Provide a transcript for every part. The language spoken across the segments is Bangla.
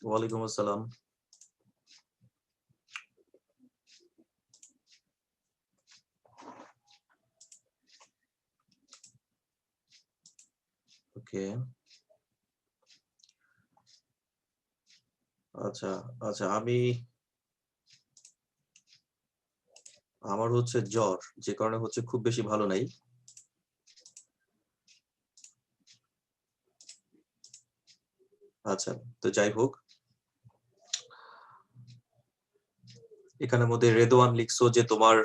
ওয়ালাইকুম আসসালাম। ওকে। আচ্ছা, আচ্ছা আমার হচ্ছে জ্বর, যে কারণে হচ্ছে খুব বেশি ভালো নাই। আচ্ছা, তো যাই হোক। এখানের মধ্যে রেদওয়ান লিখছো যে তোমার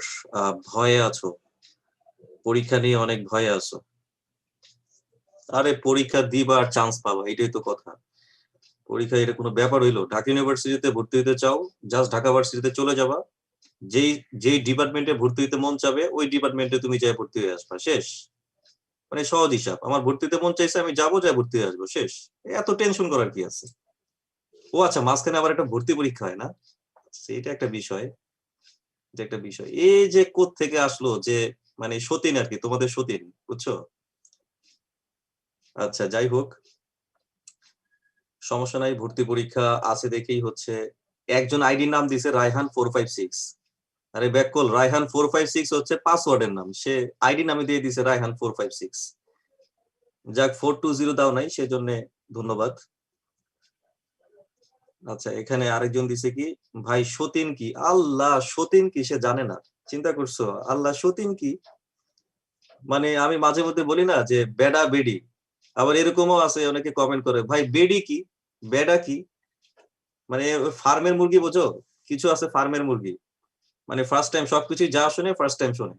ভয়ে আছো। পরীক্ষা নিয়ে অনেক ভয়ে আছো। আরে পরীক্ষা দিবা আর চান্স পাবা, এটাই তো কথা। পরীক্ষা এটা কোনো ব্যাপার হইলো? ঢাকা ইউনিভার্সিটিতে ভর্তি হতে চাও, জাস্ট ঢাকা ভার্সিটিতে চলে যাবা। যেই যেই ডিপার্টমেন্টে ভর্তি হইতে মন চাবে ওই ডিপার্টমেন্টে তুমি যাই ভর্তি হয়ে আসবা, শেষ। মানে সহজ হিসাব, আমার ভর্তি হতে মন চাইছে আমি যাবো, যাই ভর্তি হয়ে আসবো, শেষ। এত টেনশন করার কি আছে? ও আচ্ছা, মাঝখানে আবার একটা ভর্তি পরীক্ষা হয় না? এটা একটা বিষয়। এটা একটা বিষয়, এই যে থেকে আসলো যে মানে সতীন আর কি, তোমাদের সতীন, বুঝছো? আচ্ছা যাই হোক, সমস্যা নাই, ভর্তি পরীক্ষা আছে দেখেই হচ্ছে। একজন আইডির নাম দিছে রায়হান 456। আরে ব্যাককল, রায়হান 456 হচ্ছে পাসওয়ার্ডের নাম, সে আইডি নামে দিয়ে দিছে রায়হান 456। যাক, 420 দাও নাই, সেজন্য ধন্যবাদ। আচ্ছা, এখানে আরেকজন দিছে কি, ভাই সতীন কি? আল্লাহ, সতীন কি সে জানে না? চিন্তা করছো? আল্লাহ, সতীন কি? মানে আমি মাঝে মধ্যে বলি না যে বেডা বেডি, আবার এরকমও আছে অনেকে কমেন্ট করে, ভাই বেডি কি, বেডা কি? মানে ফার্মের মুরগি বোঝো? কিছু আছে ফার্মের মুরগি, মানে ফার্স্ট টাইম সবকিছু যা শুনে ফার্স্ট টাইম শুনে।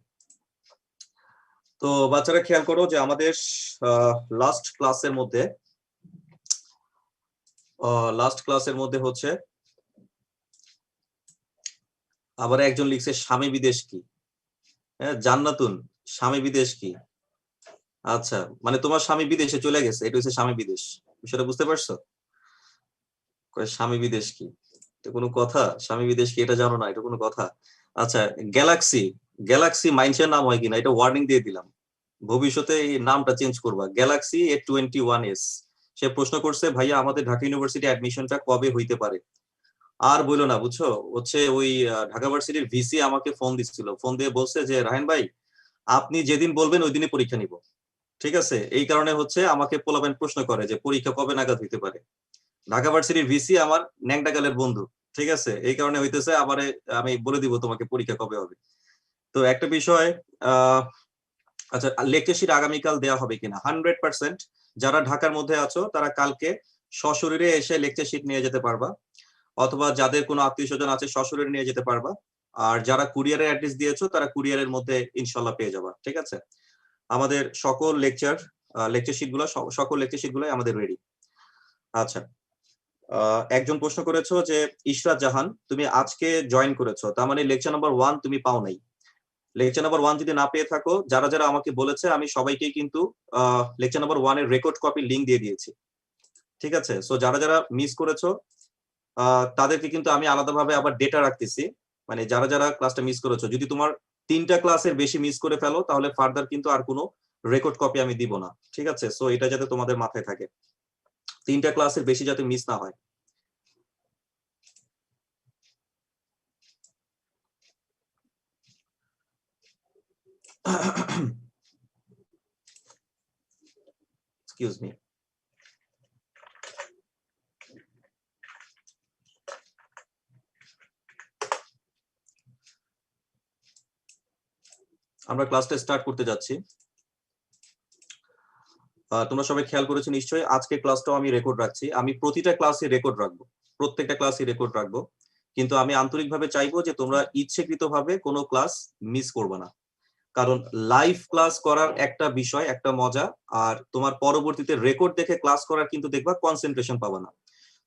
তো বাচ্চারা খেয়াল করো যে আমাদের লাস্ট ক্লাসের মধ্যে হচ্ছে আবার একজন লিখছে স্বামী বিদেশ কি। হ্যাঁ, জান্নাতুন, স্বামী বিদেশ কি? আচ্ছা, মানে তোমার স্বামী বিদেশে চলে গেছে, এটা হচ্ছে স্বামী বিদেশ, বিষয়টা বুঝতে পারছো? স্বামী বিদেশ কি? এটা কোনো কথা? স্বামী বিদেশ কি এটা জানো না, এটা কোনো কথা? আচ্ছা, গ্যালাক্সি, গ্যালাক্সি মাইনসের নাম হয় কিনা, এটা ওয়ার্নিং দিয়ে দিলাম। ভবিষ্যতে এই নামটা চেঞ্জ করবা, গ্যালাক্সি A21s। সে প্রশ্ন করছে, ভাইয়া আমাদের ঢাকা ইউনিভার্সিটি অ্যাডমিশনটা কবে হইতে পারে? আর বইলো না, বুঝছো? হচ্ছে ওই ঢাকা ভার্সিটির ভিসি আমাকে ফোন দিচ্ছিল, ফোন দিয়ে বলছে যে রাহেন ভাই, আপনি যেদিন বলবেন ওই দিনই পরীক্ষা নিব। ঠিক আছে, এই কারণে হচ্ছে আমাকে পোলাপাইন প্রশ্ন করে যে পরীক্ষা কবে নাগাদ হইতে পারে। ঢাকা ভার্সিটির ভিসি আমার ন্যাংটাকালের বন্ধু। ঠিক আছে, এই কারণে হইতেছে আমারে, আমি বলে দিব তোমাকে পরীক্ষা কবে হবে। তো একটা বিষয়, আহ আচ্ছা, লেকচার শিট আগামীকাল দেওয়া হবে কিনা? 100%। যারা ঢাকার মধ্যে আছো তারা কালকে সশরীরে এসে লেকচার শিট নিয়ে যেতে পারবা, অথবা যাদের কোনো আত্মীয় স্বজন আছে সশরীরে নিয়ে যেতে পারবা। আর যারা কুরিয়ারের অ্যাড্রেস দিয়েছো তারা কুরিয়ারের মধ্যে ইনশাল্লাহ পেয়ে যাবা। ঠিক আছে, আমাদের সকল লেকচার শিট গুলো, সকল লেকচার শিট গুলোই আমাদের রেডি। আচ্ছা, একজন প্রশ্ন করেছো যে ইশরাত জাহান, তুমি আজকে জয়েন করেছো, তার মানে লেকচার নাম্বার 1 তুমি পাও নাই। লেকচার নাম্বার 1 যদি না পেয়ে থাকো, যারা যারা আমাকে বলেছে আমি সবাইকেই কিন্তু লেকচার নাম্বার 1 এর রেকর্ড কপি লিংক দিয়ে দিয়েছি। ঠিক আছে, সো যারা যারা মিস করেছো তাদেরকে কিন্তু আমি আলাদাভাবে আবার ডেটা রাখতেছি। মানে যারা যারা ক্লাসটা মিস করেছো, যদি তোমার 3টা ক্লাসের বেশি মিস করে ফেলো তাহলে ফার্দার কিন্তু আর কোনো রেকর্ড কপি আমি দিব না। ঠিক আছে, সো এটা যাতে তোমাদের মাথায় থাকে, 3টা ক্লাসের বেশি যাতে মিস না হয়। Excuse me. আমরা ক্লাসটা স্টার্ট করতে যাচ্ছি। তোমরা সবাই খেয়াল করেছো নিশ্চয়ই, আজকে ক্লাসটাও আমি রেকর্ড রাখছি। আমি প্রতিটা ক্লাসে রেকর্ড রাখবো, প্রত্যেকটা ক্লাসে রেকর্ড রাখবো। কিন্তু আমি আন্তরিকভাবে চাইবো যে তোমরা ইচ্ছাকৃতভাবে কোনো ক্লাস মিস করবে না। কারণ লাইভ ক্লাস করার একটা বিষয়, একটা মজা, আর তোমার পরবর্তীতে রেকর্ড দেখে ক্লাস করার কিন্তু দেখবা কনসেন্ট্রেশন পাবা না।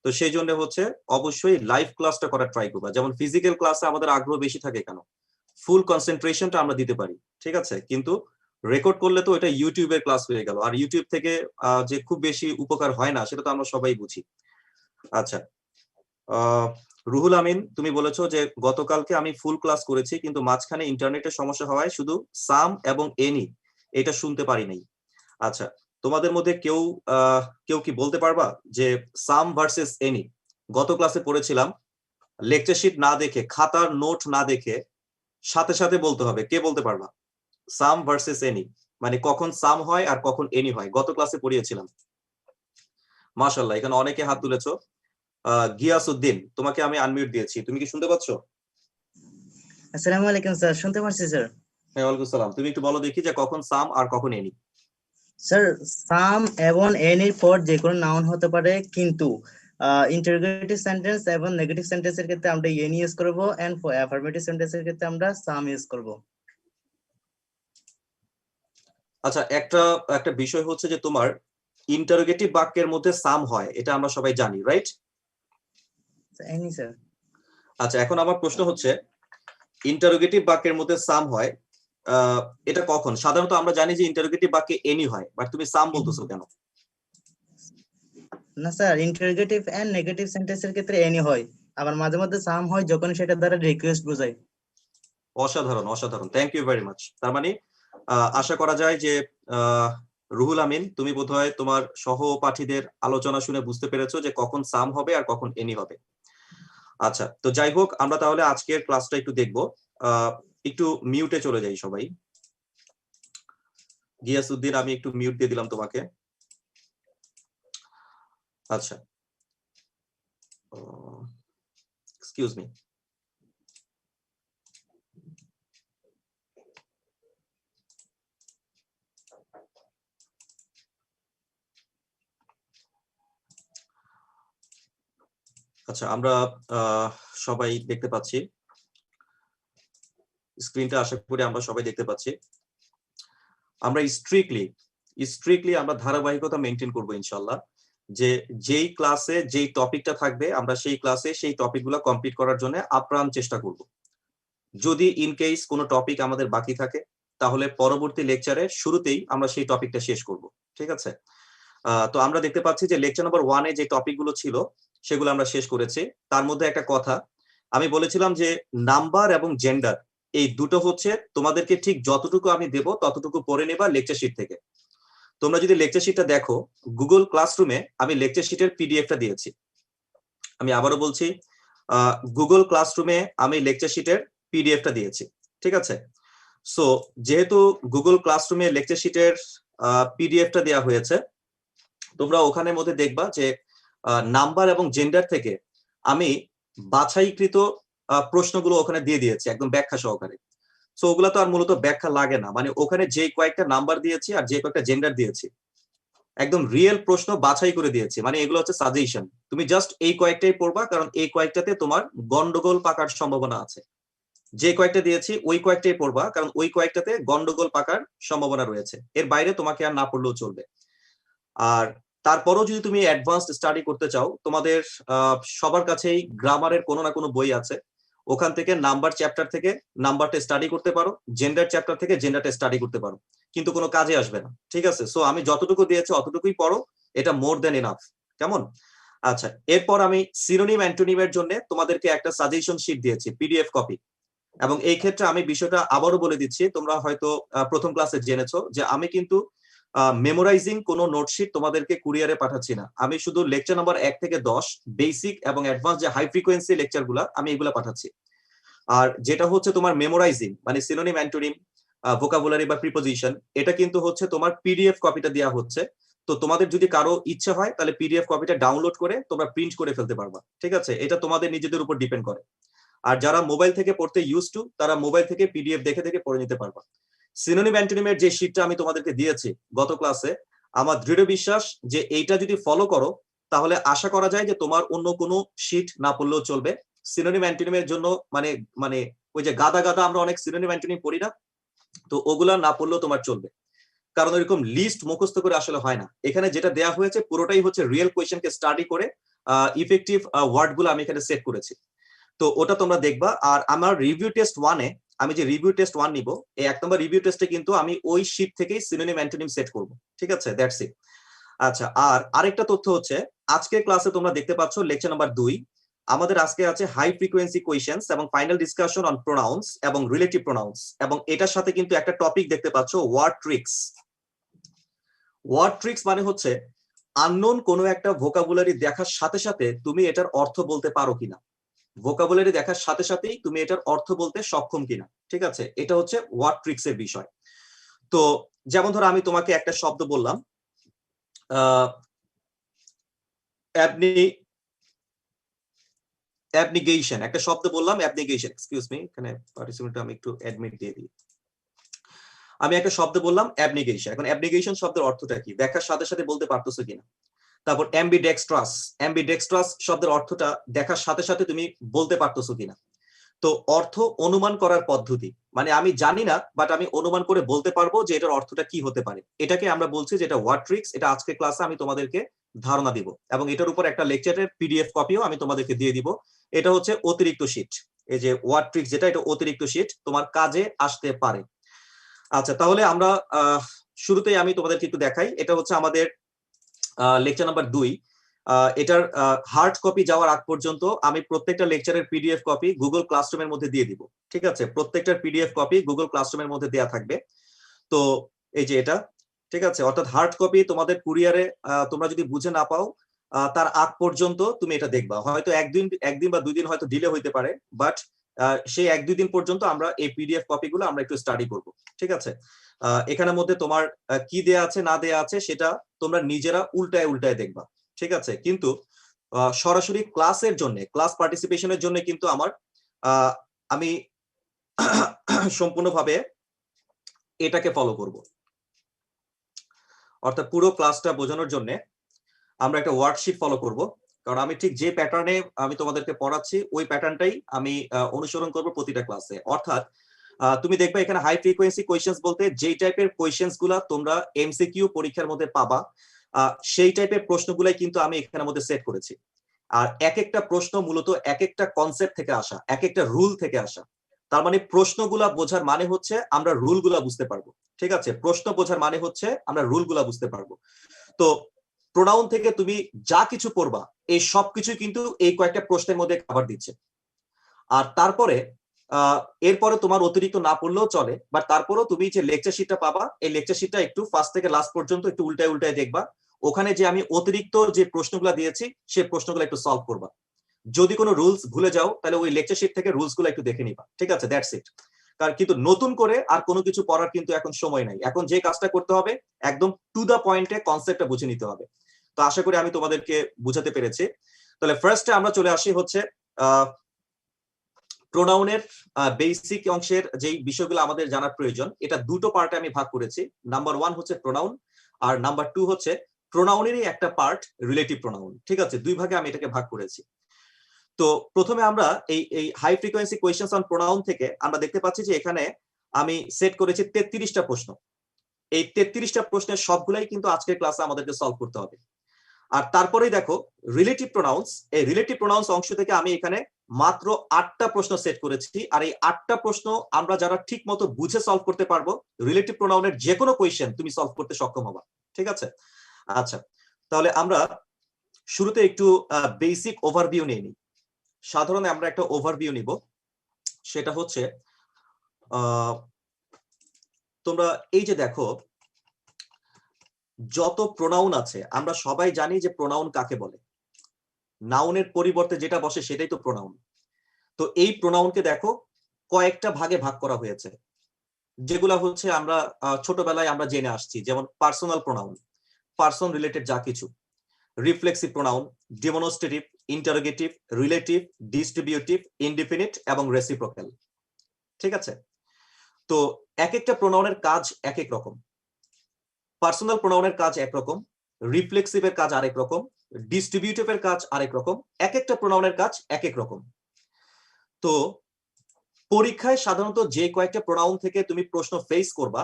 তো সেই জন্য হচ্ছে অবশ্যই লাইভ ক্লাসটা করার ট্রাই করবা। যেমন ফিজিক্যাল ক্লাসে আমাদের আগ্রহ বেশি থাকে কেন, ফুল কনসেন্ট্রেশনটা আমরা দিতে পারি। ঠিক আছে, কিন্তু রেকর্ড করলে তো এটা ইউটিউবের ক্লাস হয়ে গেল, আর ইউটিউব থেকে যে খুব বেশি উপকার হয় না সেটা তো আমরা সবাই বুঝি। আচ্ছা, রুহুল আমিন, তুমি বলেছো যে গতকালকে আমি ফুল ক্লাস করেছি কিন্তু মাঝখানে ইন্টারনেটের সমস্যা হওয়ায় শুধু সাম এবং এনি এটা শুনতে পারি নাই। আচ্ছা, তোমাদের মধ্যে কেউ কেউ কি বলতে পারবা যে সাম ভার্সেস এনি গত ক্লাসে পড়েছিলাম লেকচার শিট না দেখে, খাতার নোট না দেখে সাথে সাথে বলতে হবে। কে বলতে পারবা? সাম ভার্সেস এনি, মানে কখন সাম হয় আর কখন এনি হয়, গত ক্লাসে পড়িয়েছিলাম। মাশাআল্লাহ, এখানে অনেকে হাত তুলেছো। গিয়াসউদ্দিন, তোমাকে আমি আনমিউট দিয়েছি, তুমি কি শুনতে পাচ্ছ? আসসালামু আলাইকুম স্যার, শুনতে পারছি স্যার। হ্যাঁ, ওয়ালাইকুম সালাম। তুমি একটু বলো দেখি যে কখন সাম আর কখন এনি। স্যার, সাম এবং এনির পর যে কোনো নাউন হতে পারে, কিন্তু ইন্টারোগেটিভ সেন্টেন্স এবং নেগেটিভ সেন্টেন্সের ক্ষেত্রে আমরা এনি ইউজ করব, এন্ড ফর অ্যাফার্মেটিভ সেন্টেন্সের ক্ষেত্রে আমরা সাম ইউজ করব। আচ্ছা, একটা একটা বিষয় হচ্ছে যে তোমার ইন্টারোগেটিভ বাক্যের মধ্যে সাম হয়, এটা আমরা সবাই জানি, রাইট? Any sir. আচ্ছা, এখন আমার প্রশ্ন হচ্ছে ইন্টারোগেটিভ বাক্যের মধ্যে সাম হয়, এটা কখন? সাধারণত আমরা জানি যে ইন্টারোগেটিভ বাক্যে এনি হয়, বাট তুমি সাম বলতেছো কেন? না স্যার, ইন্টারোগেটিভ এন্ড নেগেটিভ সেন্টেন্সের ক্ষেত্রে এনি হয়, আবার মাঝে মধ্যে সাম হয় যখন সেটা দ্বারা রিকোয়েস্ট বোঝায়। অসাধারণ, অসাধারণ, থ্যাংক ইউ ভেরি মাচ। তার মানে আশা করা যায় যে রুহুল আমিন, তুমি বোধহয় তোমার সহপাঠীদের আলোচনা শুনে বুঝতে পেরেছো যে কখন সাম হবে আর কখন এনি হবে। আচ্ছা, তো যাই হোক, আমরা তাহলে আজকের ক্লাসটা একটু দেখবো। একটু মিউটে চলে যাই সবাই। গিয়াসউদ্দিন, আমি একটু মিউট দিয়ে দিলাম তোমাকে। আচ্ছা, এক্সকিউজ মি। আচ্ছা, আমরা সবাই দেখতে পাচ্ছি স্ক্রিনটা, আশা করি আমরা সবাই দেখতে পাচ্ছি। আমরা স্ট্রিক্টলি আমরা ধারাবাহিকতা মেনটেন করবো ইনশাল্লাহ, যে যেই ক্লাসে যেই টপিকটা থাকবে আমরা সেই ক্লাসে সেই টপিকগুলো কমপ্লিট করার জন্য আপ্রাণ চেষ্টা করব। যদি ইন কেস কোনো টপিক আমাদের বাকি থাকে তাহলে পরবর্তী লেকচারে শুরুতেই আমরা সেই টপিকটা শেষ করব, ঠিক আছে? তো আমরা দেখতে পাচ্ছি যে লেকচার নাম্বার 1-এ যে টপিকগুলো ছিল সেগুলো আমরা শেষ করেছি। তার মধ্যে একটা কথা আমি বলেছিলাম যে নাম্বার এবং জেন্ডার, এই দুটো হচ্ছে তোমাদেরকে ঠিক যতটুকু আমি দেব ততটুকু পড়ে নেবা লেকচার শিট থেকে। তোমরা যদি লেকচার শিটটা দেখো, গুগল ক্লাসরুমে আমি লেকচার শিটের পিডিএফটা দিয়েছি। আমি আবারও বলছি, গুগল ক্লাসরুমে আমি লেকচার শিটের পিডিএফটা দিয়েছি, ঠিক আছে? সো যেহেতু গুগল ক্লাসরুমে লেকচার শিটের পিডিএফটা দেওয়া হয়েছে, তোমরা ওখানের মধ্যে দেখবা যে নাম্বার এবং জেন্ডার থেকে আমি বাছাইকৃত প্রশ্নগুলো ওখানে দিয়ে দিয়েছি একদম ব্যাখ্যা সহকারে। সো ওগুলা তো আর মূলত ব্যাখ্যা লাগে না, মানে ওখানে যে কয়েকটা নাম্বার দিয়েছি আর যে কয়েকটা জেন্ডার দিয়েছি একদম রিয়েল প্রশ্ন বাছাই করে দিয়েছি, মানে এগুলো হচ্ছে সাজেশন। তুমি জাস্ট এই কয়েকটাই পড়বা, কারণ এই কয়েকটাতে তোমার গন্ডগোল পাকার সম্ভাবনা আছে। যে কয়েকটা দিয়েছি ওই কয়েকটাই পড়বা, কারণ ওই কয়েকটাতে গন্ডগোল পাকার সম্ভাবনা রয়েছে, এর বাইরে তোমাকে আর না পড়লেও চলবে। আর তারপরও যদি তুমি অ্যাডভান্সড স্টাডি করতে চাও, তোমাদের সবার কাছেই গ্রামারের কোনো না কোনো বই আছে, ওখান থেকে নাম্বার চ্যাপ্টার থেকে নাম্বারটা স্টাডি করতে পারো, জেন্ডার চ্যাপ্টার থেকে জেন্ডারটা স্টাডি করতে পারো, কিন্তু কোনো কাজে আসবে না, ঠিক আছে? সো আমি যতটুকু দিয়েছি অতটুকুই পড়ো, এটা মোর দেন এনাফ, কেমন? আচ্ছা, এরপর আমি সিনোনিম অ্যান্টোনিমের জন্য তোমাদেরকে একটা সাজেশন শিট দিয়েছি, পিডিএফ কপি। এবং এই ক্ষেত্রে আমি বিষয়টা আবারও বলে দিচ্ছি, তোমরা হয়তো প্রথম ক্লাসে জেনেছো যে আমি কিন্তু মেমোরাইজিং কোনো নোটশিট তোমাদেরকে কুরিয়ারে পাঠাচ্ছি না। আমি শুধু লেকচার নাম্বার 1 থেকে 10 বেসিক এবং অ্যাডভান্স যে হাই ফ্রিকোয়েন্সি লেকচারগুলো আমি এগুলো পাঠাচ্ছি। আর যেটা হচ্ছে তোমার মেমোরাইজিং মানে সিনোনিম অ্যান্টোনিম, ভোকাবুলারি বা প্রিপোজিশন, এটা কিন্তু হচ্ছে তোমার পিডিএফ কপিটা দেওয়া হচ্ছে। তো তোমাদের যদি কারো ইচ্ছে হয় তাহলে পিডিএফ কপিটা ডাউনলোড করে তোমরা প্রিন্ট করে ফেলতে পারবা, ঠিক আছে? এটা তোমাদের নিজেদের উপর ডিপেন্ড করে। আর যারা মোবাইল থেকে পড়তে ইউজ টু, তারা মোবাইল থেকে পিডিএফ দেখে দেখে পড়ে নিতে পারবা। সিনোনিম অ্যান্টোনিমের যে শীটটা আমি তোমাদেরকে দিয়েছি গত ক্লাসে, আমার দৃঢ় বিশ্বাস যে এইটা যদি ফলো করো তাহলে আশা করা যায় যে তোমার অন্য কোনো শীট না পড়লেও চলবে। সিনোনিম অ্যান্টোনিমের জন্য মানে মানে ওই যে গাদা গাদা আমরা অনেক সিনোনিম অ্যান্টোনিম পড়ি না, তো ওগুলা না পড়লেও তোমার চলবে, কারণ ওইরকম লিস্ট মুখস্থ করে আসলে হয় না। এখানে যেটা দেয়া হয়েছে পুরোটাই হচ্ছে রিয়েল কোয়েশ্চেনকে স্টাডি করে ইফেক্টিভ ওয়ার্ডগুলো আমি এখানে সেট করেছি, তো ওটা তোমরা দেখবা। আর আমার রিভিউ টেস্ট 1-এ আমি যে রিভিউ টেস্ট 1 নিব, এই 1 নম্বর রিভিউ টেস্টে কিন্তু আমি ওই শীট থেকেই সিনোনিম অ্যান্টোনিম সেট করব, ঠিক আছে? That's it. আচ্ছা, আর আরেকটা তথ্য হচ্ছে আজকের ক্লাসে তোমরা দেখতে পাচ্ছ লেকচার নাম্বার 2 আমাদের আজকে আছে হাই ফ্রিকোয়েন্সি কোয়েশ্চেনস এবং ফাইনাল ডিসকাশন অন প্রোনাউন্স এবং রিলেটিভ প্রোনাউন্স, এবং এটার সাথে কিন্তু একটা টপিক দেখতে পাচ্ছ ওয়ার্ড ট্রিক্স। ওয়ার্ড ট্রিক্স মানে হচ্ছে আননোন কোনো একটা ভোকাবুলারি দেখার সাথে সাথে তুমি এটার অর্থ বলতে পারো কিনা, ভোকাবুলারি দেখার সাথে সাথেই তুমি এটার অর্থ বলতে সক্ষম কিনা, ঠিক আছে? এটা হচ্ছে ওয়ার্ড ট্রিক্স এর বিষয়। তো যেমন ধরো আমি তোমাকে একটা শব্দ বললাম, অ্যাবনিগেশন, একটা শব্দ বললাম অ্যাবনিগেশন, এক্সকিউজ মি, এখানে পার্টিসিপেন্ট আমি একটু অ্যাডমিট দিয়ে দিই। আমি একটা শব্দ বললাম অ্যাবনিগেশন, এখন অ্যাবনিগেশন শব্দের অর্থটা কি দেখার সাথে সাথে বলতে পারতেছো কিনা? তারপর অ্যাম্বিডেক্সট্রাস, অ্যাম্বিডেক্সট্রাস শব্দের অর্থটা দেখার সাথে সাথে তুমি বলতে পারতেছো কিনা? তো অর্থ অনুমান করার পদ্ধতি, মানে আমি জানি না বাট আমি অনুমান করে বলতে পারবো যে এটার অর্থটা কি হতে পারে, এটাকে আমরা বলছি যে এটা ওয়ার্ড ট্রিক্স। এটা আজকে ক্লাসে আমি তোমাদেরকে ধারণা দিব এবং এটার উপর একটা লেকচারের পিডিএফ কপিও আমি তোমাদেরকে দিয়ে দিব। এটা হচ্ছে অতিরিক্ত শীট, এই যে ওয়ার্ড ট্রিক্স যেটা, এটা অতিরিক্ত শীট, তোমার কাজে আসতে পারে। আচ্ছা, তাহলে আমরা শুরুতেই আমি তোমাদেরকে একটু দেখাই। এটা হচ্ছে আমাদের লেকচার নাম্বার 2। এটার হার্ড কপি যাওয়ার আগ পর্যন্ত আমি প্রত্যেকটা লেকচারের পিডিএফ কপি গুগল ক্লাসরুমের মধ্যে দিয়ে দিব, ঠিক আছে? প্রত্যেকটার পিডিএফ কপি গুগল ক্লাসরুমের মধ্যে দেয়া থাকবে। তো এই যে এটা, ঠিক আছে, অর্থাৎ হার্ড কপি তোমাদের কুরিয়ারে তোমরা যদি বুঝে না পাও তার আগ পর্যন্ত তুমি এটা দেখবা। হয়তো একদিন বা 2 দিন হয়তো ডিলে হইতে পারে, বাট সেই 1-2 দিন পর্যন্ত আমরা এই পিডিএফ কপিগুলো আমরা একটু স্টাডি করব, ঠিক আছে? এখানের মধ্যে তোমার কি দেয়া আছে না দেয়া আছে সেটা তোমরা নিজেরা উল্টায় উল্টায় দেখবা, ঠিক আছে? কিন্তু সরাসরি ক্লাসের জন্য, ক্লাস পার্টিসিপেশনের জন্য কিন্তু আমি সম্পূর্ণভাবে এটাকে ফলো করব। অর্থাৎ পুরো ক্লাসটা বোঝানোর জন্য আমরা একটা ওয়ার্কশিট ফলো করব, কারণ আমি ঠিক যে প্যাটার্নে আমি তোমাদেরকে পড়াচ্ছি ওই প্যাটার্নটাই আমি অনুসরণ করব প্রতিটা ক্লাসে। অর্থাৎ তুমি দেখবে এখানে হাই ফ্রিকোয়েন্সি কোয়েশ্চেন্স বলতে যেই টাইপের কোয়েশ্চেন্স গুলা তোমরা এমসিকিউ পরীক্ষার মধ্যে পাবা, সেই টাইপের প্রশ্নগুলাই কিন্তু আমি এখানের মধ্যে সেট করেছি। আর এক একটা প্রশ্ন মূলত এক একটা কনসেপ্ট থেকে আসা, এক একটা রুল থেকে আসা। তার মানে প্রশ্নগুলা বোঝার মানে হচ্ছে আমরা রুলগুলা বুঝতে পারবো, ঠিক আছে? প্রশ্ন বোঝার মানে হচ্ছে আমরা রুলগুলা বুঝতে পারবো। তো প্রোনাউন থেকে তুমি যা কিছু পড়বা এই সবকিছু কিন্তু এই কয়েকটা প্রশ্নের মধ্যে কভার দিচ্ছে। আর তারপরে এরপরে তোমার অতিরিক্ত না পড়লেও চলে, বাট তারপরেও তুমি যে লেকচার শিটটা পাবা এই লেকচার শিটটা একটু ফার্স্ট থেকে লাস্ট পর্যন্ত একটু উল্টায় উল্টায় দেখবা। ওখানে যে আমি অতিরিক্ত যে প্রশ্নগুলো দিয়েছি সেই প্রশ্নগুলো একটু সলভ করবা। যদি কোনো রুলস ভুলে যাও তাহলে ওই লেকচার শিট থেকে রুলস গুলো একটু দেখে নিবা, ঠিক আছে? That's it. কারণ কিন্তু নতুন করে আর কোনো কিছু পড়ার কিন্তু এখন সময় নাই। এখন যে কাজটা করতে হবে একদম টু দা পয়েন্টে কনসেপ্টটা বুঝে নিতে হবে। তো আশা করি আমি তোমাদেরকে বুঝাতে পেরেছি। তাহলে ফার্স্টে আমরা চলে আসি হচ্ছে প্রোনাউনের বেসিক অংশের যেই বিষয়গুলো আমাদের জানার প্রয়োজন, এটা দুটো পার্টে আমি ভাগ করেছি। নাম্বার 1 হচ্ছে প্রোনাউন, আর নাম্বার 2 হচ্ছে প্রোনাউনেরই একটা পার্ট রিলেটিভ প্রোনাউন, ঠিক আছে? দুই ভাগে আমি এটাকে ভাগ করেছি। তো প্রথমে আমরা এই high frequency questions on pronoun থেকে আমরা দেখতে পাচ্ছি যে এখানে আমি সেট করেছি 33টা প্রশ্ন। এই 33টা প্রশ্নের সবগুলাই কিন্তু আজকের ক্লাসে আমাদেরকে সলভ করতে হবে। আর তারপরেই দেখো রিলেটিভ প্রোনাউন্স, এই রিলেটিভ প্রোনাউন্স অংশ থেকে আমি এখানে মাত্র 8টা প্রশ্ন সেট করেছি। আর এই 8টা প্রশ্ন আমরা যারা ঠিক মতো বুঝে সলভ করতে পারবো, রিলেটিভ প্রোনাউনের যে কোনো কোয়েশ্চেন তুমি সলভ করতে সক্ষম হবা, ঠিক আছে? আচ্ছা, তাহলে আমরা শুরুতে একটু বেসিক ওভারভিউ নিয়ে নিই। সাধারণত আমরা একটা ওভারভিউ নিব, সেটা হচ্ছে তোমরা এই যে দেখো যত প্রোনাউন আছে আমরা সবাই জানি যে প্রোনাউন কাকে বলে। নাউনের পরিবর্তে যেটা বসে সেটাই তো প্রোনাউন। তো এই প্রোনাউনকে দেখো কয়েকটা ভাগে ভাগ করা হয়েছে, যেগুলা হচ্ছে আমরা ছোটবেলায় আমরা জেনে আসছি। যেমন পার্সোনাল প্রোনাউন, পার্সন রিলেটেড যা কিছু, reflexive pronoun, demonstrative, interrogative, relative, distributive, indefinite এবং রেসিপ্রোকাল, ঠিক আছে? তো এক একটা প্রোনাউনের কাজ এক এক রকম। পার্সোনাল প্রোনাউনের কাজ একরকম, রিফ্লেক্সিভের কাজ আরেক রকম, ডিস্ট্রিবিউটিভের কাজ আরেক রকম, এক একটা প্রোনাউনের কাজ এক এক রকম। তো পরীক্ষায় সাধারণত যে কয়েকটা প্রোনাউন থেকে তুমি প্রশ্ন ফেস করবা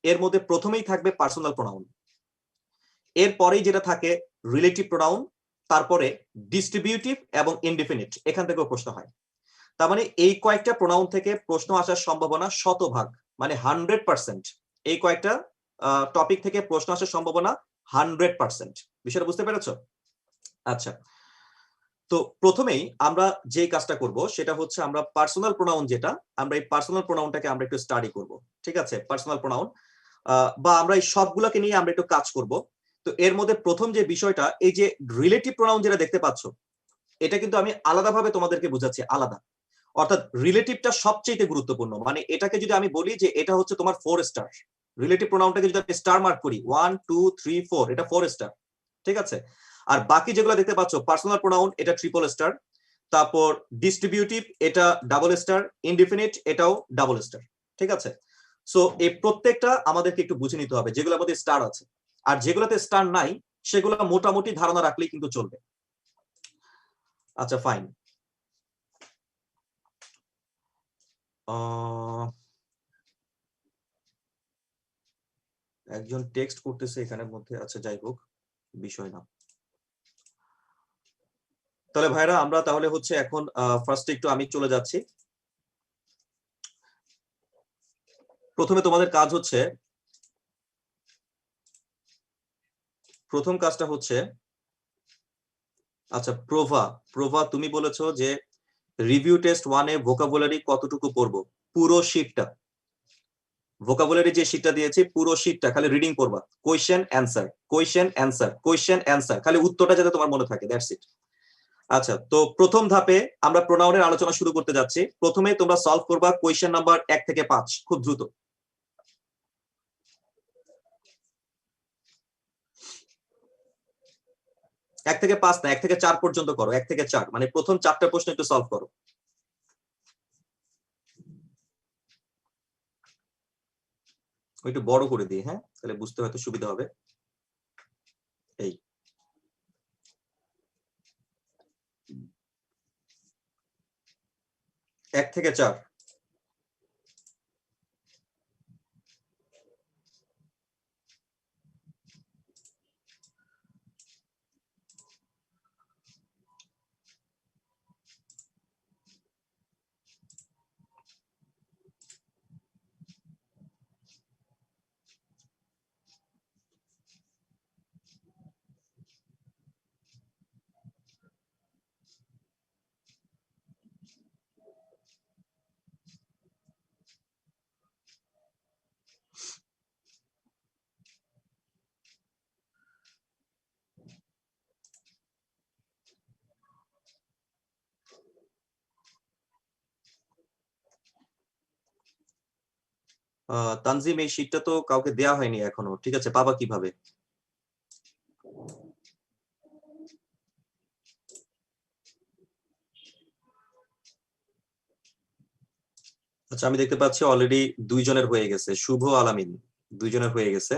এর মধ্যে প্রথমেই থাকবে পার্সোনাল প্রোনাউন, এরপরেই যেটা থাকে রিলেটিভ প্রোনাউন, তারপরে ডিস্ট্রিবিউটিভ এবং ইনডিফিনিট, এখান থেকেও প্রশ্ন হয়। তার মানে এই কয়েকটা প্রোনাউন থেকে প্রশ্ন আসার সম্ভাবনা শতভাগ, মানে 100%। এই কয়েকটা টপিক থেকে প্রশ্ন আসার সম্ভাবনা 100%। বিষয়টা বুঝতে পেরেছো? আচ্ছা, তো প্রথমেই আমরা যে কাজটা করব সেটা হচ্ছে আমরা পার্সোনাল প্রোনাউন যেটা, আমরা এই পার্সোনাল প্রোনাউনটাকে আমরা একটু স্টাডি করব, ঠিক আছে? পার্সোনাল প্রোনাউন বা আমরা এই সবগুলোকে নিয়ে আমরা একটু কাজ করব। তো তো এর মধ্যে প্রথম যে বিষয়টা, এই যে রিলেটিভ প্রোনাউন যেটা দেখতে পাচ্ছ, এটা কিন্তু আমি আলাদাভাবে তোমাদেরকে বুঝাচ্ছি, আলাদা। অর্থাৎ রিলেটিভটা সবচেয়ে গুরুত্বপূর্ণ। মানে এটাকে যদি আমি বলি যে এটা হচ্ছে তোমার 4 স্টার, রিলেটিভ প্রোনাউনটাকে যদি আমি স্টার মার্ক করি 1 2 3 4, এটা 4 স্টার, ঠিক আছে। আর বাকি যেগুলো দেখতে পাচ্ছ, পার্সোনাল প্রোনাউন এটা ট্রিপল স্টার, তারপর ডিস্ট্রিবিউটিভ এটা ডাবল স্টার, ইনডিফিনিট এটাও ডাবল স্টার, ঠিক আছে। সো এই প্রত্যেকটা আমাদেরকে একটু বুঝে নিতে হবে, যেগুলোর মধ্যে স্টার আছে। আর যেগুলোতে স্টার নাই সেগুলো মোটামুটি ধারণা রাখলেই কিন্তু চলবে। আচ্ছা ফাইন। একজন টেক্সট করতেছে এখানের মধ্যে, আচ্ছা যাই হোক, বিষয় না। তাহলে ভাইরা আমরা তাহলে হচ্ছে এখন ফার্স্টে একটু আমি চলে যাচ্ছি। প্রথমে তোমাদের কাজ হচ্ছে, প্রথম কাজটা হচ্ছে, আচ্ছা প্রভা তুমি বলেছো যে রিভিউ টেস্ট 1 এ ভোকাবুলারি কতটুকু পড়বো? পুরো শীটটা, ভোকাবুলারি যে শীটটা দিয়েছি পুরো শীটটা খালি রিডিং করবা, question answer, question answer, question answer, খালি উত্তরটা যাতে তোমার মনে থাকে, দ্যাটস ইট। আচ্ছা, তো প্রথম ধাপে আমরা প্রোনাউনের আলোচনা শুরু করতে যাচ্ছি। প্রথমে তোমরা সলভ করবা কোয়েশ্চেন নাম্বার 1 থেকে 5, খুব দ্রুত। এক থেকে 5 না, 1 থেকে 4 পর্যন্ত করো, 1 থেকে 4, মানে প্রথম 4টা প্রশ্ন একটু সলভ করো। একটু বড় করে দিই, হ্যাঁ, তাহলে বুঝতে হয়তো সুবিধা হবে। এই 1 থেকে 4। তানজিম, এই শীটটা তো কাউকে দেয়া হয়নি এখনো, ঠিক আছে, পাবা কিভাবে? আচ্ছা, আমি দেখতে পাচ্ছি অলরেডি 2 জনের হয়ে গেছে, শুভ আলামিন 2 জনের হয়ে গেছে।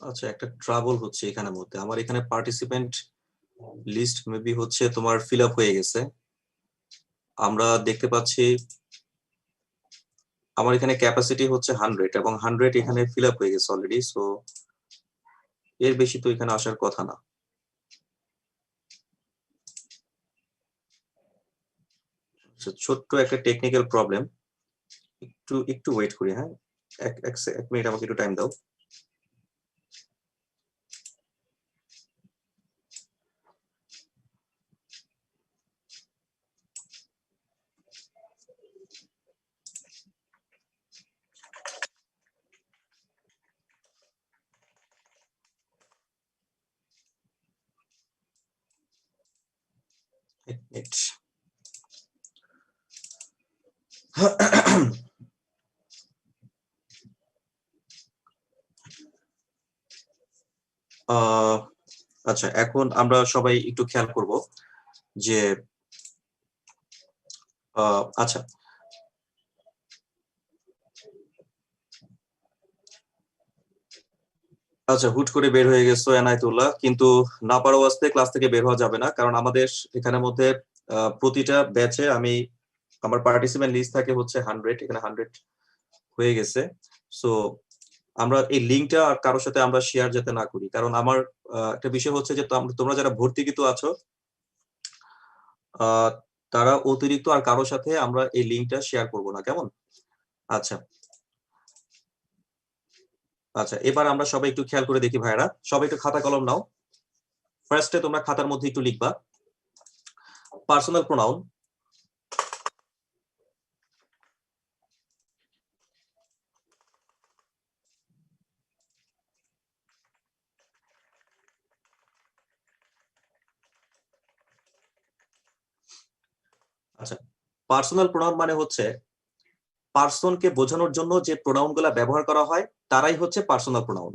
আচ্ছা, একটা ট্রাবল হচ্ছে এখানের মধ্যে, আমার এখানে পার্টিসিপেন্ট লিস্ট মেবি হচ্ছে তোমার ফিল আপ হয়ে গেছে। আমরা দেখতে পাচ্ছি আমার এখানে ক্যাপাসিটি হচ্ছে 100 এবং 100 এখানে ফিল আপ হয়ে গেছে অলরেডি। সো এর বেশি তো এখানে আসার কথা না। ছোট্ট একটা টেকনিক্যাল প্রবলেম, একটু একটু ওয়েট করি, হ্যাঁ, এক মিনিট আমাকে একটু টাইম দাও। এক মিনিট। আচ্ছা, এখন আমরা সবাই একটু খেয়াল করব যে আচ্ছা, আচ্ছা হুট করে বের হয়ে গেছো এনায়েতুল্লাহ, কিন্তু না পারো আসতে ক্লাস থেকে বের হওয়া যাবে না, কারণ আমাদের এখানের মধ্যে প্রতিটা ব্যাচে আমার পার্টিসিপেন্ট লিস্ট থাকে হচ্ছে 100, এখানে 100 হয়ে গেছে। সো আমরা এই লিঙ্কটা আর কারোর সাথে আমরা শেয়ার যাতে না করি, কারণ আমার একটা বিষয় হচ্ছে যে তোমরা যারা ভর্তিকৃত আছো তারা অতিরিক্ত আর কারোর সাথে আমরা এই লিঙ্কটা শেয়ার করব না, কেমন? আচ্ছা আচ্ছা, এবার আমরা সবাই একটু খেয়াল করে দেখি ভাইরা, সবাই একটু খাতা কলম নাও। ফার্স্টে তোমরা খাতার মধ্যে একটু লিখবা পার্সোনাল প্রোনাউন। আচ্ছা, পার্সোনাল প্রোনাউন মানে হচ্ছে পার্সনকে বোঝানোর জন্য যে প্রোনাউন গুলা ব্যবহার করা হয় তারাই হচ্ছে পার্সোনাল প্রোনাউন।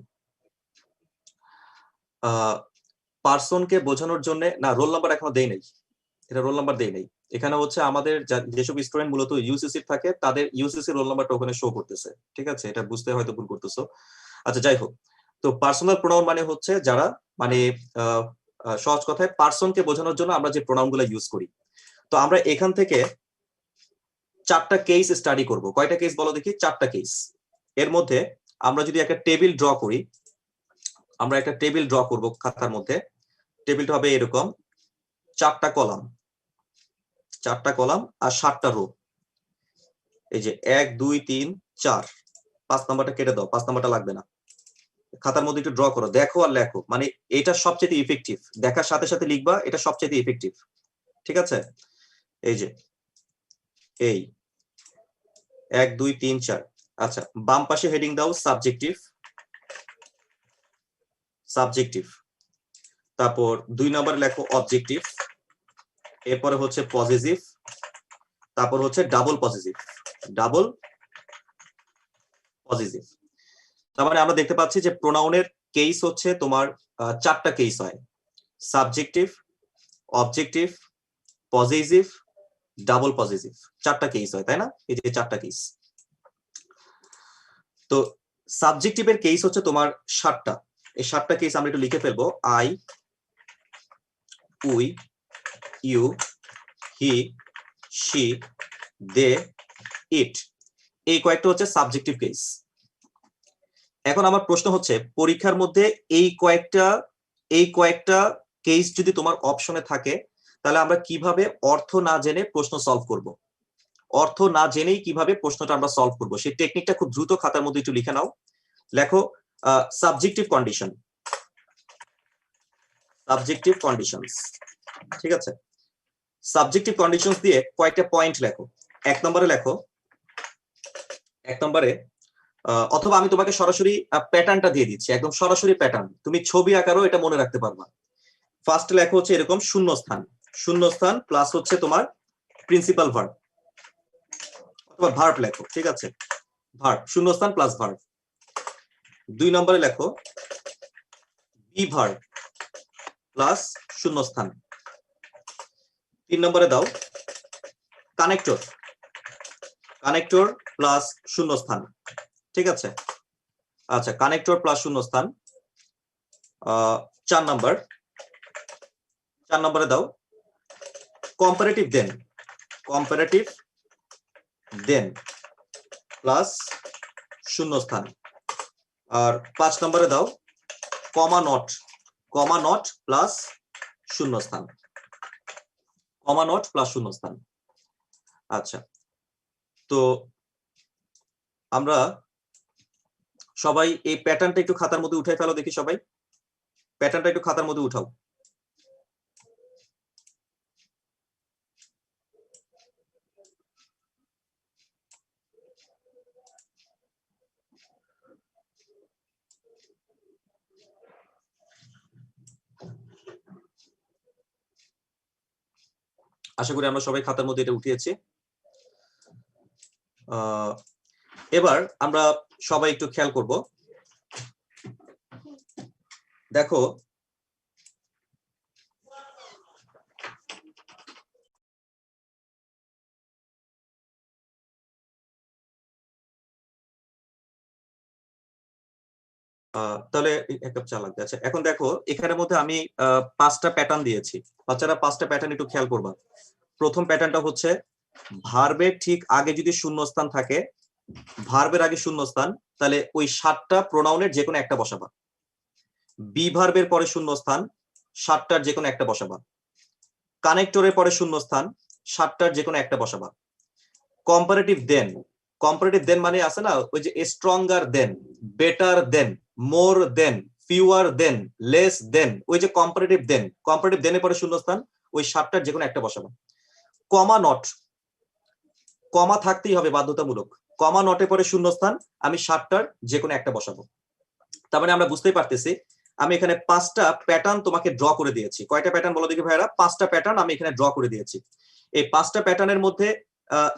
পার্সনকে বোঝানোর জন্য না, রোল নাম্বার এখনো দেই নাই, এটা রোল নাম্বার দেই নাই। এখানে হচ্ছে আমাদের যেসব স্টুডেন্ট মূলত ইউসিসি থাকে তাদের ইউসিসি রোল নাম্বারটা ওখানে শো করতেছে, ঠিক আছে? এটা বুঝতে হয়তো ভুল করতেছো। আচ্ছা যাই হোক, তো পার্সোনাল প্রোনাউন মানে হচ্ছে যারা মানে সহজ কথায় পার্সনকে বোঝানোর জন্য আমরা যে প্রোনাউন গুলা ইউজ করি। তো আমরা এখান থেকে 4টা কেস স্টাডি করব। কয়টা কেস বলো দেখি? 4টা কেস। এর মধ্যে আমরা যদি একটা টেবিল ড্র করি, আমরা একটা টেবিল ড্র করব খাতার মধ্যে। টেবিলটা হবে এরকম, 4টা কলাম, 4টা কলাম আর 7টা রো। এই যে 1 2 3 4, 5 নাম্বারটা কেটে দাও, 5 নাম্বারটা লাগবে না। খাতার মধ্যে একটু ড্র করো, দেখো আর লেখো, মানে এটা সবচেয়ে ইফেক্টিভ। দেখার সাথে সাথে লিখবা, এটা সবচেয়ে ইফেক্টিভ, ঠিক আছে? এই যে এই 1 2 3 4। আচ্ছা, বাম পাশে হেডিং দাও সাবজেক্টিভ, সাবজেক্টিভ। তারপর 2 নম্বরে লেখো অবজেক্টিভ, এরপরে হচ্ছে পজিটিভ, তারপর হচ্ছে ডাবল পজিটিভ, ডাবল পজিটিভ। তার মানে আমরা দেখতে পাচ্ছি যে প্রোনাউনের কেস হচ্ছে তোমার 4টা কেস হয়, subjective, objective, positive, double positive, 4টা কেস হয়, তাই না? এই যে 4টা কেস। তো সাবজেক্টিভের কেস হচ্ছে তোমার 7টা। এই 7টা কেস আমরা একটু লিখে ফেলবো। I, we, you, he, she, they, it, এই কয়েকটা হচ্ছে সাবজেক্টিভ কেস। এখন আমার প্রশ্ন হচ্ছে পরীক্ষার মধ্যে এই কয়েকটা কেস যদি তোমার অপশনে থাকে তাহলে আমরা কিভাবে অর্থ না জেনে প্রশ্ন সলভ করব? অর্থ না জেনেই কিভাবে প্রশ্নটা আমরা সলভ করব সেই টেকনিকটা খুব দ্রুত খাতার মধ্যে একটু লিখে নাও। লেখো সাবজেক্টিভ কন্ডিশন, সাবজেক্টিভ কন্ডিশনস, ঠিক আছে? সাবজেক্টিভ কন্ডিশনস দিয়ে কয়েকটা পয়েন্ট লেখো। 1 নম্বরে লেখো, 1 নম্বরে অথবা আমি তোমাকে সরাসরি প্যাটার্নটা দিয়ে দিচ্ছি, একদম সরাসরি প্যাটার্ন, তুমি ছবি আকারও এটা মনে রাখতে পারবা। ফার্স্ট লেখো হচ্ছে এরকম শূন্যস্থান, শূন্যস্থান প্লাস হচ্ছে তোমার প্রিন্সিপাল ভার্ব অথবা ভার্ব লেখো, ঠিক আছে? ভার্ব, শূন্যস্থান প্লাস ভার্ব। 2 নম্বরে লেখো বি ভার্ব প্লাস শূন্যস্থান। 3 নম্বরে দাও কানেক্টর, কানেক্টর প্লাস শূন্যস্থান, ঠিক আছে? আচ্ছা, কানেক্টর প্লাস শূন্যস্থান। 4 নম্বরে দাও কম্পারেটিভ দেন, কম্পারেটিভ দেন প্লাস শূন্যস্থান। আর 5 নম্বরে দাও কমা নট প্লাস শূন্যস্থান, কমা নট প্লাস শূন্যস্থান। আচ্ছা, তো আমরা সবাই এই প্যাটার্নটা একটু খাতার মধ্যে উঠাই ফেলো দেখি, সবাই প্যাটার্নটা একটু খাতার মধ্যে উঠাও। আশা করি আমরা সবাই খাতার মধ্যে এটা উঠিয়েছি। এবার আমরা সবাই একটু খেয়াল করব, দেখো তাহলে 1 কাপ চা লাগবে। আচ্ছা, এখন দেখো এখানের মধ্যে আমি 5টা প্যাটার্ন দিয়েছি, বাচ্চারা 5টা প্যাটার্ন একটু খেয়াল করবা। প্রথম প্যাটার্নটা হচ্ছে ভার্বের ঠিক আগে যদি শূন্যস্থান থাকে ভার্বের আগে শূন্যস্থান, তাহলে ওই 7টা প্রোনাউনের যে কোনো একটা বসাবা। বি ভার্বের পরে শূন্যস্থান, 7টার যে কোনো একটা বসাবা। কানেক্টরের পরে শূন্যস্থান, 7টার যে কোনো একটা বসাবা। কম্পারেটিভ দেন, কম্পারেটিভ দেন মানে আছে না ওই যে স্ট্রঙ্গার দেন, বেটার দেন, মোর দেন, ফিউয়ার দেন, লেস দেন, ওই যে কম্পারেটিভ দেন, কম্পারেটিভ দেনের পরে শূন্যস্থান, ওই 7টার যে কোনো একটা বসাবো। কমা নট, কমা থাকতেই হবে বাধ্যতামূলক, কমা নটের পরে শূন্যস্থান, আমি 7টার যে কোনো একটা বসাবো। তার মানে আমরা বুঝতেই পারতেছি আমি এখানে 5টা প্যাটার্ন তোমাকে ড্র করে দিয়েছি। কয়টা প্যাটার্ন বলো দেখি ভাইরা? 5টা প্যাটার্ন আমি এখানে ড্র করে দিয়েছি। এই 5টা প্যাটার্নের মধ্যে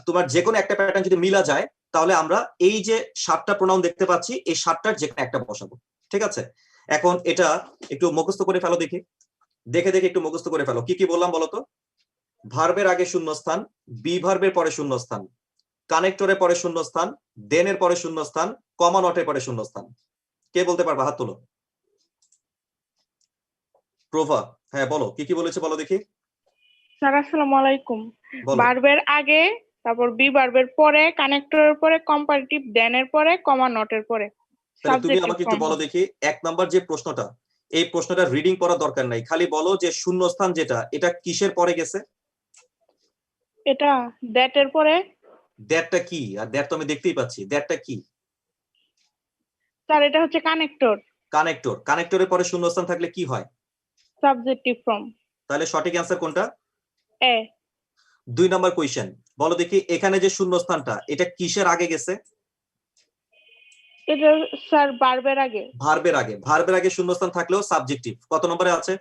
তোমার যে কোনো একটা প্যাটার্ন যদি মিলা যায়, তাহলে আমরা এই যে 7টা প্রোনাউন দেখতে পাচ্ছি, এই 7টার যে কোনো একটা বসাবো। ঠিক আছে, এখন এটা একটু মুখস্থ করে ফেলো দেখি, দেখে দেখে একটু মুখস্থ করে ফেলো। কি কি বললাম বলো তো? ভার্বের আগে শূন্যস্থান, বি ভার্বের পরে শূন্যস্থান, কানেক্টরের পরে শূন্যস্থান, দেনের পরে শূন্যস্থান, কমা নটের পরে শূন্যস্থান। কে বলতে পারবা? হাত তোলো। প্রভা, হ্যাঁ বলো, কি কি বলেছে বলো দেখি। স্যার আসসালামু আলাইকুম। বলো। ভার্বের আগে, তারপর বি ভার্বের পরে, কানেক্টরের পরে, কম্পারেটিভ দেনের পরে, কমা নটের পরে। তাহলে তুমি সাবজেক্টিভ আমাকে একটু ফর্ম বলো হবে। দেখি, 1 নাম্বার যে প্রশ্নটা, এই প্রশ্নটা রিডিং করার দরকার নাই, খালি বলো যে শূন্যস্থান যেটা, এটা কিসের পরে গেছে? এটা দ্যাটের পরে। দ্যাটটা কি? আর দ্যাট তো আমি দেখতেই পাচ্ছি, দ্যাটটা কি? স্যার এটা হচ্ছে কানেক্টর, কানেক্টর। কানেক্টরের পরে শূন্যস্থান থাকলে কি হয়? Subjective form. তাহলে সঠিক অ্যান্সার কোনটা? এ। 2 নাম্বার কোয়েশ্চেন, বলো দেখি এখানে যে শূন্যস্থানটা, এটা কিসের আগে গেছে? এটা স্যার ভার্বের আগে। ভার্বের আগে। ভার্বের আগে শূন্যস্থান থাকলেও সাবজেক্টিভ। কত নম্বরে আছে?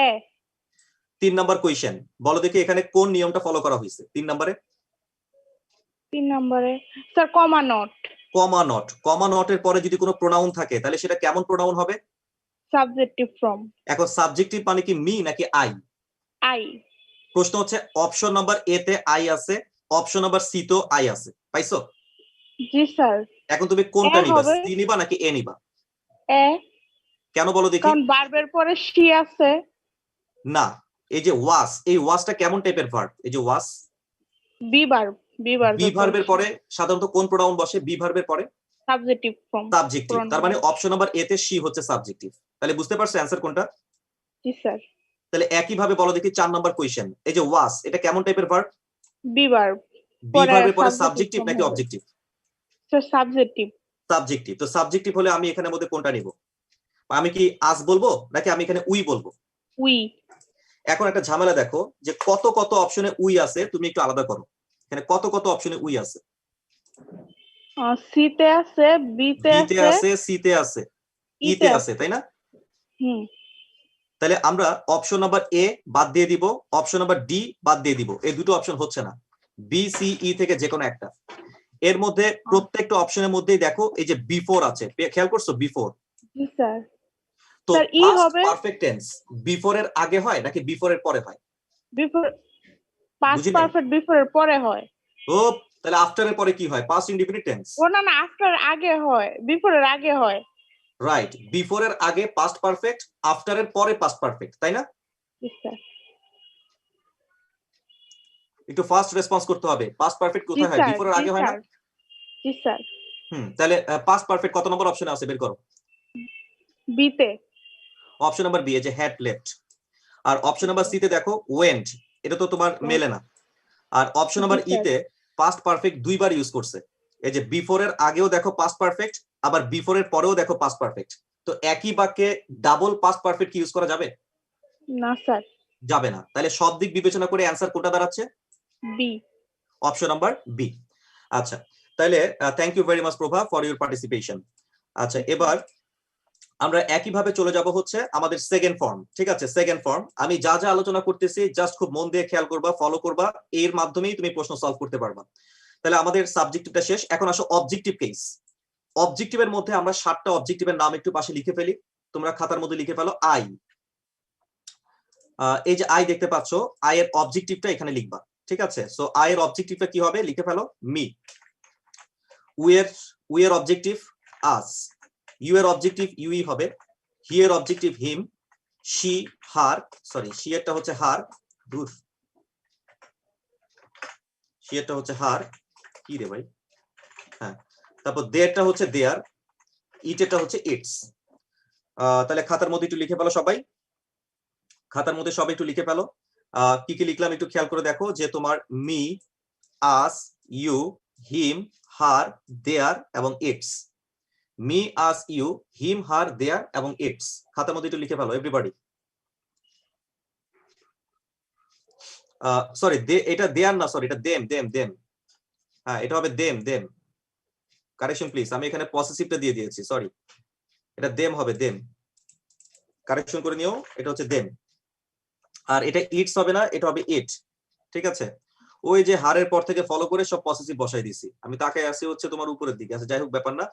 এ। 3 নাম্বার কোয়েশ্চেন, বলো দেখি এখানে কোন নিয়মটা ফলো করা হয়েছে 3 নম্বরে? 3 নম্বরে sir comma not. Comma not. Comma নটের পরে যদি কোনো প্রোনাউন থাকে, তাহলে সেটা কেমন প্রোনাউন হবে? Subjective form. এখন সাবজেক্টিভ মানে কি মি নাকি আই? আই। প্রশ্ন হচ্ছে অপশন নাম্বার এ তে আই আছে, অপশন নাম্বার সি তো আই আছে, পাইছো? জি স্যার। এখন তুমি কোনটা এ নিবা, হবে। সি নিবা নাকি এ নিবা? এ। কেন বলো দেখি? কারণ ভার্বের পরে শি আছে। না, এই যে ওয়াস, এই ওয়াসটা কেমন টাইপের ভার্ব? এই যে ওয়াস, বি ভার্ব। বি বি ভার্বের ভার্বের পরে সাধারণত কোন প্রোনাউন বসে? বি ভার্বের পরে সাবজেক্টিভ ফর্ম। সাবজেক্টিভ। তার মানে অপশন নাম্বার এ তে শি হচ্ছে সাবজেক্টিভ। তাহলে বুঝতে পারছো অ্যান্সার কোনটা? জি স্যার। তাহলে একই ভাবে বলো দেখি 4 নাম্বার কোয়েশ্চেন, এই যে ওয়াস, এটা কেমন টাইপের ভার্ব? Be verb. বি ভার্বের পরে সাবজেক্টিভ সাবজেক্টিভ ফর্ম নাকি হবে। অবজেক্টিভ? Sir subjective. সাবজেক্টিভ। তো সাবজেক্টিভ হলে আমি এখানের মধ্যে কোনটা নিব? আমি কি আস বলবো নাকি আমি এখানে উই বলবো? উই। এখন একটা ঝামেলা দেখো যে কত কত অপশনে উই আছে, তুমি একটু আলাদা করো। এখানে কত কত অপশনে উই আছে? সি তে আছে, বি তে বি তে আছে, আছে, সি তে আছে, ই তে আছে, তাই না? হুম। তাহলে আমরা অপশন নাম্বার এ বাদ দিয়ে দিব, অপশন নাম্বার ডি বাদ দিয়ে দিব। এই দুটো অপশন হচ্ছে না, বি সি ই থেকে যে কোনো একটা। এর মধ্যে প্রত্যেকটা অপশনের মধ্যেই দেখো এই যে বিফোর আছে, খেয়াল করছো? বিফোর। জি স্যার। তো স্যার ই পাস্ট হবে। পারফেক্ট টেন্স বিফোর এর আগে হয় নাকি বিফোর এর পরে হয়? বিফোর। পাস্ট বুঝিনি। পারফেক্ট বিফোর এর পরে হয়। ও, তাহলে আফটার এর পরে কি হয়? Past indefinite tense. ও না না, আফটার আগে হয়, বিফোর এর আগে হয়। রাইট, বিফোর এর আগে পাস্ট পারফেক্ট, আফটার এর পরে পাস্ট পারফেক্ট, তাই না? জি স্যার। একটু ফাস্ট রেসপন্স করতে হবে। পাস্ট পারফেক্ট জি কোথায় হয়? স্যার। বিফোর এর জি আগে হয় না? স্যার। জি স্যার। তাহলে পাস্ট পারফেক্ট কত নম্বর অপশনে আছে বের করো। বি তে। অপশন নাম্বার বি, যে হ্যাড লেফট। আর অপশন নাম্বার সি তে দেখো ওয়েন্ট, এটা তো তোমার মেলে না। আর অপশন নাম্বার ই তে পাস্ট পারফেক্ট দুইবার ইউজ করছে। এই যে বিফোর এর আগেও দেখো পাস্ট পারফেক্ট, আবার বিফোর এর পরেও দেখো পাস্ট পারফেক্ট। তো একই বাক্যে ডাবল পাস্ট পারফেক্ট কি ইউজ করা যাবে? না স্যার। যাবে না। তাহলে সব দিক বিবেচনা করে অ্যান্সার কোনটা দাঁড়াচ্ছে? বি। Option number B. আচ্ছা, তাহলে thank you very much Prabha for your participation. আচ্ছা, এবার আমরা একইভাবে চলে যাব হচ্ছে আমাদের সেকেন্ড ফর্ম। ঠিক আছে, সেকেন্ড ফর্ম আমি যা যা আলোচনা করতেছি জাস্ট খুব মন দিয়ে খেয়াল করবা, ফলো করবা, এর মাধ্যমেই তুমি প্রশ্ন সলভ করতে পারবা। তাহলে আমাদের সাবজেক্টিভটা শেষ, এখন আসো অবজেক্টিভ কেস। অবজেক্টিভের মধ্যে আমরা 7টা অবজেক্টিভের নাম একটু পাশে লিখে ফেলি। তোমরা খাতার মধ্যে লিখে ফেলো আই। এই যে আই দেখতে পাচ্ছ, আই এর অবজেক্টিভটা এখানে লিখবা। ঠিক আছে, সো আই এর অবজেক্টিভটা কি হবে? লিখে ফেলো মি। উই এর অবজেক্টিভ আস। ইউ এর অবজেক্টিভ ইউই হবে। হি এর objective him. She her, sorry she এরটা হচ্ছে হার, শি এরটা হচ্ছে হার। কি রে ভাই, হ্যাঁ, তারপর দেয়ারটা হচ্ছে দেয়ার, ইটেরটা হচ্ছে ইটস। তাহলে খাতার মধ্যে একটু লিখে ফেলো সবাই, খাতার মধ্যে সবাই একটু লিখে ফেলো। কি কি লিখলাম একটু খেয়াল করে দেখো, যে তোমার মি, আস, ইউ, হিম, হার, দেয়ার এবং ইটস। মি, আস, ইউ, হিম, হার, দেয়ার এবং ইটস। খাতার মধ্যে একটু লিখে ফেলো এভরিবডি। সরি, এটা দেয়ার না, সরি, এটা দেম দেম দেম। হ্যাঁ, এটা হবে দেম দেম। কারেকশন প্লিজ, আমি এখানে পসেসিভটা দিয়ে দিয়েছি, সরি, এটা দেম হবে, দেম। কারেকশন করে নিও, এটা হচ্ছে দেম। আর এটা ইটস হবে না, এটা হবে ইট। ঠিক আছে, ওই যে হারের পর থেকে ফলো করে সব পসেসিভ বসাই দিছি আমি, তাকে আসি হচ্ছে তোমার উপরের দিকে। আচ্ছা, যাই হোক, ব্যাপার না।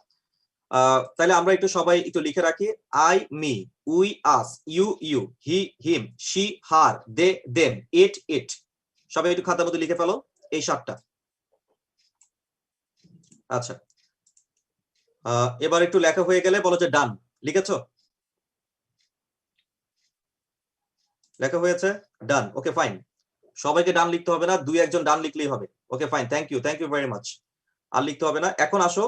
তাহলে আমরা একটু সবাই একটু লিখে রাখি, I me, we us, you you, he him, she her, they them, it it. সবাই একটু খাতার মধ্যে লিখে ফেলো এই 7টা। আচ্ছা, এবার একটু লেখা হয়ে গেলে বলো যে ডান। লিখেছো? লেখা হয়েছে? Done, okay fine. সবাইকে ডান লিখতে হবে না, 2-1 ডান লিখলেই হবে। Okay fine, thank you very much. আর লিখতে হবে না। এখন আসো,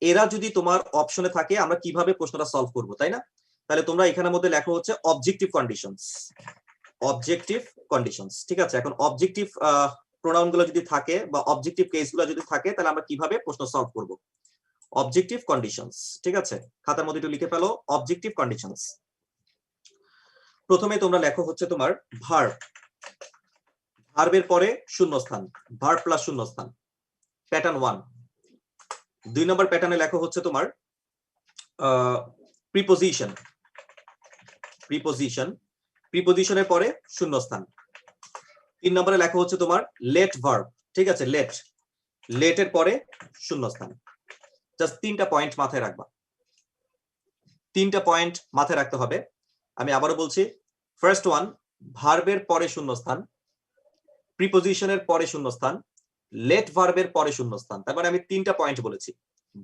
এরা যদি তোমার অপশনে থাকে আমরা কিভাবে প্রশ্নটা সলভ করব, তাই না? তাহলে তোমরা এখানের মধ্যে লেখা হচ্ছে অবজেক্টিভ কন্ডিশনস, অবজেক্টিভ কন্ডিশনস। ঠিক আছে, এখন অবজেক্টিভ প্রোনাউন গুলো যদি থাকে বা অবজেক্টিভ কেস গুলো যদি থাকে, তাহলে আমরা কিভাবে প্রশ্ন সলভ করব। অবজেক্টিভ কন্ডিশনস, ঠিক আছে, খাতার মধ্যে একটু লিখে ফেলো অবজেক্টিভ কন্ডিশনস। প্রথমে তোমরা লেখো হচ্ছে তোমার ভার্ব, ভার্বের পরে শূন্যস্থান, ভার্ব প্লাস শূন্যস্থান, প্যাটার্ন 1। 2 নম্বর প্যাটার্নে লেখা হচ্ছে তোমার প্রিপোজিশন, প্রিপোজিশন, প্রিপোজিশনের পরে শূন্যস্থান। 3 নম্বরে লেখা হচ্ছে তোমার লেট ভার্ব, ঠিক আছে, লেট, লেটের পরে শূন্যস্থান। জাস্ট 3টা পয়েন্ট মাথায় রাখবা, 3টা পয়েন্ট মাথায় রাখতে হবে। আমি আবারও বলছি, ফার্স্ট ওয়ান, ভার্বের পরে শূন্যস্থান, প্রিপোজিশনের পরে শূন্যস্থান, লেট ভার্বের পরে শূন্যস্থান। তার মানে আমি 3টা পয়েন্ট বলেছি,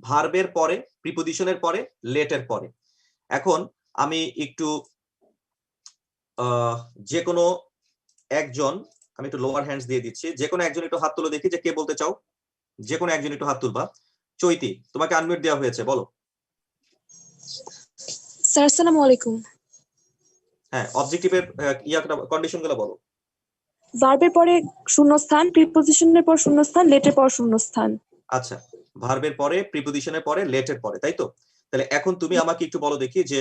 ভার্বের পরে, প্রিপোজিশনের পরে, লেটের পরে। এখন আমি একটু যে কোনো একজন, আমি একটু লোয়ার হ্যান্ডস দিয়ে দিচ্ছি, যে কোনো একজন একটু হাত তুলে দেখি যে কে বলতে চাও। যে কোনো একজন একটু হাত তুলবা। চৈতি, তোমাকে আনমিউট দেওয়া হয়েছে, বলো। স্যার আসসালামু আলাইকুম। হ্যাঁ, অবজেক্টিভের কন্ডিশন গুলো বলো। ভার্বের পরে শূন্যস্থান, প্রিপোজিশনের পর শূন্যস্থান, লেটের পর শূন্যস্থান। আচ্ছা, ভার্বের পরে, প্রিপোজিশনের পরে, লেটের পরে, তাই তো? তাহলে এখন তুমি আমাকে একটু বলো দেখি যে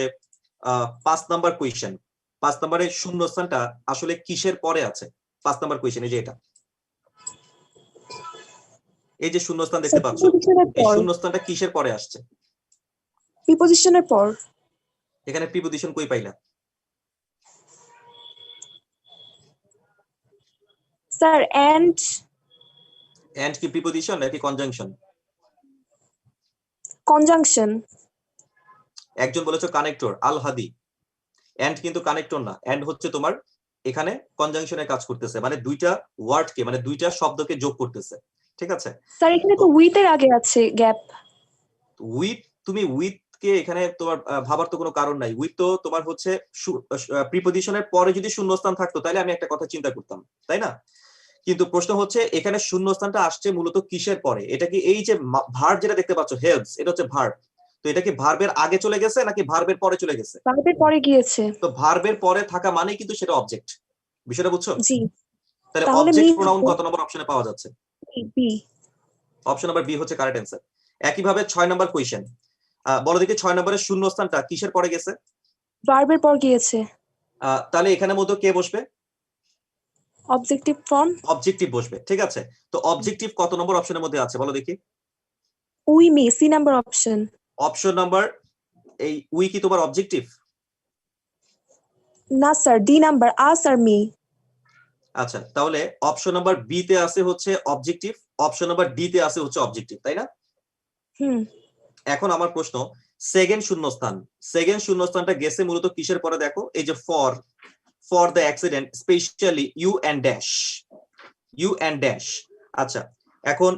5 নাম্বার কোয়েশ্চেন, 5 নাম্বারের শূন্যস্থানটা আসলে কিসের পরে আছে? 5 নাম্বার কোয়েশ্চেন, এই যে এটা, এই যে শূন্যস্থান দেখতে পাচ্ছ, এই শূন্যস্থানটা কিসের পরে আসছে? প্রিপোজিশনের পর। এখানে প্রিপোজিশন কই পাইলা? Sir and. এন্ড কি প্রিপোজিশন নাকি কনজাংশন? কনজাংশন। একজন বলেছো কানেক্টর, আল হাদি। এন্ড কিন্তু কানেক্টর না, এন্ড হচ্ছে তোমার এখানে কনজাংশনের কাজ করতেছে, মানে দুইটা ওয়ার্ডকে, মানে দুইটা শব্দকে যোগ করতেছে। ঠিক আছে স্যার এখানে তো উইথ এর আগে আছে গ্যাপ। উইথ, তুমি উইথ কে এখানে তোমার ভাবার তো কোনো কারণ নাই। উইথ তো তোমার হচ্ছে প্রিপোজিশনের পরে যদি শূন্যস্থান থাকতো তাহলে আমি একটা কথা চিন্তা করতাম, তাই না? কিন্তু প্রশ্ন হচ্ছে এখানে শূন্যস্থানটা আসছে মূলত কিসের পরে? এটা কি এই যে ভার্ব যেটা দেখতে পাচ্ছ হেল্পস, এটা হচ্ছে ভার্ব, তো এটা কি ভার্বের আগে চলে গেছে নাকি ভার্বের পরে চলে গেছে? ভার্বের পরে গিয়েছে। তো ভার্বের পরে থাকা মানে কিন্তু সেটা অবজেক্ট, বিষয়টা বুঝছো? জি। তাহলে তাহলে অবজেক্ট means প্রোনাউন কত নম্বর অপশনে পাওয়া যাচ্ছে? বি। অপশন নাম্বার বি হচ্ছে কারেক্ট অ্যান্সার। একইভাবে 6 নম্বর কোয়েশ্চেন, বলো দেখি 6 নম্বরের শূন্যস্থানটা কিসের পরে গেছে? ভার্বের পর গিয়েছে। তাহলে এখানের মধ্যে কে বসবে? Objective form. অবজেক্টিভ বসবে, ঠিক আছে। তো অবজেক্টিভ কত নম্বর অপশনের মধ্যে আছে বলো দেখি? We me, C number option. Option number, এই উই কি তোমার অবজেক্টিভ? না স্যার, ডি নাম্বার, আস আর মি। আচ্ছা, তাহলে অপশন নাম্বার বি তে আছে হচ্ছে অবজেক্টিভ, অপশন নাম্বার ডি তে আছে হচ্ছে অবজেক্টিভ, তাই না? হুম। এখন আমার প্রশ্ন, সেকেন্ড শূন্যস্থান, সেকেন্ড শূন্যস্থানটা গেছে মূলত কিসের পরে? দেখো এই যে for the accident specially you and dash, you and dash. আচ্ছা, এখন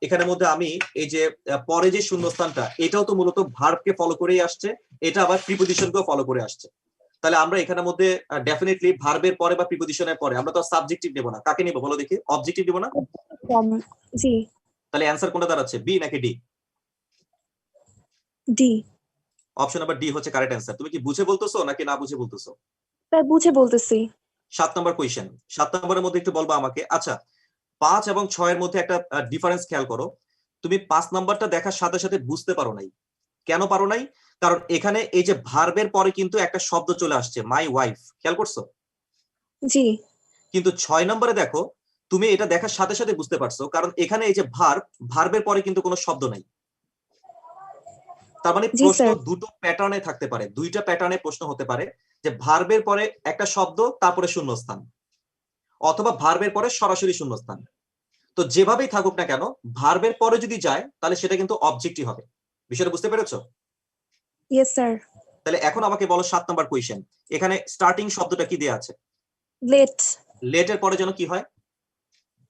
এখানের মধ্যে আমি এই যে পরে যে শূন্যস্থানটা, এটাও তো মূলত ভার্বকে ফলো করেই আসছে, এটা আবার প্রিপোজিশনকেও ফলো করে আসছে। তাহলে আমরা এখানের মধ্যে ডেফিনেটলি ভার্বের পরে বা প্রিপোজিশনের পরে আমরা তো সাবজেক্টিভ নেব না, কাকে নেব বলো দেখি? অবজেক্টিভ নেব না? জি। তাহলে অ্যান্সার কোনটা দাঁড়াচ্ছে, বি নাকি D? D. Option number D হচ্ছে কারেক্ট অ্যান্সার। তুমি কি বুঝে বলতেছো নাকি না বুঝে বলতেছো? স্যার বুঝে বলতেছি। 7 নম্বর কোয়েশ্চেন, 7 নম্বরের মধ্যে একটু বলবা আমাকে। আচ্ছা, 5 এবং 6 এর মধ্যে একটা ডিফারেন্স খেয়াল করো। তুমি 5 নাম্বারটা দেখার সাথে সাথে বুঝতে পারো নাই। কেন পারো নাই? কারণ এখানে এই যে ভার্বের পরে কিন্তু একটা শব্দ চলে আসছে, মাই ওয়াইফ, খেয়াল করছো? জি। কিন্তু 6 নম্বরে দেখো, তুমি এটা দেখার সাথে সাথে বুঝতে পারছো, কারণ এখানে এই যে ভার্বের পরে কিন্তু কোনো শব্দ নাই। তার মানে জি প্রশ্ন স্যার। দুটো প্যাটার্নে থাকতে পারে, দুইটা প্যাটার্নে প্রশ্ন হতে পারে, যে ভার্বের পরে একটা শব্দ তারপরে শূন্যস্থান, অথবা ভার্বের পরে সরাসরি শূন্যস্থান। তো যেভাবেই থাকুক না কেন, ভার্বের পরে যদি যায় তাহলে সেটা কিন্তু অবজেক্টই হবে। বিষয়টা বুঝতে পেরেছো? Yes sir. তাহলে এখন আমাকে বলো 7 নাম্বার কোয়েশ্চেন, এখানে স্টার্টিং শব্দটা কি দেয়া আছে? লেট। লেটের পরে যেন কি হয়?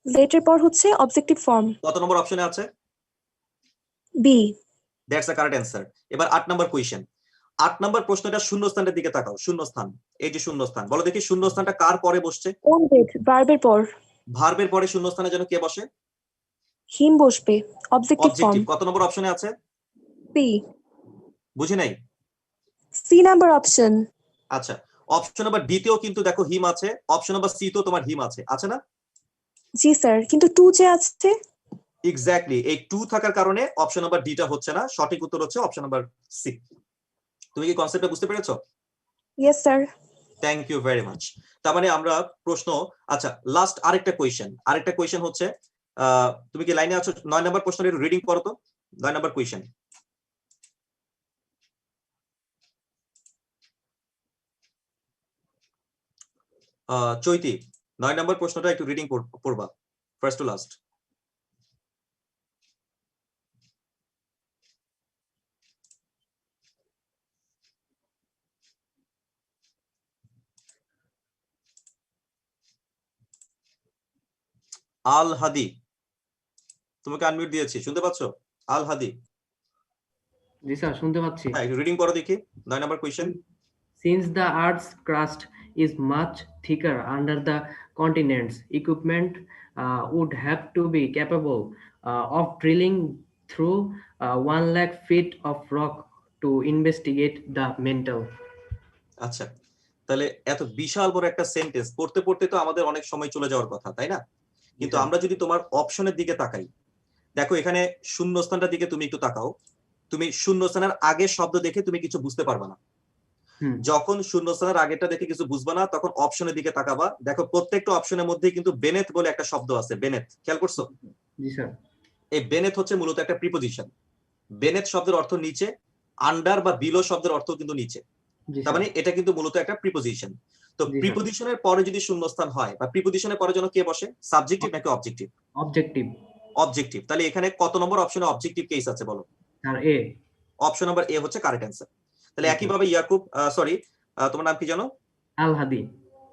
লেটের পর হচ্ছে অবজেক্টিভ ফর্ম। কত নম্বর অপশনে আছে? B. That's the correct answer. এবার 8 নাম্বার কোয়েশ্চেন, 8 নাম্বার প্রশ্নটা শূন্যস্থানের দিকে তাকাও। শূন্যস্থান, এই যে শূন্যস্থান, বলো দেখি শূন্যস্থানটা কার পরে বসছে? কোন ডেট? ভার্বের পর। ভার্বের পরে শূন্যস্থানে যেন কে বসে? হিম বসবে। Objective form. অবজেক্টিভ। কত নম্বর অপশনে আছে? সি। বুঝি নাই। C number option. আচ্ছা, অপশন নাম্বার ডি তেও কিন্তু দেখো হিম আছে, অপশন নাম্বার সি তেও তোমার হিম আছে, আছে না? জি স্যার, কিন্তু টু যে আছে। এক্স্যাক্টলি, এই 2 থাকার কারণে অপশন নাম্বার ডি টা হচ্ছে না, সঠিক উত্তর হচ্ছে অপশন নাম্বার সি। তুমি কি কনসেপ্টটা বুঝতে পেরেছো? Yes sir. Thank you very much. তার মানে আমরা প্রশ্ন, আচ্ছা লাস্ট আরেকটা কোয়েশ্চেন হচ্ছে, তুমি কি লাইনে আছো? 9 নাম্বার প্রশ্নের রিডিং করো তো, 9 নাম্বার কোয়েশ্চেন। চৈতি, 9 নাম্বার প্রশ্নটা একটু রিডিং পড়বা, ফার্স্ট টু লাস্ট। আল হাদি, তোমাকে আনমিউট দিয়েছি, শুনতে পাচ্ছো? আল হাদি, জি স্যার, শুনতে পাচ্ছি। হ্যাঁ একটু রিডিং করো দেখি 9 number question. Since the Earth's crust is much thicker under the continents, equipment would have to be capable of drilling through 1 lakh feet of rock to investigate the mantle. আচ্ছা, তাহলে এত বিশাল বড় একটা সেন্টেন্স পড়তে পড়তে তো আমাদের অনেক সময় চলে যাওয়ার কথা, তাই না? কিন্তু স্যার। আমরা যদি তোমার অপশনের দিকে তাকাই, দেখো এখানে শূন্যস্থানটার দিকে তুমি একটু তাকাও, তুমি শূন্যস্থানের আগের শব্দ দেখে তুমি কিছু বুঝতে পারবে না। যখন শূন্যস্থানের আগেরটা দেখে কিছু বুঝবা না, তখন অপশনের দিকে তাকাবা। দেখো প্রত্যেকটা অপশনের মধ্যে কিন্তু বেনেথ বলে একটা শব্দ আছে, বেনেথ, খেয়াল করছো? জি স্যার। এই বেনেথ হচ্ছে মূলত একটা প্রিপোজিশন। বেনেথ শব্দের অর্থ নিচে, আন্ডার বা বিলো শব্দের অর্থ কিন্তু নিচে। জি তার স্যার। মানে এটা কিন্তু মূলত একটা প্রিপোজিশন। তো জি স্যার। প্রিপোজিশনের পরে যদি শূন্যস্থান হয়, বা প্রিপোজিশনের পরে যেন কে বসে? সাবজেক্টিভ নাকি অবজেক্টিভ? অবজেক্টিভ। অবজেক্টিভ। তাহলে এখানে কত নম্বর অপশনে অবজেক্টিভ কেস আছে বলো? Sir A. Option number A হচ্ছে কারেক্ট অ্যান্সার। তাহলে জি স্যার। একইভাবে ইয়াকুব, সরি তোমার নাম কি জানো? আল হাদি।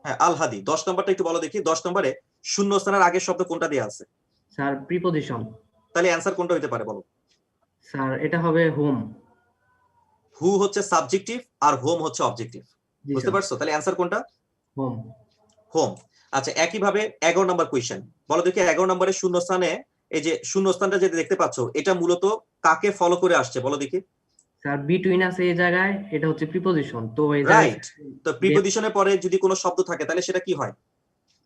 হ্যাঁ, আল হাদি, 10 নম্বরটা একটু বলো দেখি। 10 নম্বরে শূন্যস্থানের আগের শব্দ কোনটা দেয়া আছে? Sir preposition. তাহলে অ্যান্সার কোনটা হতে পারে বলো? স্যার এটা হবে হোম। হু হচ্ছে সাবজেক্টিভ আর হোম হচ্ছে অবজেক্টিভ, বুঝতে পারছো? তাহলে অ্যান্সার কোনটা? হোম। হোম। আচ্ছা, একইভাবে 11 নম্বর কোয়েশ্চেন, বলো দেখি 11 নম্বরের শূন্যস্থানে, এই যে শূন্যস্থানটা যেটা দেখতে পাচ্ছ, এটা মূলত কাকে ফলো করে আসছে বলো দেখি? স্যার বিটুইন আছে এই জায়গায়, এটা হচ্ছে প্রিপোজিশন, তো এই জায়গায় রাইট। তো প্রিপোজিশনের পরে যদি কোনো শব্দ থাকে তাহলে সেটা কি হয়?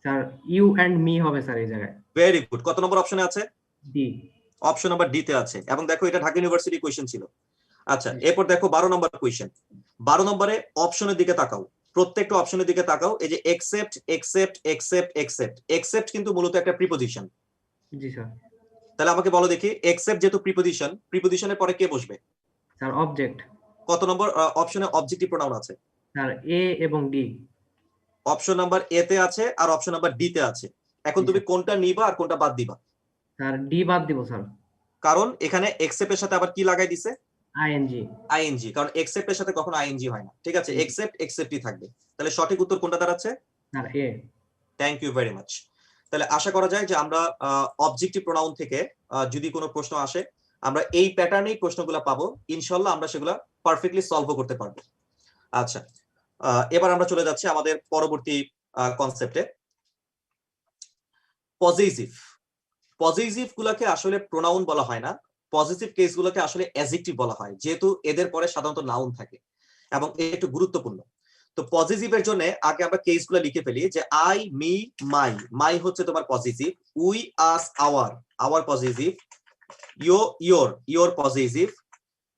স্যার ইউ এন্ড মি হবে স্যার এই জায়গায়। Very good. কত নম্বর অপশনে আছে? ডি। অপশন নাম্বার ডি তে আছে, এবং দেখো এটা ঢাকা ইউনিভার্সিটি কোয়েশ্চেন ছিল। আচ্ছা, এরপর দেখো 12 নম্বর কোয়েশ্চেন। 12 নম্বরে অপশনের দিকে তাকাও, প্রত্যেকটা অপশনের দিকে তাকাও। এই যে except, except, except, except, except কিন্তু মূলত একটা প্রিপোজিশন। জি স্যার। তাহলে আমাকে বলো দেখি, এক্সেপ্ট যেহেতু প্রিপোজিশন, প্রিপোজিশনের পরে কে বসবে? Sir object. কত নম্বর অপশনে অবজেক্টিভ প্রোনাউন আছে? স্যার এ এবং ডি। অপশন নাম্বার এ তে আছে আর অপশন নাম্বার ডি তে আছে। এখন তুমি কোনটা নিবা আর কোনটা বাদ দিবা? স্যার ডি বাদ দিব স্যার। কারণ এখানে এক্সেপ্ট এর সাথে আবার কি লাগাই দিছে? আইএনজি। আইএনজি, কারণ এক্সেপ্ট এর সাথে কখনো আইএনজি হয় না, ঠিক আছে? এক্সেপ্ট, এক্সেপ্টই থাকবে। তাহলে সঠিক উত্তর কোনটা দাঁড়াচ্ছে? Sir A. Thank you very much. তাহলে আশা করা যায় যে আমরা অবজেক্টিভ প্রোনাউন থেকে যদি কোনো প্রশ্ন আসে, আমরা এই প্যাটার্নেই প্রশ্নগুলো পাবো ইনশাআল্লাহ, আমরা সেগুলো পারফেক্টলি সলভ করতে পারবো। আচ্ছা, এবার আমরা চলে যাচ্ছি আমাদের পরবর্তী কনসেপ্টে, পজেসিভ। পজেসিভ গুলাকে আসলে প্রোনাউন বলা হয় না, পজিটিভ কেসগুলোকে আসলে অ্যাডজেক্টিভ বলা হয়, যেহেতু এদের পরে সাধারণত নাউন থাকে এবং এটা একটু গুরুত্বপূর্ণ। তো পজিটিভের জন্য আগে আমরা কেসগুলো লিখে ফেলি, যে আই, মি, মাই। মাই হচ্ছে তোমার positive, we, us, our, our positive, your positive,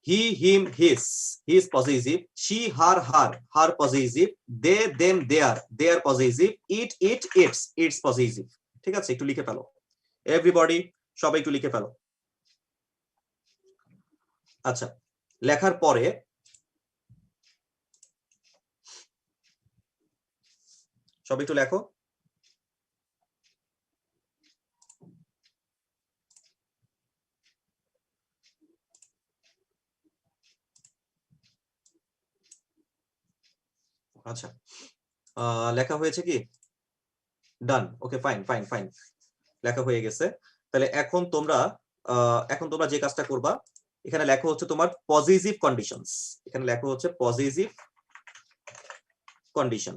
he, him, his possessive, she, her possessive, they, them, their possessive, its possessive। ঠিক আছে, একটু লিখে ফেলো এভরিবডি, সবাই একটু লিখে ফেলো। আচ্ছা, লেখার পরে সবাই একটু লেখো। আচ্ছা, লেখা হয়েছে কি? ডান, ওকে, ফাইন ফাইন ফাইন, লেখা হয়ে গেছে। তাহলে এখন তোমরা যে কাজটা করবা, এখানে লেখা হচ্ছে তোমার পজিটিভ কন্ডিশনস, এখানে লেখা হচ্ছে পজিটিভ কন্ডিশন,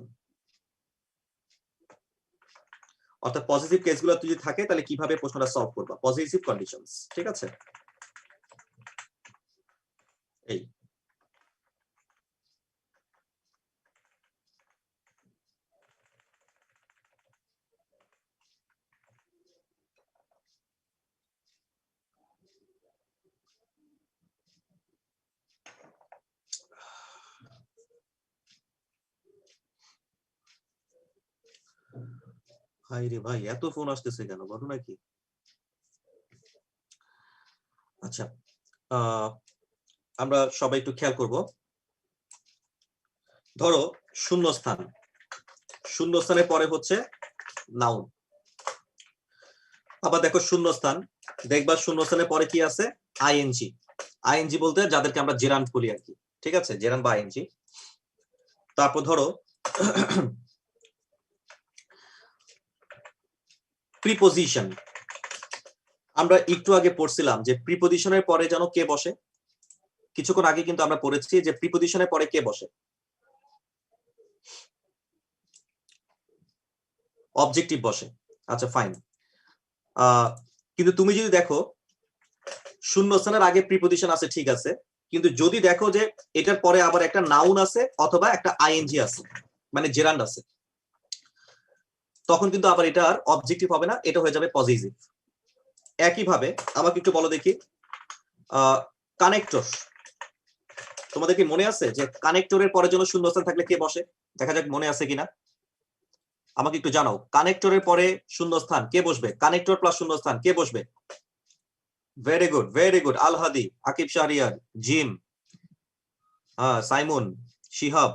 অর্থাৎ পজিটিভ কেসগুলো যদি থাকে তাহলে কিভাবে প্রশ্নটা সলভ করবা, পজিটিভ কন্ডিশনস। ঠিক আছে, এই ভাই রে ভাই, এত ফোন আসতেছে কেন, বলো নাকি? আচ্ছা, আমরা সবাই একটু খেয়াল করব। ধরো শূন্যস্থান, শূন্যস্থানের পরে হচ্ছে নাউন। আবার দেখো শূন্যস্থান, দেখবা শূন্যস্থানের পরে কি আছে? আইএনজি। আইএনজি বলতে যাদেরকে আমরা জেরান্ড বলি আর কি। ঠিক আছে, জেরান্ড বা আইএনজি। তারপর ধরো প্রিপোজিশন। আমরা একটু আগে পড়ছিলাম যে প্রিপোজিশনের পরে যেন কে বসে, কিছুক্ষণ আগে কিন্তু আমরা পড়েছি যে প্রিপোজিশনের পরে কে বসে? অবজেক্টিভ বসে। আচ্ছা ফাইন, কিন্তু তুমি যদি দেখো শূন্যস্থানের আগে প্রিপোজিশন আছে, ঠিক আছে, কিন্তু যদি দেখো যে এটার পরে আবার একটা নাউন আছে অথবা একটা আইএনজি আছে, মানে জেরান্ড আছে, তখন কিন্তু আবার এটা আর অবজেক্টিভ হবে না, এটা হয়ে যাবে পজিটিভ। একইভাবে আমাকে একটু বলো দেখি, কানেক্টর, তোমাদের কি মনে আছে যে কানেক্টরের পরে জন্য শূন্যস্থান থাকলে কে বসে? দেখা যাক মনে আছে কিনা, আমাকে একটু জানাও। কানেক্টরের পরে শূন্যস্থান কে বসবে? কানেক্টর প্লাস শূন্যস্থান কে বসবে? Very good, very good. Al Hadi, Akib Shahriar, Jim, Simon, Shihab,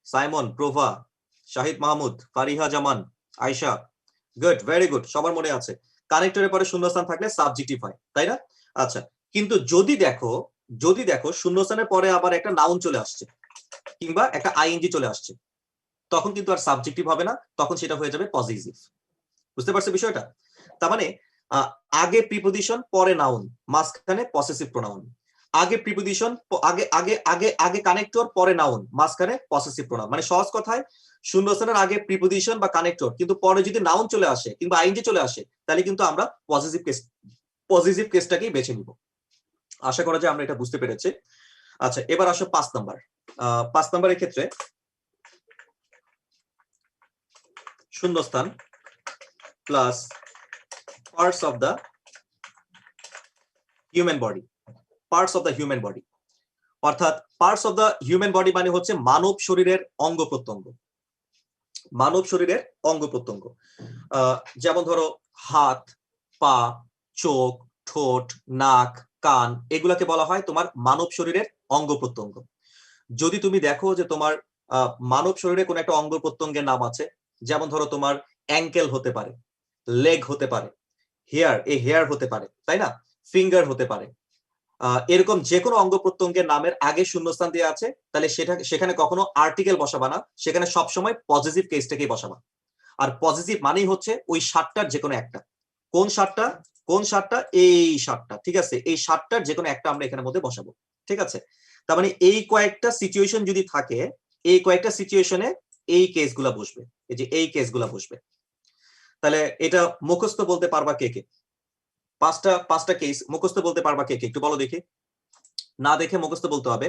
Simon, Prova, Shahid Mahmud, Fariha Zaman, Ayesha. Good, very good, সবার মনে আছে। কানেক্টরের পরে শূন্যস্থান থাকলে সাবজেক্টিভ হয়, তাই না? আচ্ছা, কিন্তু যদি দেখো শূন্যস্থানের পরে আবার একটা নাউন চলে আসছে কিংবা একটা আইএনজি চলে আসছে, তখন কিন্তু আর সাবজেক্টিভ হবে না, তখন সেটা হয়ে যাবে পজিটিভ। বুঝতে পারছো বিষয়টা? তার মানে আগে প্রিপোজিশন পরে নাউন, মাঝখানে পসেসিভ প্রোনাউন। আগে প্রিপোজিশন, আগে আগে আগে আগে কানেক্টর, পরে নাউন, মাঝখানে পসেসিভ প্রোনাউন। মানে সহজ কথায় শূন্যস্থানের আগে প্রিপোজিশন বা কানেক্টর, কিন্তু পরে যদি নাউন চলে আসে কিংবা আইএনজি চলে আসে, তাহলে কিন্তু আমরা পজিটিভ কেসটাকেই বেছে নিব। আশা করা যায় আমরা এটা বুঝতে পেরেছি। আচ্ছা, এবার আসো 5 নাম্বার। 5 নাম্বারের ক্ষেত্রে শূন্যস্থান plus parts of the human body. Parts of the human body, অর্থাৎ parts of the human body মানে হচ্ছে মানব শরীরের অঙ্গ প্রত্যঙ্গ। মানব শরীরের অঙ্গ প্রত্যঙ্গ, যেমন ধরো হাত, পা, চোখ, ঠোঁট, নাক, কান, এগুলাকে বলা হয় তোমার মানব শরীরের অঙ্গ প্রত্যঙ্গ। যদি তুমি দেখো যে তোমার মানব শরীরে কোন একটা অঙ্গ প্রত্যঙ্গের নাম আছে, যেমন ধরো তোমার অ্যাঙ্কেল হতে পারে, লেগ হতে পারে, হেয়ার হতে পারে, তাই না? ফিঙ্গার হতে পারে, এরকম যে কোনো অঙ্গ প্রত্যঙ্গের নামের আগে শূন্যস্থান দেওয়া আছে, তাহলে সেখানে কখনো আর্টিকেল বসাবা না, সেখানে সবসময় পজিটিভ কেসটাকেই বসাবা। আর পজিটিভ মানেই হচ্ছে ওই 7টার যে কোনো একটা। কোন 7টা? কোন 7টা? এই 7টা, ঠিক আছে? এই 7টার যে কোনো একটা আমরা এখানের মধ্যে বসাবো, ঠিক আছে? তার মানে এই কয়েকটা সিচুয়েশন যদি থাকে, এই কয়েকটা সিচুয়েশনে এই কেসগুলা বসবে, এই যে এই কেসগুলা বসবে। তাহলে এটা মুখস্থ বলতে পারবা কে কে? পাঁচটা কেস মুখস্থ বলতে পারবা কে কে একটু বলো দেখি, না দেখে মুখস্থ বলতে হবে।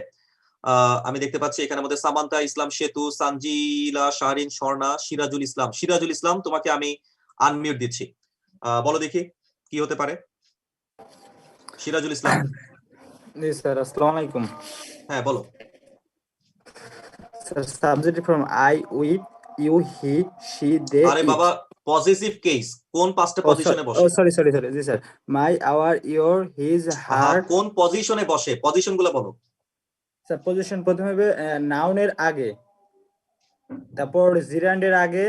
আমি দেখতে পাচ্ছি এখানে মধ্যে সামান্তা ইসলাম সেতু, সানজিলা শাহরিন স্বর্ণা, সিরাজুল ইসলাম। সিরাজুল ইসলাম তোমাকে আমি আনমিউট দিচ্ছি, বলো দেখি কি হতে পারে। সিরাজুল ইসলাম, জি স্যার, আসসালামু আলাইকুম হ্যাঁ বলো। Sir. Subject from I, we, you, he, she, they, আরে ইট। বাবা, পজিটিভ কেস কোন পাঁচটা পজিশনে বসে? সরি, জি sir. My, our, your, his, her. কোন পজিশনে বসে, পজিশন গুলো বলো। স্যার পজিশন প্রথমে হবে নাউনের আগে, তারপর জিরান্ডের আগে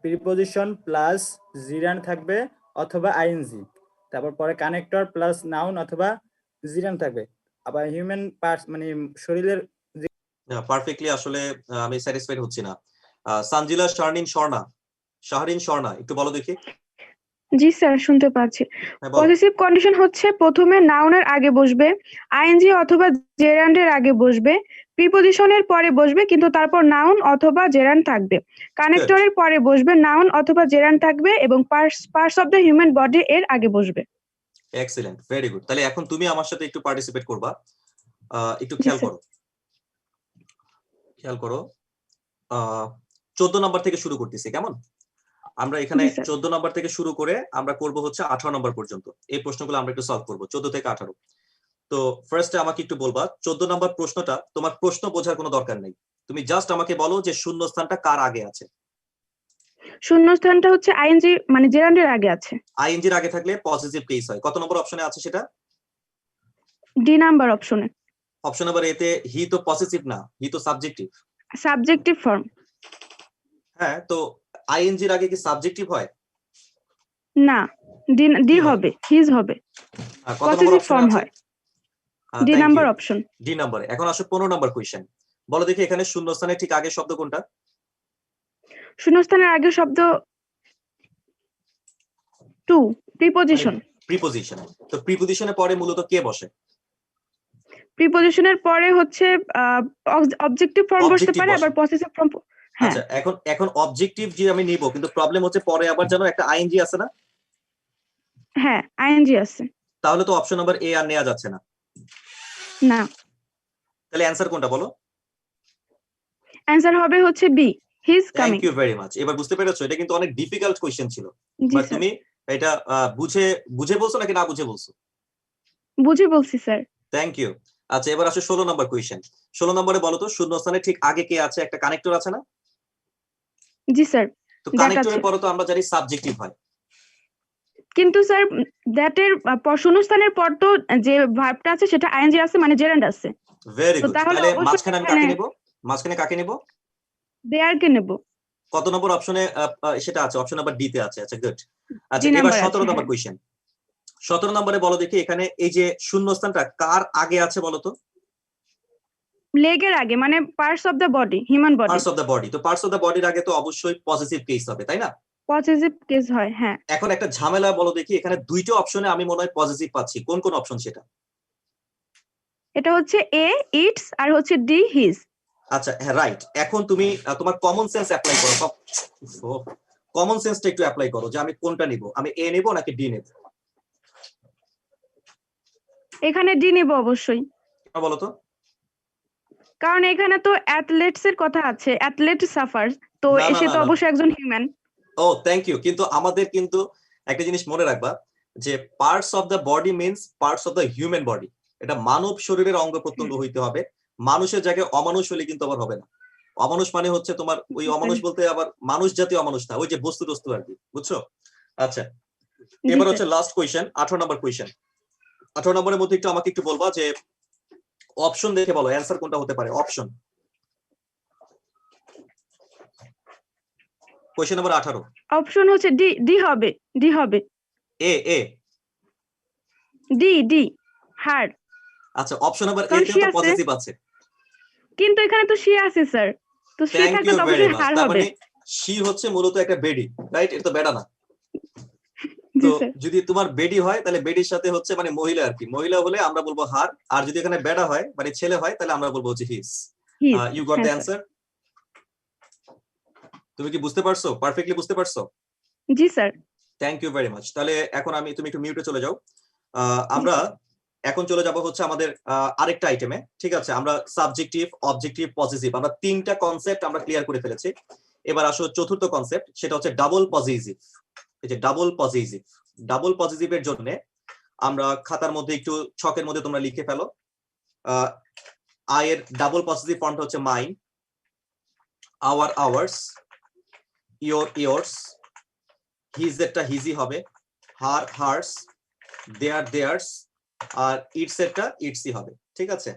প্রিপজিশন প্লাস জিরান্ড থাকবে অথবা আইএনজি, তারপর পরে কানেক্টর প্লাস নাউন অথবা জিরান্ড থাকবে। আবার হিউম্যান পার্টস মানে শরীরের। পারফেক্টলি আসলে আমি স্যাটিসফাইড হচ্ছি না। সানজিলা শাহরিন স্বর্ণা একটু বলো দেখি। জি স্যার, শুনতে পাচ্ছি। হ্যাঁ বলো। পজিটিভ কন্ডিশন হচ্ছে প্রথমে নাউনের আগে বসবে, আইএনজি অথবা জেরান্ডের আগে বসবে, প্রিপজিশনের পরে বসবে কিন্তু তারপর নাউন অথবা জেরান্ড থাকবে, কানেক্টরের পরে বসবে, নাউন অথবা জেরান্ড থাকবে এবং parts of the human body এর আগে বসবে। Excellent, very good. তাহলে এখন তুমি আমার সাথে একটু পার্টিসিপেট করবা, একটু জি, খেয়াল স্যার। করো 14 নম্বর থেকে শুরু করতেছি, কেমন? আমরা এখানে জি, স্যার। 14 নম্বর থেকে শুরু করে আমরা করব হচ্ছে 18 নম্বর পর্যন্ত। এই প্রশ্নগুলো আমরা একটু সলভ করব 14 থেকে 18। তো ফার্স্টে আমাকে একটু বলবা 14 নম্বর প্রশ্নটা, তোমার প্রশ্ন বোঝার কোনো দরকার নেই, তুমি জাস্ট আমাকে বলো যে শূন্যস্থানটা কার আগে আছে। শূন্যস্থানটা হচ্ছে আইএনজি মানে জেরান্ডের আগে আছে। আইএনজির আগে থাকলে পজিটিভ কেস হয়। কত নম্বর অপশনে আছে সেটা? ডি নাম্বার অপশনে। অপশন নাম্বার এতে হি তো পজিটিভ না, হি তো সাবজেক্টিভ। Subjective form. হ্যাঁ, তো আইএনজির আগে কি সাবজেক্টিভ হয়? না, ডি হবে, হিজ হবে, কত নম্বর পজিটিভ অপশনে ফর্ম আছে? হয়। D number option. D number. এখন আসো 15 নম্বর কোশ্চেন, বলো দেখি এখানে শূন্যস্থানের ঠিক আগে শব্দ কোনটা? শূন্যস্থানের আগে শব্দ টু, প্রিপজিশন। প্রিপজিশন। তো প্রিপজিশনের পরে মূলত কে বসে? প্রিপজিশনের পরে হচ্ছে অবজেক্টিভ ফর্ম বসতে Objective পারে, বসে। আবার পসেসিভ ফর্ম। হ্যাঁ, আচ্ছা, এখন অবজেক্টিভ যে আমি নিব, কিন্তু প্রবলেম হচ্ছে পরে আবার যেন একটা আইএনজি আছে না, হ্যাঁ, আইএনজি আছে। তাহলে তো অপশন নাম্বার এ আর নেওয়া যাচ্ছে না। না, তাহলে অ্যানসার কোনটা বলো? অ্যানসার হবে হচ্ছে B, he is coming. Thank you very much. এবার বুঝতে পেরেছো? এটা কিন্তু অনেক ডিফিকাল্ট কোশ্চেন ছিল, জি বাট স্যার, তুমি এটা বুঝে বলছো নাকি না বুঝে বলছো? বুঝে বলছি স্যার। Thank you. আচ্ছা, এবার আসো 16 নম্বর কোশ্চেন। 16 নম্বরে বলো তো শূন্যস্থানের ঠিক আগে কে আছে? একটা কানেক্টর আছে না? জি স্যার, তো That কানেক্টরের আছে। পরে তো আমরা জানি সাবজেক্টিভ হয়। কিন্তু স্যার দ্যাটের শূন্যস্থানের পর তো যে ভার্বটা আছে সেটা আইএনজি আছে মানে জেরান্ড আছে। ভেরি তো গুড। তাহলে তাহলে অবশ্যই মাঝখানে আমি কাকে নেব? মাঝখানে কাকে নেব? দেয়ার কে নেব। কত নম্বর অপশনে সেটা আছে? অপশন নাম্বার ডি তে আছে। আচ্ছা, গুড। আচ্ছা, ডি এবার নাম্বার 17 আছে, নম্বর হ্যাঁ। কোশ্চেন। 17 নম্বরে বলো দেখি এখানে এই যে শূন্যস্থানটা কার আগে আছে বলো তো? লেগের আগে মানে parts of the body, human body. Parts of the body. তো পার্টস অফ দ্য বডির আগে তো অবশ্যই পজিটিভ কেস হবে, তাই না? পজিটিভ কেস হয়, হ্যাঁ। এখন একটা ঝামেলা বলো দেখি, এখানে দুইটা অপশনে আমি মনে হয় পজিটিভ পাচ্ছি, কোন কোন অপশন সেটা? এটা হচ্ছে এ ইটস আর হচ্ছে ডি হিজ। আচ্ছা, হ্যাঁ, রাইট। এখন তুমি তোমার কমন সেন্স অ্যাপ্লাই করো। কমন সেন্সটা একটু অ্যাপ্লাই করো যে আমি কোনটা নিব, আমি এ নেব নাকি ডি নেব? এখানে ডি নেব অবশ্যই, বলো তো। কারণ এখানে তো অ্যাথলেটস এর কথা আছে, অ্যাথলেট সাফার্স, তো না, না, সে না, তো না। অবশ্যই একজন হিউম্যান। O, thank you. কিন্তু আমাদের কিন্তু একটা জিনিস মনে রাখবা যে parts of the body means parts of the human body. এটা মানব শরীরের অঙ্গ প্রত্যঙ্গ হইতে হবে। মানুষের জায়গায় অমানুষ হলে কিন্তু আবার হবে না। অমানুষ মানে হচ্ছে তোমার ওই অমানুষ বলতে আবার মানুষ জাতীয় অমানুষ না, ওই যে বস্তু আর কি, বুঝছো? আচ্ছা, এবার হচ্ছে লাস্ট কোয়েশ্চেন, 18 নম্বর কোয়েশ্চেন। 18 নম্বরের মধ্যে একটু আমাকে একটু বলবা যে অপশন দেখে বলো অ্যান্সার কোনটা হতে পারে। Option, question number 18। অপশন হচ্ছে ডি, ডি হবে, ডি হবে। এ এ ডি হার্ড। আচ্ছা, অপশন নাম্বার এ কারণ তে she তো আছে। পজিটিভ আছে। কিন্তু এখানে তো সি আছে স্যার, তো সি থ্যাংক থাকলে ইউ তো ভেরি অবশ্যই মাচ। হার তার হবে। মানে শি হচ্ছে মূলত একটা বেডি, রাইট? এটা তো বেডা না। জি তো স্যার, যদি তোমার বেডি হয় তাহলে বেডির সাথে হচ্ছে মানে মহিলা আর কি, মহিলা হলে আমরা বলবো হার। আর যদি এখানে বেডা হয় মানে ছেলে হয় তাহলে আমরা বলবো হচ্ছে his. His. You got the হ্যাঁ অ্যান্সার। তুমি কি বুঝতে পারছো? পারফেক্টলি বুঝতে পারছো? জি স্যার। Thank you very much. তাহলে এখন তুমি একটু মিউটে চলে যাও। আমরা এখন চলে যাব হচ্ছে আমাদের আরেকটা আইটেমে, ঠিক আছে? আমরা সাবজেক্টিভ, অবজেক্টিভ, পজিটিভ, আমরা 3টা কনসেপ্ট আমরা ক্লিয়ার করে ফেলেছি। এবার আসো চতুর্থ কনসেপ্ট, সেটা হচ্ছে ডাবল পজিটিভ। এই যে ডাবল পজিটিভ, ডাবল পজিটিভের জন্য আমরা খাতার মধ্যে একটু ছকের মধ্যে তোমরা লিখে ফেলো। আই এর ডাবল পজিটিভ ফর্মটা হচ্ছে mine, our ours, your yours, his এরটা হিজি হবে, হার হার্স, দেয়ার দেয়ার্স, আর ইটস এরটা ইটসই হবে, ঠিক আছে?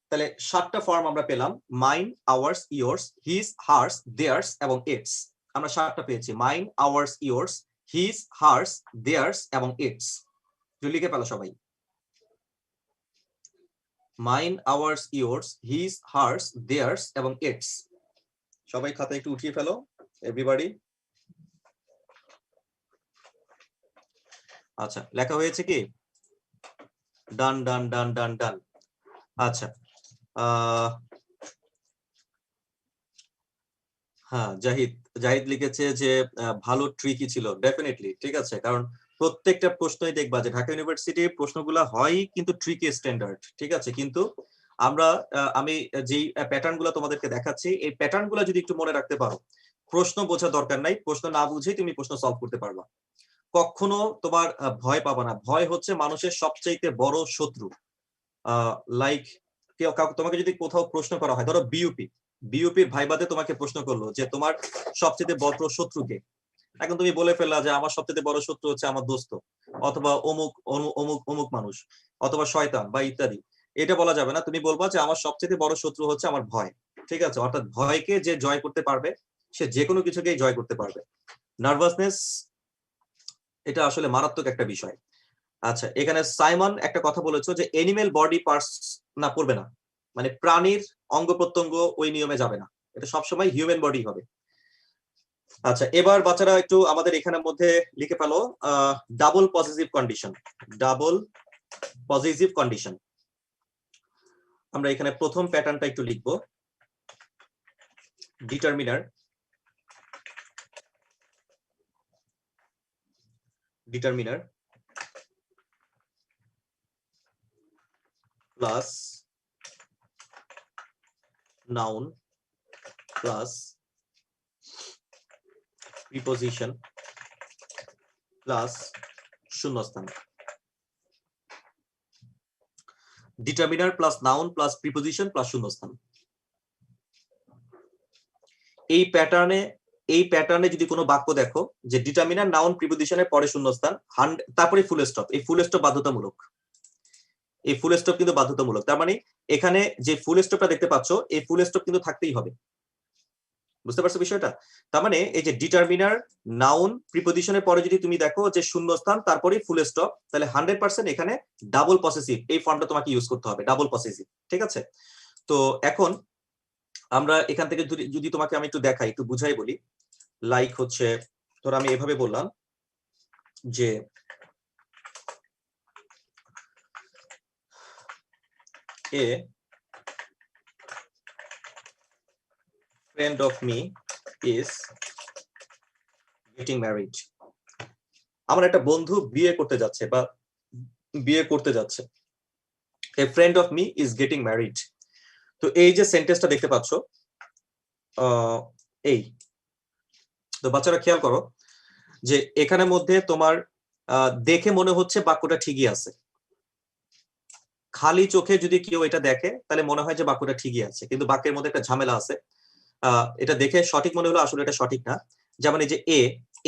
তাহলে 7টা ফর্ম আমরা পেলাম, mine, ours, yours, his, hers, theirs এবং ইটস। আমরা 7টা পেয়েছি, mine, ours, yours, his, hers, theirs এবং ইটস। লিখে পেলো সবাই, mine, ours, yours, his, hers, theirs এবং ইটস। সবাই খাতা একটু উঠিয়ে ফেলো, এভরিবডি। আচ্ছা, লেখা হয়েছে কি? ডান ডান ডান ডান ডান। আচ্ছা, হ্যাঁ, জাহিদ লিখেছে যে ভালো ট্রিকি ছিল। ডেফিনেটলি, ঠিক আছে, কারণ প্রত্যেকটা প্রশ্নই দেখবা যে ঢাকা ইউনিভার্সিটির প্রশ্নগুলো হয় কিন্তু ট্রিকি স্ট্যান্ডার্ড, ঠিক আছে? কিন্তু আমি যেই প্যাটার্ন গুলো তোমাদেরকে দেখাচ্ছি, এই প্যাটার্ন গুলো যদি একটু মনে রাখতে পারো, প্রশ্ন বোঝা দরকার নাই, প্রশ্ন না বুঝেই তুমি প্রশ্ন সলভ করতে পারবা। কখনো তোমার ভয় পাবা না। ভয় হচ্ছে মানুষের সবচেয়ে বড় শত্রু। লাইক তোমাকে যদি কোথাও প্রশ্ন করা হয়, ধরো বিইউপির ভাইবাতে তোমাকে প্রশ্ন করলো যে তোমার সবচেয়ে বড় শত্রু কে, এখন তুমি বলে ফেললা যে আমার সবচেয়ে বড় শত্রু হচ্ছে আমার দোস্ত, অথবা অমুক অমুক অমুক মানুষ, অথবা শয়তান বা ইত্যাদি। এটা বলা যাবে না, তুমি বলবা যে আমার সবচেয়ে বড় শত্রু হচ্ছে আমার ভয়, ঠিক আছে? অর্থাৎ ভয়কে যে জয় করতে পারবে সে যে কোনো কিছুকেই জয় করতে পারবে। নার্ভাসনেস, এটা আসলে মারাত্মক একটা বিষয়। আচ্ছা, এখানে সাইমন একটা কথা বলেছো যে এনিম্যাল বডি পার্টস না পড়বে না, মানে প্রাণীর অঙ্গ প্রত্যঙ্গ ওই নিয়মে যাবে না, এটা সবসময় হিউম্যান বডি হবে। আচ্ছা, এবার বাচ্চারা একটু আমাদের এখানের মধ্যে লিখে ফেলো double positive condition. Double positive condition, আমরা এখানে প্রথম প্যাটার্নটা একটু লিখবো। Determiner, determiner plus noun plus preposition plus শূন্যস্থান। Determiner plus noun plus preposition plus শূন্যস্থান। এই প্যাটার্নে যদি কোনো বাক্য দেখো যে ডিটারমিনার, নাউন, প্রিপোজিশনের পরে শূন্যস্থান, তারপরে ফুল স্টপ, এই ফুল স্টপ বাধ্যতামূলক, এই ফুল স্টপ কিন্তু বাধ্যতামূলক। তার মানে এখানে যে ফুল স্টপটা দেখতে পাচ্ছ, এই ফুল স্টপ কিন্তু থাকতেই হবে। বুঝতে পারছো বিষয়টা? তার মানে এই যে ডিটারমিনার, নাউন, প্রিপোজিশনের পরে যদি তুমি দেখো যে শূন্যস্থান তারপরে ফুল স্টপ, তাহলে 100% এখানে ডাবল পসেসিভ এই ফর্মটা তোমাকে ইউজ করতে হবে, ডাবল পসেসিভ, ঠিক আছে? তো এখন আমরা এখান থেকে যদি তোমাকে আমি একটু দেখাই, একটু বুঝাই বলি। লাইক হচ্ছে ধর আমি এভাবে বললাম যে এ friend of me is getting married. আমার একটা বন্ধু বিয়ে করতে যাচ্ছে বা বিয়ে করতে যাচ্ছে। A friend of me is getting married. তো এই যে সেন্টেন্সটা দেখতে পাচ্ছ, এই তো বাচ্চারা খেয়াল করো যে এখানের মধ্যে তোমার দেখে মনে হচ্ছে বাক্যটা ঠিকই আছে। খালি চোখে যদি কেউ এটা দেখে তাহলে মনে হয় যে বাক্যটা ঠিকই আছে, কিন্তু বাক্যের মধ্যে একটা ঝামেলা আছে। এটা দেখে সঠিক মনে হলো, আসলে এটা সঠিক না। যেমন এই যে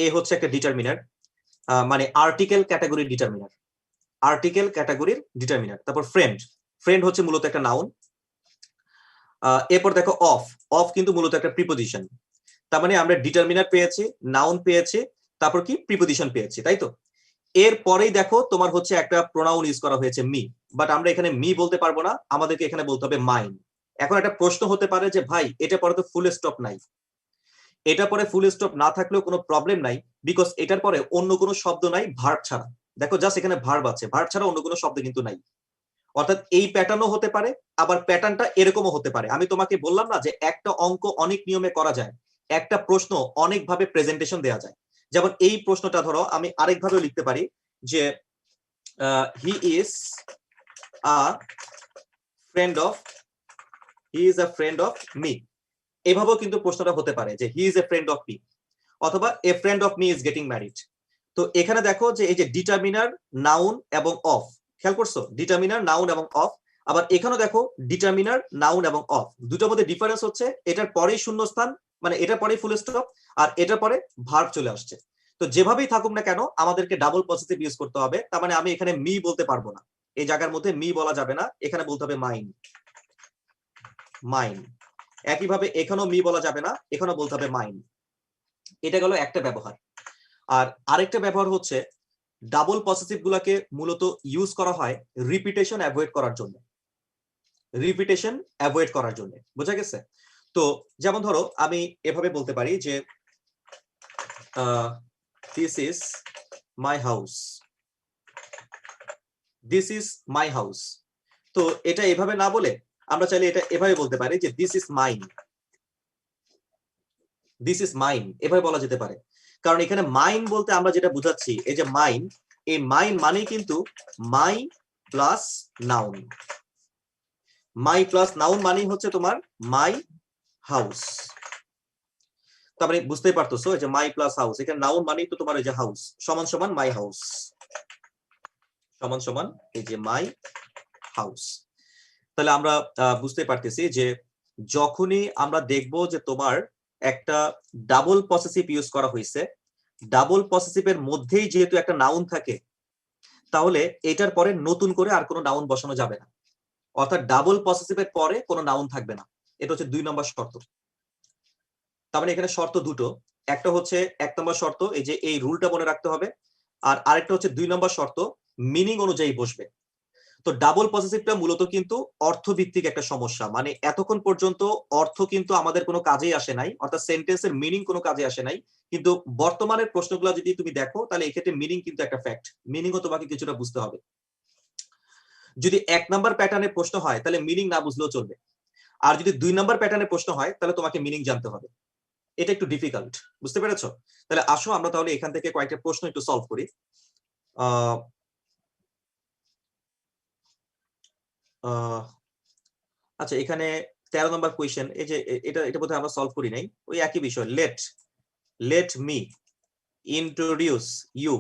এ হচ্ছে একটা ডিটারমিনার, মানে আর্টিকেল ক্যাটাগরির ডিটারমিনার, আর্টিকেল ক্যাটাগরির ডিটারমিনার। তারপর ফ্রেন্ড হচ্ছে মূলত একটা নাউন। এরপর দেখো অফ কিন্তু মূলত একটা প্রিপোজিশন। তার মানে আমরা ডিটারমিনার পেয়েছি, নাউন পেয়েছি, তারপর কি প্রিপোজিশন পেয়েছি, তাই তো? এরপরেই দেখো তোমার হচ্ছে একটা প্রোনাউন ইউজ করা হয়েছে মি, বাট আমরা এখানে মি বলতে পারবো না, আমাদেরকে এখানে বলতে হবে মাইন। এখন একটা প্রশ্ন হতে পারে যে ভাই এটা পরে তো ফুল স্টপ নাই। এটা পরে ফুল স্টপ না থাকলেও কোনো প্রবলেম নাই, বিকজ এটার পরে অন্য কোনো শব্দ নাই ভার্ব ছাড়া। দেখো জাস্ট এখানে ভার্ব আছে, ভার্ব ছাড়া অন্য কোনো শব্দ কিন্তু নাই। অর্থাৎ এই প্যাটার্নও হতে পারে, আবার প্যাটার্নটা এরকমও হতে পারে। আমি তোমাকে বললাম না যে একটা অঙ্ক অনেক নিয়মে করা যায়, একটা প্রশ্ন অনেকভাবে প্রেজেন্টেশন দেওয়া যায়। যেমন এই প্রশ্নটা ধরো আমি আরেকভাবে লিখতে পারি যে he is a friend of me. এভাবেও কিন্তু প্রশ্নটা হতে পারে যে he is a friend of me, অথবা a friend of me is getting married. তো এখানে দেখো যে এই যে ডিটারমিনার, নাউন এবং অফ, খেয়াল করছো? ডিটারমিনার, নাউন এবং অফ। আবার এখানেও দেখো ডিটারমিনার, নাউন এবং অফ, দুটোর মধ্যে ডিফারেন্স হচ্ছে এটার পরেই শূন্যস্থান, মানে এটার পরেই ফুল স্টপ, আর এটার পরে ভার্ব চলে আসছে। তো যেভাবেই থাকুক না কেন আমাদেরকে ডাবল পজিটিভ ইউজ করতে হবে। তার মানে আমি এখানে মি বলতে পারবো না, এই জায়গার মধ্যে মি বলা যাবে না, এখানে বলতে হবে মাইন। মাইন। একইভাবে এখানেও মি বলা যাবে না, এখানেও বলতে হবে মাইন। এটা গেল একটা ব্যবহার। আর আরেকটা ব্যবহার হচ্ছে ডাবল পসেসিভ গুলাকে মূলত ইউজ করা হয় রিপিটেশন অ্যাভয়েড করার জন্য। রিপিটেশন অ্যাভয়েড করার জন্য, বোঝা গেছে? তো যেমন ধরো আমি এভাবে বলতে পারি যে this is my house, this is my house. তো এটা এভাবে না বলে আমরা চাইলে এটা এভাবে বলতে পারি যে this is mine, this is mine, এভাবে বলা যেতে পারে। কারণ এখানে মাইন বলতে আমরা যেটা বুঝাচ্ছি, এই যে মাইন, এই মাইন মানেই কিন্তু মাই প্লাস নাউন। মাই প্লাস নাউন মানেই হচ্ছে তোমার মাই হাউস। তারপরে বুঝতেই পারতেছো যে মাই প্লাস হাউস, এখানে নাউন মানেই তো তোমার এই যে হাউস, সমান সমান মাই হাউস, সমান সমান এই যে মাই হাউস। তাহলে আমরা বুঝতে পারতেছি যে যখনই আমরা দেখবো যে তোমার একটা ডাবল পসেসিভ ইউজ করা হয়েছে, ডাবল পসেসিভের মধ্যেই যেহেতু একটা নাউন থাকে, তাহলে এটার পরে নতুন করে আর কোনো নাউন বসানো যাবে না, অর্থাৎ ডাবল পসেসিভের পরে কোনো নাউন থাকবে না। এটা হচ্ছে 2 নম্বর শর্ত। তার মানে এখানে শর্ত দুটো, একটা হচ্ছে 1 নম্বর শর্ত, এই যে এই রুলটা মনে রাখতে হবে, আর আরেকটা হচ্ছে 2 নম্বর শর্ত, মিনিং অনুযায়ী বসবে। তো ডাবল পসেসিভটা মূলত কিন্তু অর্থভিত্তিক একটা সমস্যা, মানে এতক্ষণ পর্যন্ত অর্থ কিন্তু আমাদের কোনো কাজেই আসে নাই, অর্থাৎ সেন্টেন্সের মিনিং কোনো কাজে আসে নাই। কিন্তু বর্তমানের প্রশ্নগুলো যদি তুমি দেখো তাহলে এক্ষেত্রে মিনিং কিন্তু একটা ফ্যাক্ট, মিনিংও তোমাকে কিছুটা বুঝতে হবে। যদি 1 নাম্বার প্যাটার্নের প্রশ্ন হয় তাহলে মিনিং না বুঝলেও চলবে, আর যদি 2 নাম্বার প্যাটার্নের প্রশ্ন হয় তাহলে তোমাকে মিনিং জানতে হবে। এটা একটু ডিফিকাল্ট, বুঝতে পেরেছো? তাহলে আসো আমরা তাহলে এখান থেকে কয়েকটা প্রশ্ন একটু সলভ করি। আচ্ছা, এখানে 13 নম্বর কোয়েশ্চেন, এই যে এটা বোধহয় আমরা সলভ করি নাই, ওই একই বিষয়। Let me introduce you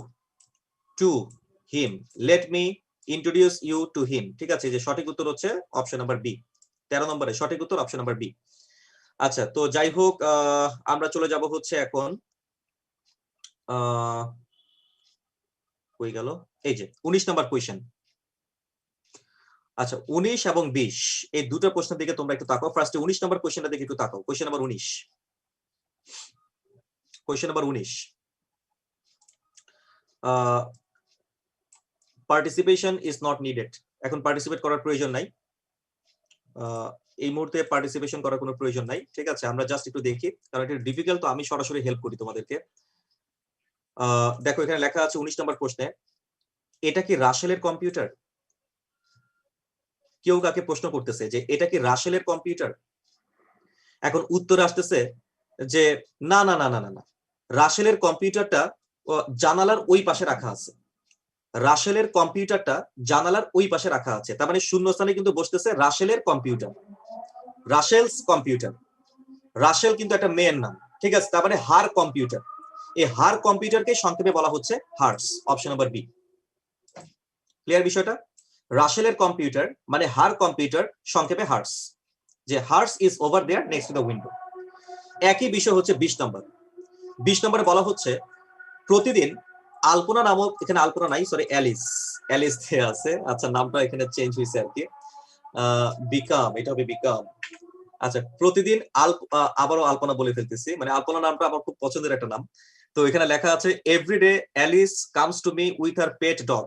to him, let me introduce you to him. ঠিক আছে, যে সঠিক উত্তর হচ্ছে অপশন নাম্বার বি। 13 নম্বরে সঠিক উত্তর অপশন নাম্বার বি। আচ্ছা, তো যাই হোক, আমরা চলে যাব হচ্ছে এখন কই গেল, এই যে 19 নম্বর কোয়েশ্চেন। আচ্ছা, 19 এবং 20 এই দুটো প্রশ্নের দিকে তোমরা একটু তাকাও। ফার্স্টে 19 নম্বর কোয়েশ্চেনটা দিকে একটু তাকাও। Question number 19, question number 19, participation is not needed. এখন পার্টিসিপেট করার প্রয়োজন নাই, এই মুহূর্তে পার্টিসিপেশন করার কোনো প্রয়োজন নাই। ঠিক আছে, আমরা জাস্ট একটু দেখি, কারণ এটা ডিফিকাল্ট, তো আমি সরাসরি হেল্প করি তোমাদেরকে। দেখো এখানে লেখা আছে 19 নম্বর প্রশ্নে, এটা কি রাসেলের কম্পিউটার? কেউ কাকে প্রশ্ন করতেছে যে এটা কি রাসেলের কম্পিউটার? এখন উত্তর আসতেছে যে না না না না না না, রাসেলের কম্পিউটারটা জানালার ওই পাশে রাখা আছে, রাসেলের কম্পিউটারটা জানালার ওই পাশে রাখা আছে। তার মানে শূন্যস্থানে কিন্তু বসতেছে রাসেলের কম্পিউটার, রাসেলস কম্পিউটার। রাসেল কিন্তু একটা মেয়ের নাম, ঠিক আছে? তার মানে হার কম্পিউটার, এই হার কম্পিউটারকে সংক্ষেপে বলা হচ্ছে hers, option number B. Clear বিষয়টা? রাসেলের কম্পিউটার মানে হার কম্পিউটার, সংক্ষেপে হার্স, যে hers is over there next to the window. একই বিষয় হচ্ছে 20 নম্বর। 20 নম্বরে বলা হচ্ছে প্রতিদিন আলপনা নামক, এখানে আলপনা নাই, সরি অ্যালিস, অ্যালিস দেয়া আছে। আচ্ছা, নামটা এখানে চেঞ্জ হয়েছে আর কি, বিকাম, এটা হবে বিকাম। আচ্ছা, প্রতিদিন আবারও আলপনা বলে ফেলতেছি, মানে আলপনা নামটা আমার খুব পছন্দের একটা নাম। তো এখানে লেখা আছে everyday Alice comes to me with her pet dog,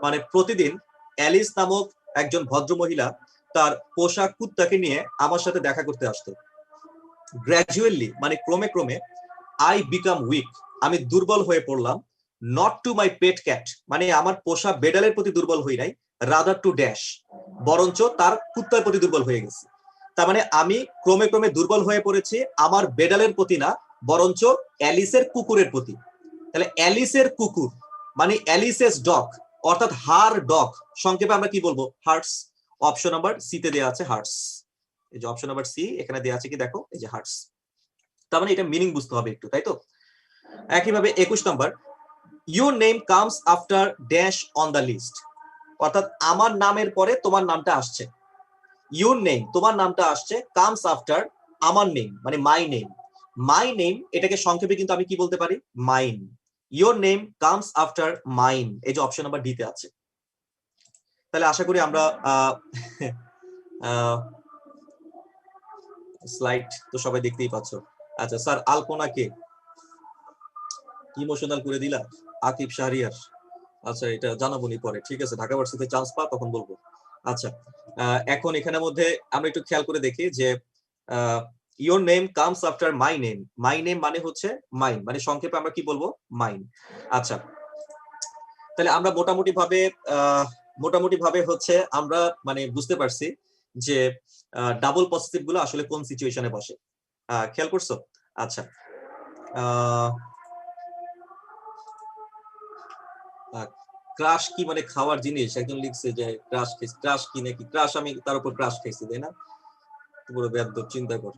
মানে প্রতিদিন অ্যালিস নামক একজন ভদ্র মহিলা তার পোষা কুত্তাকে নিয়ে আমার সাথে দেখা করতে আসতো। গ্র্যাজুয়ালি মানে ক্রমে ক্রমে, আই বিকাম উইক, আমি দুর্বল হয়ে পড়লাম। Not to my pet cat, মানে আমার পোষা বেডালের প্রতি দুর্বল হই নাই, রাদার টু ড্যাশ, বরঞ্চ তার কুত্তার প্রতি দুর্বল হয়ে গেছি। তার মানে আমি ক্রমে ক্রমে দুর্বল হয়ে পড়েছি আমার বেডালের প্রতি না, বরঞ্চ অ্যালিসের কুকুরের প্রতি। তাহলে অ্যালিসের কুকুর মানে অ্যালিসেস ডগ, অর্থাৎ হার ডগ সংক্ষেপে আমরা কি বলবো? হার্টস। অপশন নাম্বার সি তে দেওয়া আছে হার্টস। এই যে অপশন নাম্বার সি এখানে দেওয়া আছে কি দেখো, এই যে হার্টস। তার মানে এটা মিনিং বুঝতে হবে একটু, তাই তো? একইভাবে 21 নম্বর, your name comes after dash on the list, অর্থাৎ আমার নামের পরে তোমার নামটা আসছে। ইউর নেম তোমার নামটা আসছে, কামস আফটার আমার নেম মানে মাই নেম। মাই নেম এটাকে সংক্ষেপে কিন্তু আমি কি বলতে পারি? Mine. Your name comes after mine, এই যে অপশন নাম্বার ডি তে আছে। তাহলে আশা করি আমরা স্লাইড তো সবাই দেখতেই পাচ্ছ। আচ্ছা স্যার, আলপনা কে? ইমোশনাল করে দিলা? আকিব শাহরিয়ার। আচ্ছা এটা জানাবো নি পরে, ঠিক আছে? ঢাকা ভার্সিটিতে চান্স পা তখন বলবো। আচ্ছা এখন এখানের মধ্যে আমরা একটু খেয়াল করে দেখি যে your name comes after my name. My name মানে হচ্ছে মাইন, মানে সংক্ষেপে আমরা কি বলবো? মাইন। আচ্ছা তাহলে আমরা মোটামুটি ভাবে হচ্ছে আমরা মানে বুঝতে পারছি যে ডাবল পজিটিভ গুলো আসলে কোন সিচুয়েশনে বসে। খেয়াল করছো? আচ্ছা ক্রাশ কি মানে খাওয়ার জিনিস? একজন লিখছে যে ক্রাশ খাইছি। ক্রাশ কি নাকি? ক্রাশ আমি তার উপর ক্রাশ খাইছি, তাই না? পুরো বেদ্য, চিন্তা কর।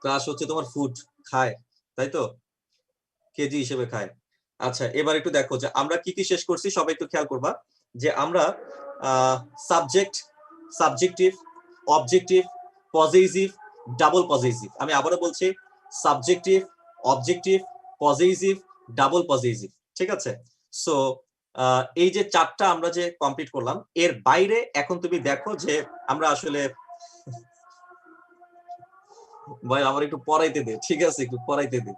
ক্রাশ হচ্ছে তোমার ফুড, খায়, তাই তো? কেজি হিসেবে খায়। আচ্ছা এবার একটু দেখো যে আমরা কি কি শেষ করছি, সবাই একটু খেয়াল করবা যে আমরা subject, subjective, objective, positive, double positive. আমি আবারও বলছি, subjective, objective, positive, double positive, ঠিক আছে? সো এই যে চারটা আমরা যে কমপ্লিট করলাম, এর বাইরে এখন তুমি দেখো যে আমরা আসলে ভাই আমার একটু পড়াইতে দে, ঠিক আছে? একটু পড়াইতে দে।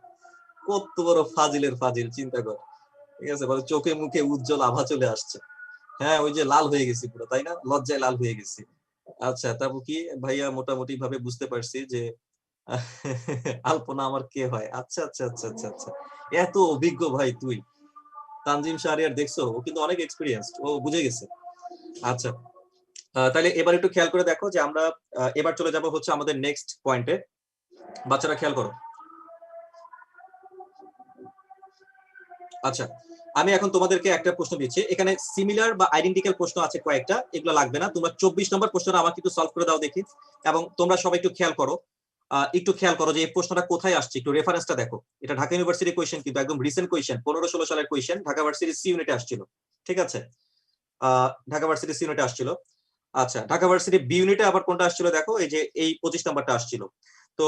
কত বড় ফাজিলের ফাজিল, চিন্তা কর, ঠিক আছে? বলে চোখে মুখে উজ্জ্বল আভা চলে আসছে। হ্যাঁ ওই যে লাল হয়ে গেছি পুরো, তাই না? লজ্জায় লাল হয়ে গেছি। আচ্ছা তারপর কি ভাইয়া মোটামুটি ভাবে বুঝতে পারছি যে আলপনা আমার কে হয়। আচ্ছা আচ্ছা আচ্ছা আচ্ছা আচ্ছা, এত অভিজ্ঞ ভাই তুই। তানজিম শাহরিয়ার দেখছো, ও কিন্তু অনেক এক্সপিরিয়েন্সড, ও বুঝে গেছে। আচ্ছা তাহলে এবার একটু খেয়াল করে দেখো যে আমরা এবার চলে যাব হচ্ছে আমাদের নেক্সট পয়েন্টে। বাচ্চারা খেয়াল করো। আচ্ছা আমি এখন তোমাদেরকে একটা প্রশ্ন দিচ্ছি, এখানে সিমিলার বা আইডেন্টিক্যাল প্রশ্ন আছে কয়েকটা, এগুলো লাগবে না। তোমরা 24 নম্বর প্রশ্নটা আমাকে একটু সলভ করে দাও দেখি, এবং তোমরা সবাই একটু খেয়াল করো যে এই প্রশ্নটা কোথায় আসছে, একটু রেফারেন্সটা দেখো। এটা ঢাকা ইউনিভার্সিটি কোয়েশ্চেন, কিন্তু একদম রিসেন্ট কোয়েশ্চেন, 15-16 সালের কোয়েশ্চেন, ঢাকা ভার্সিটি সি ইউনিটে আসছিল, ঠিক আছে? ঢাকা ভার্সিটি সি ইউনিটে আসছিল। আচ্ছা ঢাকা ভার্সিটি বি ইউনিটে আবার কোনটা আসছিল দেখো, এই যে এই 25 নাম্বারটা আসছিল। তো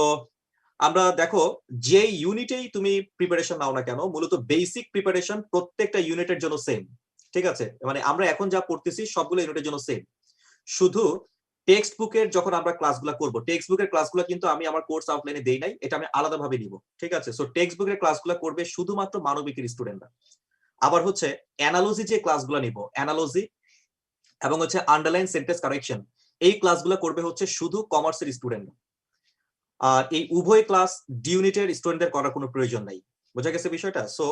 আমরা দেখো যে ইউনিটেই তুমি প্রিপারেশন নাও না কেন, মূলত বেসিক প্রিপারেশন প্রত্যেকটা ইউনিটের জন্য সেম, ঠিক আছে? মানে আমরা এখন যা পড়তেছি সবগুলো ইউনিটের জন্য সেম। শুধু টেক্সট বুকের যখন আমরা ক্লাসগুলো করব, টেক্সট বুকের ক্লাসগুলো কিন্তু আমি আমার কোর্স আউটলাইনে দেই নাই, এটা আমি আলাদাভাবে নিব, ঠিক আছে? সো টেক্সট বুকের ক্লাসগুলো করবে শুধুমাত্র মানবিকের স্টুডেন্টরা। আবার হচ্ছে অ্যানালজি যে ক্লাসগুলো নিব, অ্যানালজি এবং হচ্ছে আন্ডারলাইন সেন্টেন্স কারেকশন, এই ক্লাসগুলো করবে হচ্ছে শুধু কমার্সের স্টুডেন্টরা। আর এই উভয় ক্লাস ডি ইউনিটের স্টুডেন্টদের করার কোনো প্রয়োজন নাই। বোঝা গেছে বিষয়টা? সো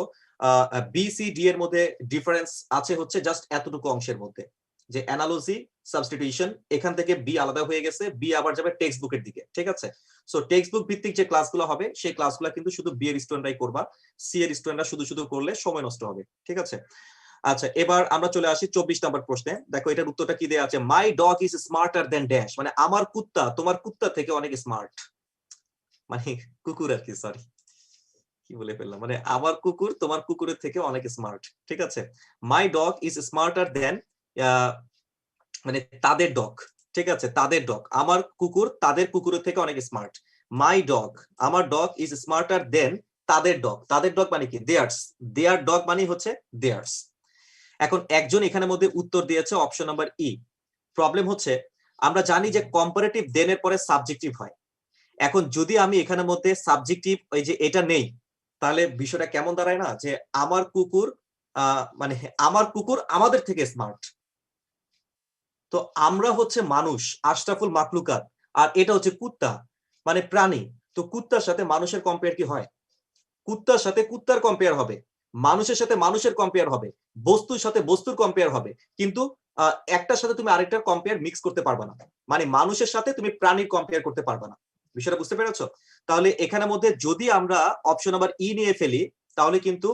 বিসিডি এর মধ্যে ডিফারেন্স আছে হচ্ছে জাস্ট এতটুকু অংশের মধ্যে, যে অ্যানালজি সাবস্টিটিউশন, এখান থেকে বি আলাদা হয়ে গেছে, বি আবার যাবে টেক্সট বুকের দিকে, ঠিক আছে? সো টেক্সট বুক ভিত্তিক যে ক্লাসগুলো হবে সেই ক্লাসগুলো কিন্তু শুধু বি এর স্টুডেন্টরাই করবা, সি এর স্টুডেন্টরা শুধু করলে সময় নষ্ট হবে, ঠিক আছে? আচ্ছা এবার আমরা চলে আসি 24 নম্বর প্রশ্নে। দেখো এটার উত্তরটা কি দেয়া আছে, মাই dog is smarter than dash, মানে আমার কুত্তা তোমার কুত্তা থেকে অনেক স্মার্ট, মানে কুকুর আর কি, সরি কি বলে ফেললাম, মানে আমার কুকুর তোমার কুকুরের থেকে অনেক স্মার্ট, ঠিক আছে? মাই ডগ ইজ স্মার্টার দেন, মানে তাদের ডগ, ঠিক আছে? তাদের ডগ, আমার কুকুর তাদের কুকুরের থেকে অনেক স্মার্ট। মাই ডগ, আমার ডগ ইজ স্মার্টার দেন তাদের ডগ। তাদের ডগ মানে কি? দেয়ার্স। দেয়ার ডগ মানে হচ্ছে দেয়ার্স। এখন একজন এখানের মধ্যে উত্তর দিয়েছে অপশন নাম্বার ই। প্রবলেম হচ্ছে আমরা জানি যে কম্পারেটিভ দেন এর পরে সাবজেক্টিভ হয়। এখন যদি আমি এখানের মধ্যে সাবজেক্টিভ ওই যে এটা নেই, তাহলে বিষয়টা কেমন দাঁড়ায় না, যে আমার কুকুর মানে আমার কুকুর আমাদের থেকে স্মার্ট। তো আমরা হচ্ছে মানুষ, আশরাফুল মাখলুকাত, আর এটা হচ্ছে কুত্তা মানে প্রাণী। তো কুত্তার সাথে মানুষের কম্পেয়ার কি হয়? কুত্তার সাথে কুত্তার কম্পেয়ার হবে, মানুষের সাথে মানুষের কম্পেয়ার হবে, বস্তুর সাথে বস্তুর কম্পেয়ার হবে, কিন্তু একটার সাথে তুমি আরেকটার কম্পেয়ার মিক্স করতে পারবে না। মানে মানুষের সাথে তুমি প্রাণীর কম্পেয়ার করতে পারবে না। বিষয়টা বুঝতে পেরেছো? তাহলে এখানের মধ্যে যদি আমরা অপশন নাম্বার ই নিয়ে ফেলি, তাহলে কিন্তু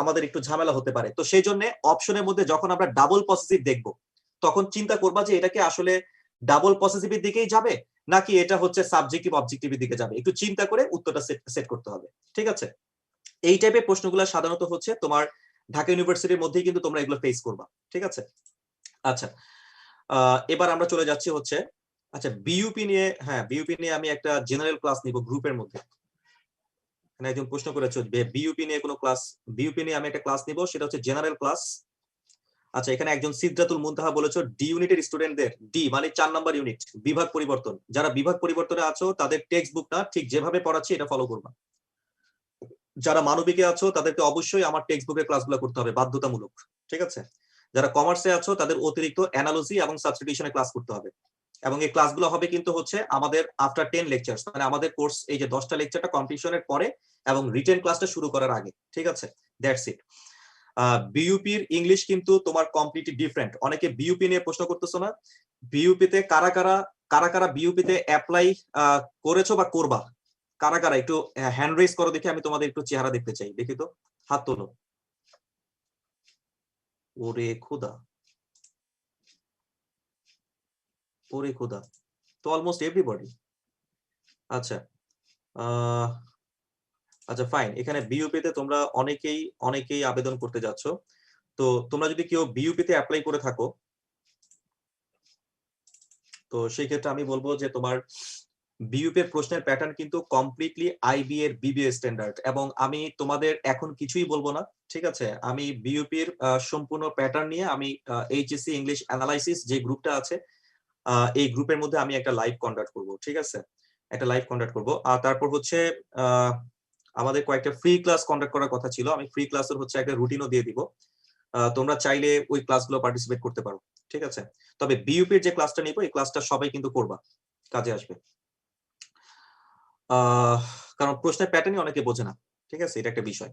আমাদের একটু ঝামেলা হতে পারে। তো সেই জন্য অপশনের মধ্যে যখন আমরা ডাবল পসেসিভ দেখব তখন চিন্তা করবা যে এটাকে আসলে ডাবল পসেসিভের দিকেই যাবে নাকি এটা হচ্ছে সাবজেক্টিভ অবজেক্টিভের দিকে যাবে, একটু চিন্তা করে উত্তরটা সেট করতে হবে। ঠিক আছে, এই টাইপের প্রশ্নগুলো সাধারণত হচ্ছে তোমার ঢাকা ইউনিভার্সিটির মধ্যেই কিন্তু তোমরা এগুলো ফেস করবা। ঠিক আছে, আচ্ছা এবার আমরা চলে যাচ্ছি হচ্ছে আচ্ছা বিইউপি নিয়ে। হ্যাঁ, বিইউপি নিয়ে আমি একটা জেনারেল ক্লাস নিব গ্রুপের মধ্যে। এখানে একজন প্রশ্ন করেছে বিইউপি নিয়ে কোনো ক্লাস, বিইউপি নিয়ে আমি একটা ক্লাস নিব, সেটা হচ্ছে জেনারেল ক্লাস। আচ্ছা, এখানে একজন সিদ্রাতুল মুনতাহা বলেছো ডি ইউনিটের স্টুডেন্টদের, ডি মানে 4 নাম্বার ইউনিট বিভাগ পরিবর্তন, যারা বিভাগ পরিবর্তনে আছো তাদের টেক্সট বুকটা ঠিক যেভাবে পড়াচ্ছি এটা ফলো করবা। যারা মানবিকে আছো তাদেরকে অবশ্যই আমার টেক্সট বুকের ক্লাসগুলো করতে হবে বাধ্যতামূলক। ঠিক আছে, যারা কমার্সে আছো তাদের অতিরিক্ত অ্যানালজি এবং সাবস্টিটিউশনের ক্লাস করতে হবে, এবং এই ক্লাসগুলো হবে কিন্তু হচ্ছে আমাদের আফটার 10 লেকচারস, মানে আমাদের কোর্স এই যে 10টা লেকচারটা কমপ্লিশনের পরে এবং রিটেন ক্লাসটা শুরু করার আগে। ঠিক আছে, দ্যাটস ইট। বিইউপির ইংলিশ কিন্তু তোমার কমপ্লিটলি ডিফারেন্ট। অনেকে বিইউপি নিয়ে প্রশ্ন করতেছো না, বিইউপিতে কারা কারা বিইউপিতে অ্যাপ্লাই করেছো বা করবা, কারা কারা একটু হ্যান্ড রেজ করো দেখি, আমি তোমাদের একটু চেহারা দেখতে চাই, দেখি তো, হাত তোলো। ওরে খোদা, ওরে খোদা, তো অলমোস্ট এভরিবডি। আচ্ছা আচ্ছা ফাইন, এখানে বিইউপি তে তোমরা অনেকেই আবেদন করতে যাচ্ছ। তো তোমরা যদি কেউ বিইউপি তে অ্যাপ্লাই করে থাকো তো সেই ক্ষেত্রে আমি বলবো যে তোমার বিইউপি এর প্রশ্নের প্যাটার্ন কিন্তু কমপ্লিটলি আইবি এর বিবিএ স্ট্যান্ডার্ড, এবং আমি তোমাদের এখন কিছুই বলবো না। ঠিক আছে, আমি বিইউপি এর সম্পূর্ণ প্যাটার্ন নিয়ে আমি এইচএসসি ইংলিশ অ্যানালাইসিস যে গ্রুপটা আছে এই গ্রুপের মধ্যে আমি একটা লাইভ কন্ডাক্ট করব। ঠিক আছে, একটা লাইভ কন্ডাক্ট করব। আর তারপর হচ্ছে আমাদের কয়েকটা ফ্রি ক্লাস কন্ডাক্ট করার কথা ছিল, আমি ফ্রি ক্লাসের হচ্ছে একটা রুটিনও দিয়ে দিব, তোমরা চাইলে ওই ক্লাসগুলো পার্টিসিপেট করতে পারো। ঠিক আছে, তবে বিইউপির যে ক্লাসটা নিব এই ক্লাসটা সবাই কিন্তু করবা, কাজে আসবে। কারণ প্রশ্নের প্যাটার্নই অনেকে বোঝে না। ঠিক আছে, এটা একটা বিষয়।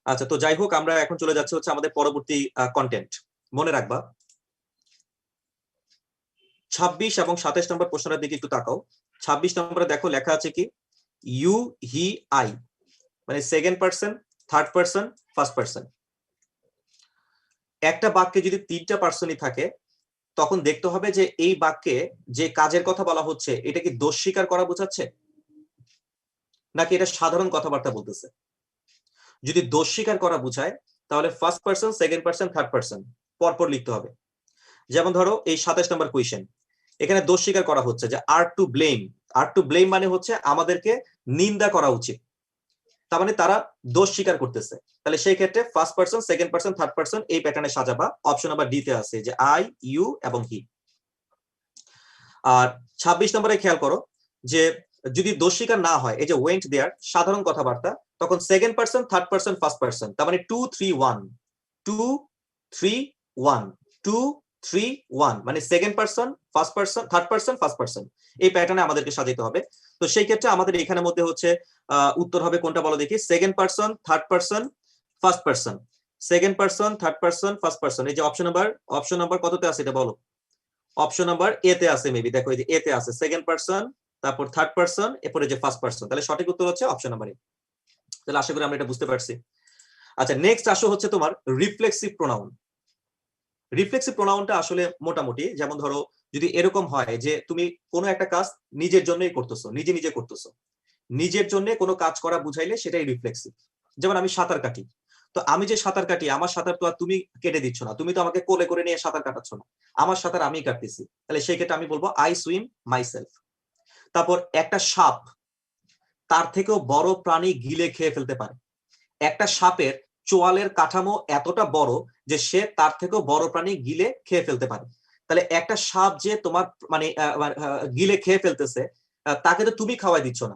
আচ্ছা, তো যাই হোক, আমরা এখন চলে যাচ্ছি হচ্ছে আমাদের পরবর্তী কন্টেন্ট। মনে রাখবা 26 এবং 27 নম্বর প্রশ্নটার দিকে একটু তাকাও। 26 নম্বরে দেখো লেখা আছে কি, ইউ, হি, আই, মানে second person, third person, first person. একটা বাক্যে যদি 3টা পার্সনই থাকে তখন দেখতে হবে যে এই বাক্যে যে কাজের কথা বলা হচ্ছে এটা কি দোষ স্বীকার করা বোঝাচ্ছে নাকি এটা সাধারণ কথাবার্তা বলতেছে। যদি দোষ স্বীকার করা বোঝায় তাহলে first person, second person, third person পরপর লিখতে হবে। যেমন ধরো এই 27 নম্বর কোয়েশ্চেন, এখানে দোষ স্বীকার করা হচ্ছে যে are to blame. Are to blame মানে হচ্ছে আমাদেরকে নিন্দা করা উচিত, তার মানে তারা দোষ স্বীকার করতেছে। তাহলে সেই ক্ষেত্রে first person, second person, third person এই প্যাটার্নে সাজাবা। অপশন নাম্বার ডি তে আছে যে আই, ইউ এবং হি। আর 26 নম্বরে খেয়াল করো যে যদি দোষ স্বীকার না হয়, এই যে ওয়েন্ট দেয়ার সাধারণ কথাবার্তা, তখন second person, third person, first person, তার মানে 2 3 1 2 3 1 2 3 1, মানে second person, first person, third person, first person এই প্যাটার্নে আমাদেরকে সাজাতে হবে। তো সেই ক্ষেত্রে আমাদের এখানের মধ্যে হচ্ছে উত্তর হবে কোনটা বলো দেখি, second person, third person, first person, second person, third person, first person. এই যে অপশন নাম্বার কততে আছে এটা বলো? অপশন নাম্বার এ তে আছে, মেবি দেখো এই যে এ তে আছে সেকেন্ড পারসন, তারপর থার্ড পারসন, এরপরে যে ফার্স্ট পারসন। তাহলে সঠিক উত্তর হচ্ছে অপশন নাম্বার এ। তাহলে আশা করি আমরা এটা বুঝতে পারছি। আচ্ছা, নেক্সট আসো হচ্ছে তোমার রিফ্লেক্সিভ প্রোনাউন। রিফ্লেক্সিভ প্রোনাউনটা আসলে মোটামুটি যেমন ধরো যদি এরকম হয় যে তুমি কোনো একটা কাজ নিজের জন্যই করতেছো, নিজে করতেছো, নিজের জন্য কোনো কাজ করা বুঝাইলে সেটাই রিফ্লেক্সিভ। যেমন আমি সাঁতার কাটি, তো আমি যে সাঁতার কাটি আমার সাঁতার তো আর তুমি কেটে দিচ্ছ না, তুমি তো আমাকে কোলে করে নিয়ে সাঁতার কাটাচ্ছ না, আমার সাঁতার আমি কাটতেছি। তাহলে সেই ক্ষেত্রে আমি বলবো আই সুইম মাইসেলফ। তারপর একটা সাপ তার থেকেও বড় প্রাণী গিলে খেয়ে ফেলতে পারে। একটা সাপের চোয়ালের কাঠামো এতটা বড় যে সে তার থেকেও বড় প্রাণী গিলে খেয়ে ফেলতে পারে। তাহলে একটা সাপ যে তোমার মানে গিলে খেয়ে ফেলতেছে, তাকে তো তুমি খাওয়াই দিচ্ছ না,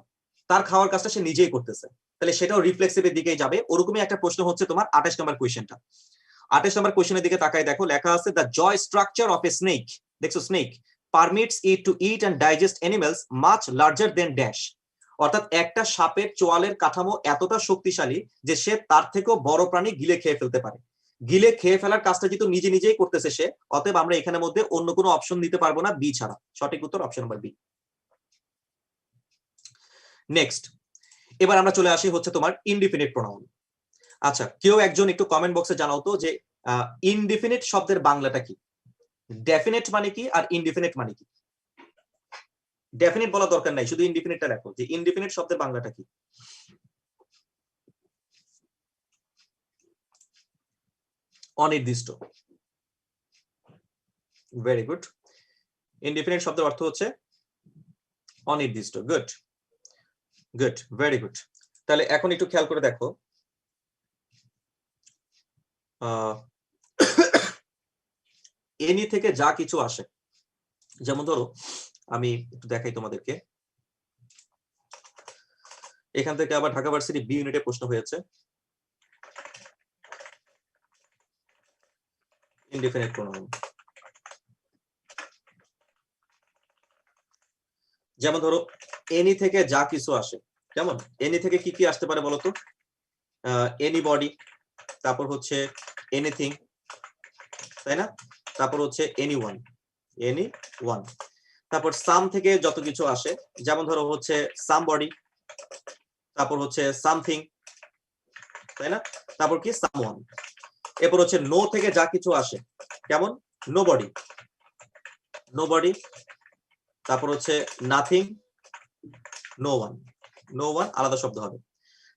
তার খাওয়ার কাজটা সে নিজেই করতেছে। তাহলে সেটাও রিফ্লেক্সিভের দিকেই যাবে। ওরকমই একটা প্রশ্ন হচ্ছে তোমার 28 নম্বর কোয়েশ্চেনটা। 28 নম্বর কোয়েশ্চেনের দিকে তাকায় দেখো লেখা আছে the jaw structure of a snake. দেখছো, snake permits it to eat and digest animals much larger than dash. অর্থাৎ একটা সাপের চোয়ালের কাঠামো এতটা শক্তিশালী যে সে তার থেকেও বড় প্রাণী গিলে খেয়ে ফেলতে পারে। গিলে খেয়ে ফেলার কাজটা যেহেতু নিজেই করতেছে সে, অতএব আমরা এখানের মধ্যে অন্য কোনো অপশন দিতে পারবো না বি ছাড়া। সঠিক উত্তর অপশন নাম্বার বি। নেক্সট, এবার আমরা চলে আসি হচ্ছে তোমার ইনডিফিনিট প্রোনাউন। আচ্ছা, কেউ একজন একটু কমেন্ট বক্সে জানাও তো যে ইনডিফিনিট শব্দের বাংলাটা কি, ডেফিনেট মানে কি আর ইনডিফিনিট মানে কি। ডেফিনিট বলা দরকার নাই, শুধু ইনডিফিনিটটা লেখো যে ইনডিফিনিট শব্দের বাংলাটা কি। অনির্দিষ্ট। Very good. ইনডিফিনিট শব্দের অর্থ হচ্ছে অনির্দিষ্ট। Good good, very good. তাহলে এখন একটু খেয়াল করে দেখো, এনি থেকে যা কিছু আসে, যেমন ধরো আমি একটু দেখাই তোমাদেরকে, এখান থেকে আবার ঢাকা ভার্সিটি বি ইউনিটে প্রশ্ন হয়েছে ইনডিফিনিট প্রোনাউন। যেমন ধরো এনি থেকে যা কিছু আসে, কেমন এনি থেকে কি কি আসতে পারে বলতো? এনিবডি, তারপর হচ্ছে এনিথিং, তাই না? তারপর হচ্ছে এনিওয়ান, এনিওয়ান। তারপর সাম থেকে যত কিছু আসে, যেমন ধরো হচ্ছে সামবডি, তারপর হচ্ছে সামথিং, তাই না? তারপর কি সামওয়ান। এরপর হচ্ছে নো থেকে যা কিছু আসে, কেমন নোবডি, নোবডি। তারপর হচ্ছে nothing, no one, no one আলাদা শব্দ হবে।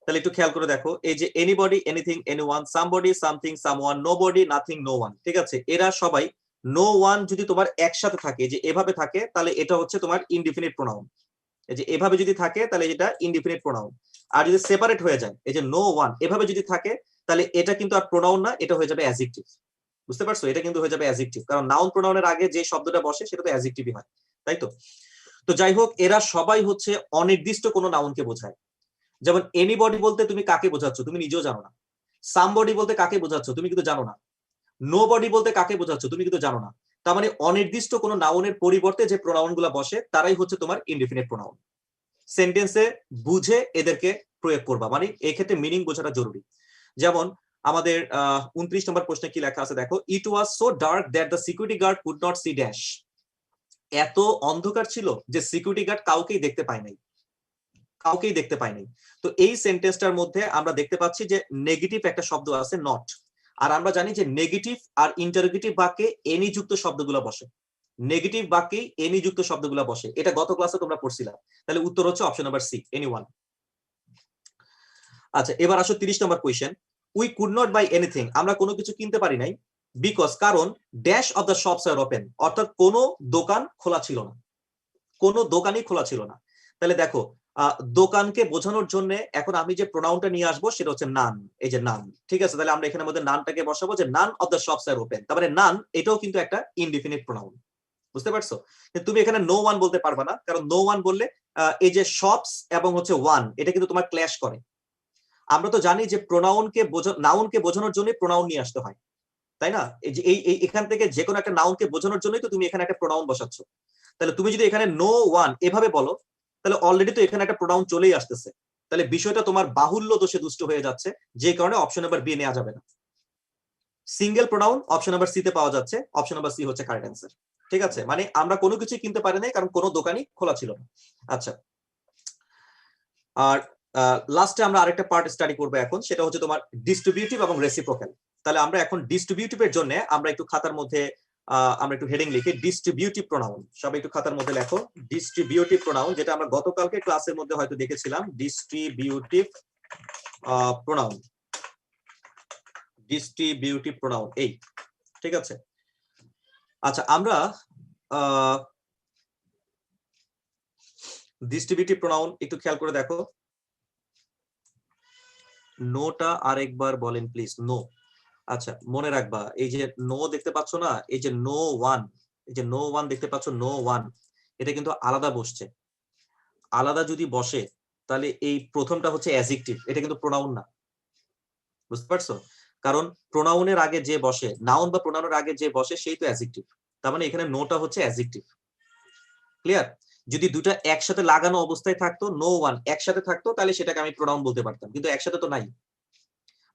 তাহলে একটু খেয়াল করে দেখো, এই যে anybody, anything, anyone, somebody, something, someone, nobody, nothing, no one, ঠিক আছে? এরা সবাই নো ওয়ান যদি তোমার একসাথে থাকে, যে এভাবে থাকে, তাহলে এটা হচ্ছে তোমার ইনডিফিনিট প্রোনাউন। এই যে এভাবে যদি থাকে তাহলে এটা ইনডিফিনিট প্রোনাউন। আর যদি সেপারেট হয়ে যায়, এই যে নো ওয়ান এভাবে যদি থাকে, তাহলে এটা কিন্তু আর প্রোনাউন না, এটা হয়ে যাবে অ্যাডজেক্টিভ। বুঝতে পারছো? এটা কিন্তু হয়ে যাবে অ্যাডজেক্টিভ, কারণ নাউন প্রোনাউনের আগে যে শব্দটা বসে সেটা তো অ্যাডজেক্টিভই হয়, তাই তো? তো যাই হোক, এরা সবাই হচ্ছে অনির্দিষ্ট কোনো নাউনকে বোঝায়। যেমন এনিবডি বলতে তুমি কাকে বোঝাচ্ছ তুমি নিজেও জানো না। সামবডি বলতে কাকে বোঝাচ্ছ তুমি কিন্তু জানো না। নোবডি বলতে কাকে বোঝাচ্ছ তুমি কিন্তু জানো না। তার মানে অনির্দিষ্ট কোনো নাউনের পরিবর্তে যে প্রোনাউন গুলা বসে তারাই হচ্ছে তোমার ইনডিফিনিট প্রোনাউন। সেন্টেন্সে বুঝে এদেরকে প্রয়োগ করবা, মানে এই ক্ষেত্রে মিনিং বোঝাটা জরুরি। যেমন আমাদের 29 নম্বর প্রশ্নে কি লেখা আছে দেখো, it was so dark that the security guard could not see dash. এত অন্ধকার ছিল যে সিকিউরিটি গার্ড কাউকেই দেখতে পায় নাই, কাউকেই দেখতে পায় নাই। তো এই সেন্টেন্সটার মধ্যে আমরা দেখতে পাচ্ছি যে নেগেটিভ একটা শব্দ আছে নট। আর আমরা জানি যে নেগেটিভ আর ইন্টারোগেটিভ বাক্যে এনি যুক্ত শব্দগুলো বসে, নেগেটিভ বাক্যে এনি যুক্ত শব্দগুলো বসে। এটা গত ক্লাসে তোমরা পড়ছিলাম। তাহলে উত্তর হচ্ছে অপশন নাম্বার সি, এনিওয়ান। আচ্ছা, এবার আসো 30 নম্বর question. We could not buy anything, আমরা কোনো কিছু কিনতে পারি নাই, বিকজ কারণ dash of the shops are open, অর্থাৎ কোনো দোকান খোলা ছিল না, কোনো দোকানই খোলা ছিল না। তাহলে দেখো দোকানকে বোঝানোর জন্য এখন আমি যে প্রোনাউনটা নিয়ে আসবো সেটা হচ্ছে নান, এই যে নান, ঠিক আছে? তাহলে আমরা এখানে মধ্যে নানটাকে বসাবো যে none of the shops are open. তারপরে নান এটাও কিন্তু একটা ইনডিফিনিট প্রোনাউন, বুঝতে পারছো? তুমি এখানে নো ওয়ান বলতে পারবা না, কারণ নো ওয়ান বললে এই যে শপস এবং হচ্ছে ওয়ান এটা কিন্তু তোমার ক্ল্যাশ করে। আমরা তো জানি যে প্রোনাউনকে নাউনকে বোঝানোর জন্য প্রোনাউন নিয়ে আসতে হয়, তাই না? এই যে এখান থেকে যে কোনো একটা নাউনকে বোঝানোর জন্যই তো তুমি এখানে একটা প্রোনাউন বসাচ্ছ। তাহলে তুমি যদি এখানে নো ওয়ান এভাবে বলো, তাহলে অলরেডি তো এখানে একটা প্রোনাউন চলেই আসতেছে। তাহলে বিষয়টা তোমার বাহুল্য দোষে দুষ্ট হয়ে যাচ্ছে, যে কারণে অপশন নাম্বার বি নেওয়া যাবে না। Single pronoun option number C তে পাওয়া যাচ্ছে, অপশন নাম্বার সি হচ্ছে কারেক্ট অ্যান্সার, ঠিক আছে? মানে আমরা কোনো কিছু কিনতে পারি নাই কারণ কোনো দোকানই খোলা ছিল না। আচ্ছা, আর লাস্টে আমরা আরেকটা পার্ট স্টাডি করবো এখন, সেটা হচ্ছে তোমার ডিস্ট্রিবিউটিভ এবং রেসিপ্রোকাল। তাহলে আমরা এখন ডিস্ট্রিবিউটিভের জন্য আমরা একটু খাতার মধ্যে আমরা একটু হেডিং লিখি ডিস্ট্রিবিউটিভ প্রোনাউন। সবাই একটু খাতার মধ্যে লেখো ডিস্ট্রিবিউটিভ প্রোনাউন, যেটা আমরা গতকালকে ক্লাসের মধ্যে হয়তো দেখেছিলাম। ডিস্ট্রিবিউটিভ প্রোনাউন, ডিস্ট্রিবিউটিভ প্রোনাউন এই, ঠিক আছে? আচ্ছা, আমরা ডিস্ট্রিবিউটিভ প্রোনাউন একটু খেয়াল করে দেখো। নোটা আরেকবার বলেন প্লিজ, নো। আচ্ছা, মনে রাখবা এই যে নো দেখতে পাচ্ছ না, এই যে নো ওয়ান, এই যে নো ওয়ান দেখতে পাচ্ছ, নো ওয়ান এটা কিন্তু আলাদা বসছে। আলাদা যদি বসে তাহলে এই প্রথমটা হচ্ছে অ্যাডজেক্টিভ, এটা কিন্তু প্রোনাউন না, বুঝতে পারছো? কারণ প্রোনাউনের আগে যে বসে, নাউন বা প্রোনাউনের আগে যে বসে সেই তো অ্যাডজেক্টিভ। তার মানে এখানে নোটা হচ্ছে অ্যাডজেক্টিভ। ক্লিয়ার? যদি দুটা একসাথে লাগানো অবস্থায় থাকতো, নো ওয়ান একসাথে থাকতো, তাহলে সেটাকে আমি প্রোনাউন বলতে পারতাম, কিন্তু একসাথে তো নাই।